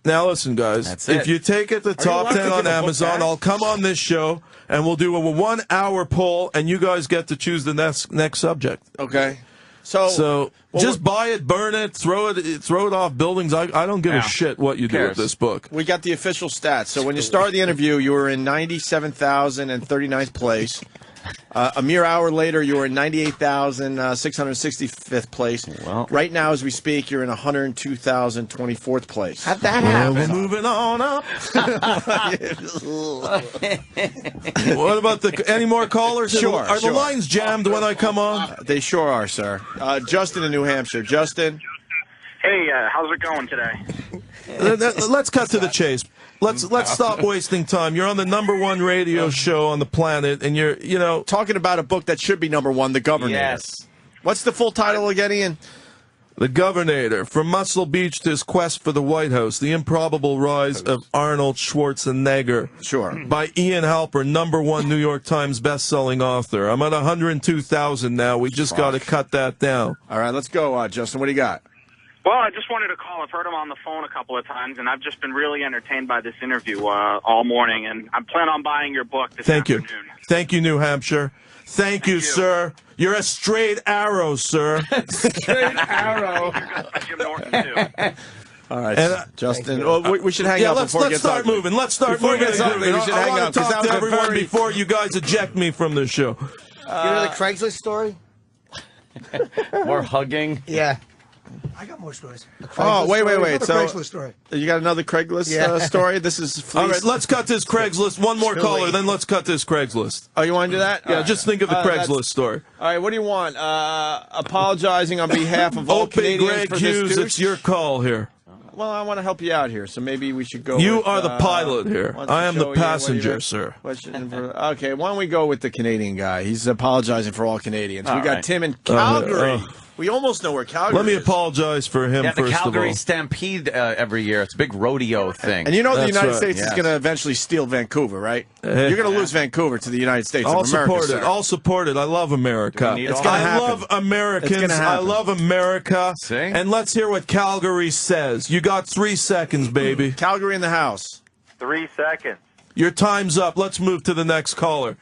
B: Now listen, guys.
E: That's
B: if
E: it.
B: you take it to top
A: allowed
B: 10
A: to
B: on
A: give a book
B: Amazon,
A: back?
B: I'll come on this show and we'll do a 1 hour poll, and you guys get to choose the next subject.
A: Okay. So
B: Just buy it, burn it, throw it off buildings. I don't give
E: Yeah.
B: a shit what you do with
E: cares?
B: this book.
A: we got the official stats. So when you started the interview, you were in 97,039th place. A mere hour later, you were in 98,665th place.
E: Well.
A: Right now, as we speak, you're in 102,024th place.
E: How'd that
B: Well,
E: happen?
B: we're moving on up. What about any more callers?
A: Sure,
B: Are
A: sure.
B: the lines jammed when I come on?
A: They sure are, sir. Justin in New Hampshire. Justin?
R: Hey, how's it going today?
B: Let's cut to the chase. Let's stop wasting time. You're on the #1 radio show on the planet, and you're
A: talking about a book that should be #1, The Governor.
E: Yes.
A: What's the full title again, Ian?
B: The Governor, From Muscle Beach to His Quest for the White House, The Improbable Rise of Arnold Schwarzenegger.
A: Sure.
B: By Ian Halperin, #1 New York Times best-selling author. I'm at 102,000 now. We just got to cut that down.
A: All right, let's go, Justin. What do you got?
R: Well, I just wanted to call. I've heard him on the phone a couple of times, and I've just been really entertained by this interview all morning, and I plan on buying your book this
B: Thank you.
R: afternoon.
B: Thank you, New Hampshire. Thank you, sir. You're a straight arrow, sir.
E: Straight arrow.
R: Jim Norton, too.
A: All right,
B: And,
A: Justin. we should hang
B: Yeah,
A: up
B: let's
A: before it gets
B: start
A: ugly.
B: moving. Let's start
A: Before it
B: moving.
A: gets ugly, we should hang
B: I
A: up,
B: want to
A: 'cause
B: talk
A: that
B: to
A: was a
B: everyone
A: very-
B: before you guys eject me from the show.
C: You know the Craigslist story?
E: More hugging.
C: Yeah.
F: I got more stories.
A: Oh, wait.
F: Another
A: So
F: Craigslist story.
A: you got another Craigslist story? This is fleece.
B: All right, let's cut this Craigslist. One more
C: Chilly.
B: caller, then let's cut this Craigslist.
A: Oh, you want to do that?
B: Yeah, just think of the Craigslist story.
A: All right, what do you want? Apologizing on behalf of all
B: Opie,
A: Canadians
B: Greg
A: for
B: Hughes,
A: this douche?
B: it's your call here.
A: Well, I want to help you out here, so maybe we should go.
B: You
A: with,
B: are the pilot here.
A: why don't
B: I
A: you
B: am
A: show
B: the
A: you what you
B: passenger,
A: got?
B: sir.
A: Okay, why don't we go with the Canadian guy? He's apologizing for all Canadians.
E: All
A: we got
E: right.
A: Tim in Calgary.
B: Oh.
A: We almost know where Calgary
B: Let me
A: is.
B: apologize for him
E: Yeah, the
B: first of all.
E: Calgary Stampede every year. It's a big rodeo thing.
A: And you know the
B: That's
A: United
B: right.
A: States is going to eventually steal Vancouver, right? You're going to lose Vancouver to the United States
B: I'll
A: of America,
B: support it.
A: sir.
B: I'll support it. I love America.
A: It's gonna
B: I
A: happen.
B: love Americans.
A: It's gonna
B: I
A: happen.
B: love America.
E: See?
B: And let's hear what Calgary says. You got 3 seconds, baby.
A: Calgary in the house.
N: 3 seconds.
B: Your time's up. Let's move to the next caller.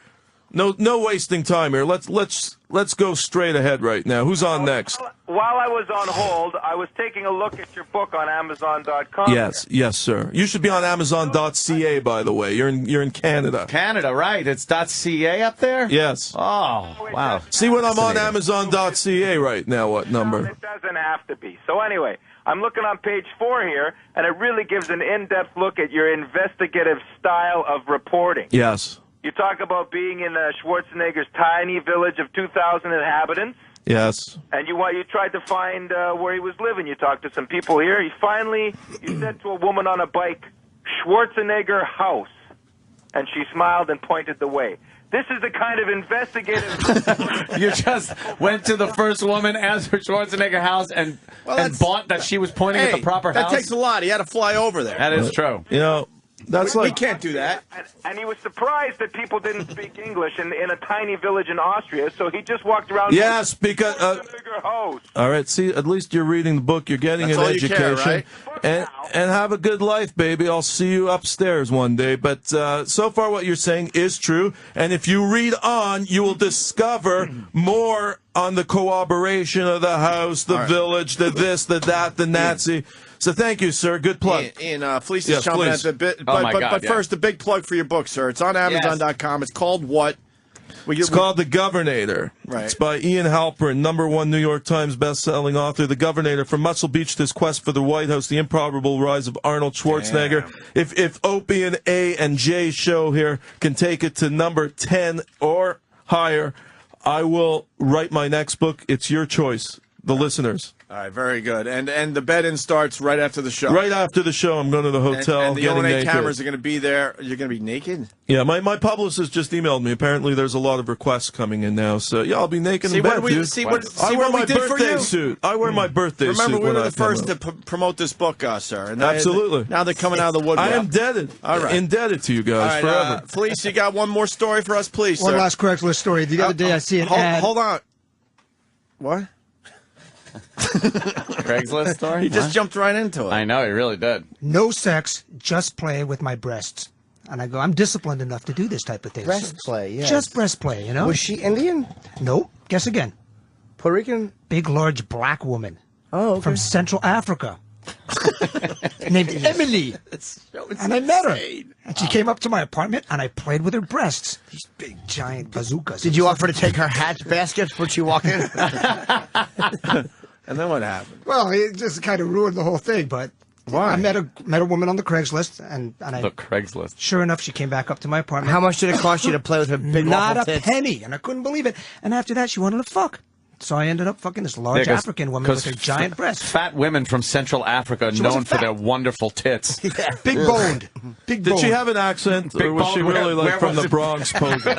B: No wasting time here. Let's go straight ahead right now. Who's on next?
N: While I was on hold, I was taking a look at your book on Amazon.com.
B: Yes, sir. You should be on Amazon.ca, by the way. You're in Canada.
E: Canada, right? It's .ca up there?
B: Yes.
E: Oh, wow.
B: See when I'm on
E: Fascinating.
B: Amazon.ca right now, what number?
N: It doesn't have to be. So anyway, I'm looking on page 4 here, and it really gives an in-depth look at your investigative style of reporting.
B: Yes.
N: You talk about being in Schwarzenegger's tiny village of 2,000 inhabitants,
B: Yes.
N: and you tried to find where he was living. You talked to some people here. You said to a woman on a bike, Schwarzenegger house, and she smiled and pointed the way. This is the kind of investigative...
E: You just went to the first woman as her Schwarzenegger house and bought that she was pointing at the proper
A: that
E: house?
A: takes a lot. He had to fly over there.
E: That is true.
B: You know, that's
A: we
B: like...
A: can't do that.
N: And he was surprised that people didn't speak English in a tiny village in Austria, so he just walked around...
B: Yes, because...
N: Schwarzenegger house.
B: All right, see, at least you're reading the book. You're getting
A: That's
B: an
A: all you care,
B: education.
A: right?
B: And have a good life, baby. I'll see you upstairs one day. But so far what you're saying is true. And if you read on, you will discover more on the corroboration of the house, the village, the this, the that, the Nazi. So thank you, sir. Good plug.
A: Ian, Felice is
B: Yes,
A: jumping
B: please.
A: at the bit.
E: Oh, my
A: But
E: God, yeah.
A: first, a big plug for your book, sir. It's on Amazon.com. It's called what?
B: It's called The Governator.
A: Right.
B: It's by Ian Halperin, #1 New York Times best-selling author. The Governator, from Muscle Beach to his quest for the White House, the improbable rise of Arnold Schwarzenegger. If Opie and A and J show here can take it to number 10 or higher, I will write my next book. It's your choice, the listeners.
A: All right, very good. And the bed-in starts right after the show.
B: Right after the show, I'm going to the hotel.
A: And the
B: getting
A: O&A
B: naked.
A: cameras are going to be there. You're going to be naked?
B: Yeah, my publicist just emailed me. Apparently, there's a lot of requests coming in now. So yeah, I'll be naked
A: See
B: in
A: what
B: bed,
A: we-
B: dude.
A: see what-
B: I
A: see
B: wear
A: what we
B: my
A: did for
B: birthday
A: you?
B: suit. I wear my birthday
A: Remember,
B: suit.
A: we
B: when
A: were
B: I
A: the first
B: come
A: to
B: out.
A: promote this book, sir. And
B: Absolutely.
A: Now they're coming out of the woodwork.
B: I am indebted.
A: All right.
B: Indebted to you guys
A: All right,
B: forever.
A: Felice, you got one more story for us, please,
F: One
A: sir?
F: last Craigslist story. The other day I see an ad.
A: Hold on. What?
E: Craigslist story?
A: He just jumped right into it.
E: I know, he really did.
F: No sex, just play with my breasts. And I go, I'm disciplined enough to do this type of thing.
C: Breast play, yes.
F: Just breast play, you know?
C: Was she Indian?
F: Nope. Guess again.
C: Puerto Rican?
F: Big, large black woman.
C: Oh, okay.
F: From Central Africa. Named Emily. And I met her. And she came up to my apartment, and I played with her breasts. These big, giant bazookas.
C: Did you offer to take her hat basket when she walked in?
A: And then what happened?
F: Well, it just kind of ruined the whole thing, but...
A: Why?
F: I met a woman on the Craigslist, and I...
E: The Craigslist.
F: Sure enough, she came back up to my apartment.
C: How much did it cost you to play with her big
F: Not
C: awful
F: a
C: tits?
F: penny, and I couldn't believe it. And after that, she wanted to fuck. So I ended up fucking this large
E: Yeah, 'cause-
F: African woman with her giant breasts.
E: Fat women from Central Africa
F: She
E: known
F: wasn't
E: for
F: fat.
E: their wonderful tits.
F: Big boned. Big
B: Did
F: boned.
B: she have an accent,
E: Big
B: or was
E: bone-
B: she really
E: where
B: like from
E: was
B: the
E: it?
B: Bronx posing?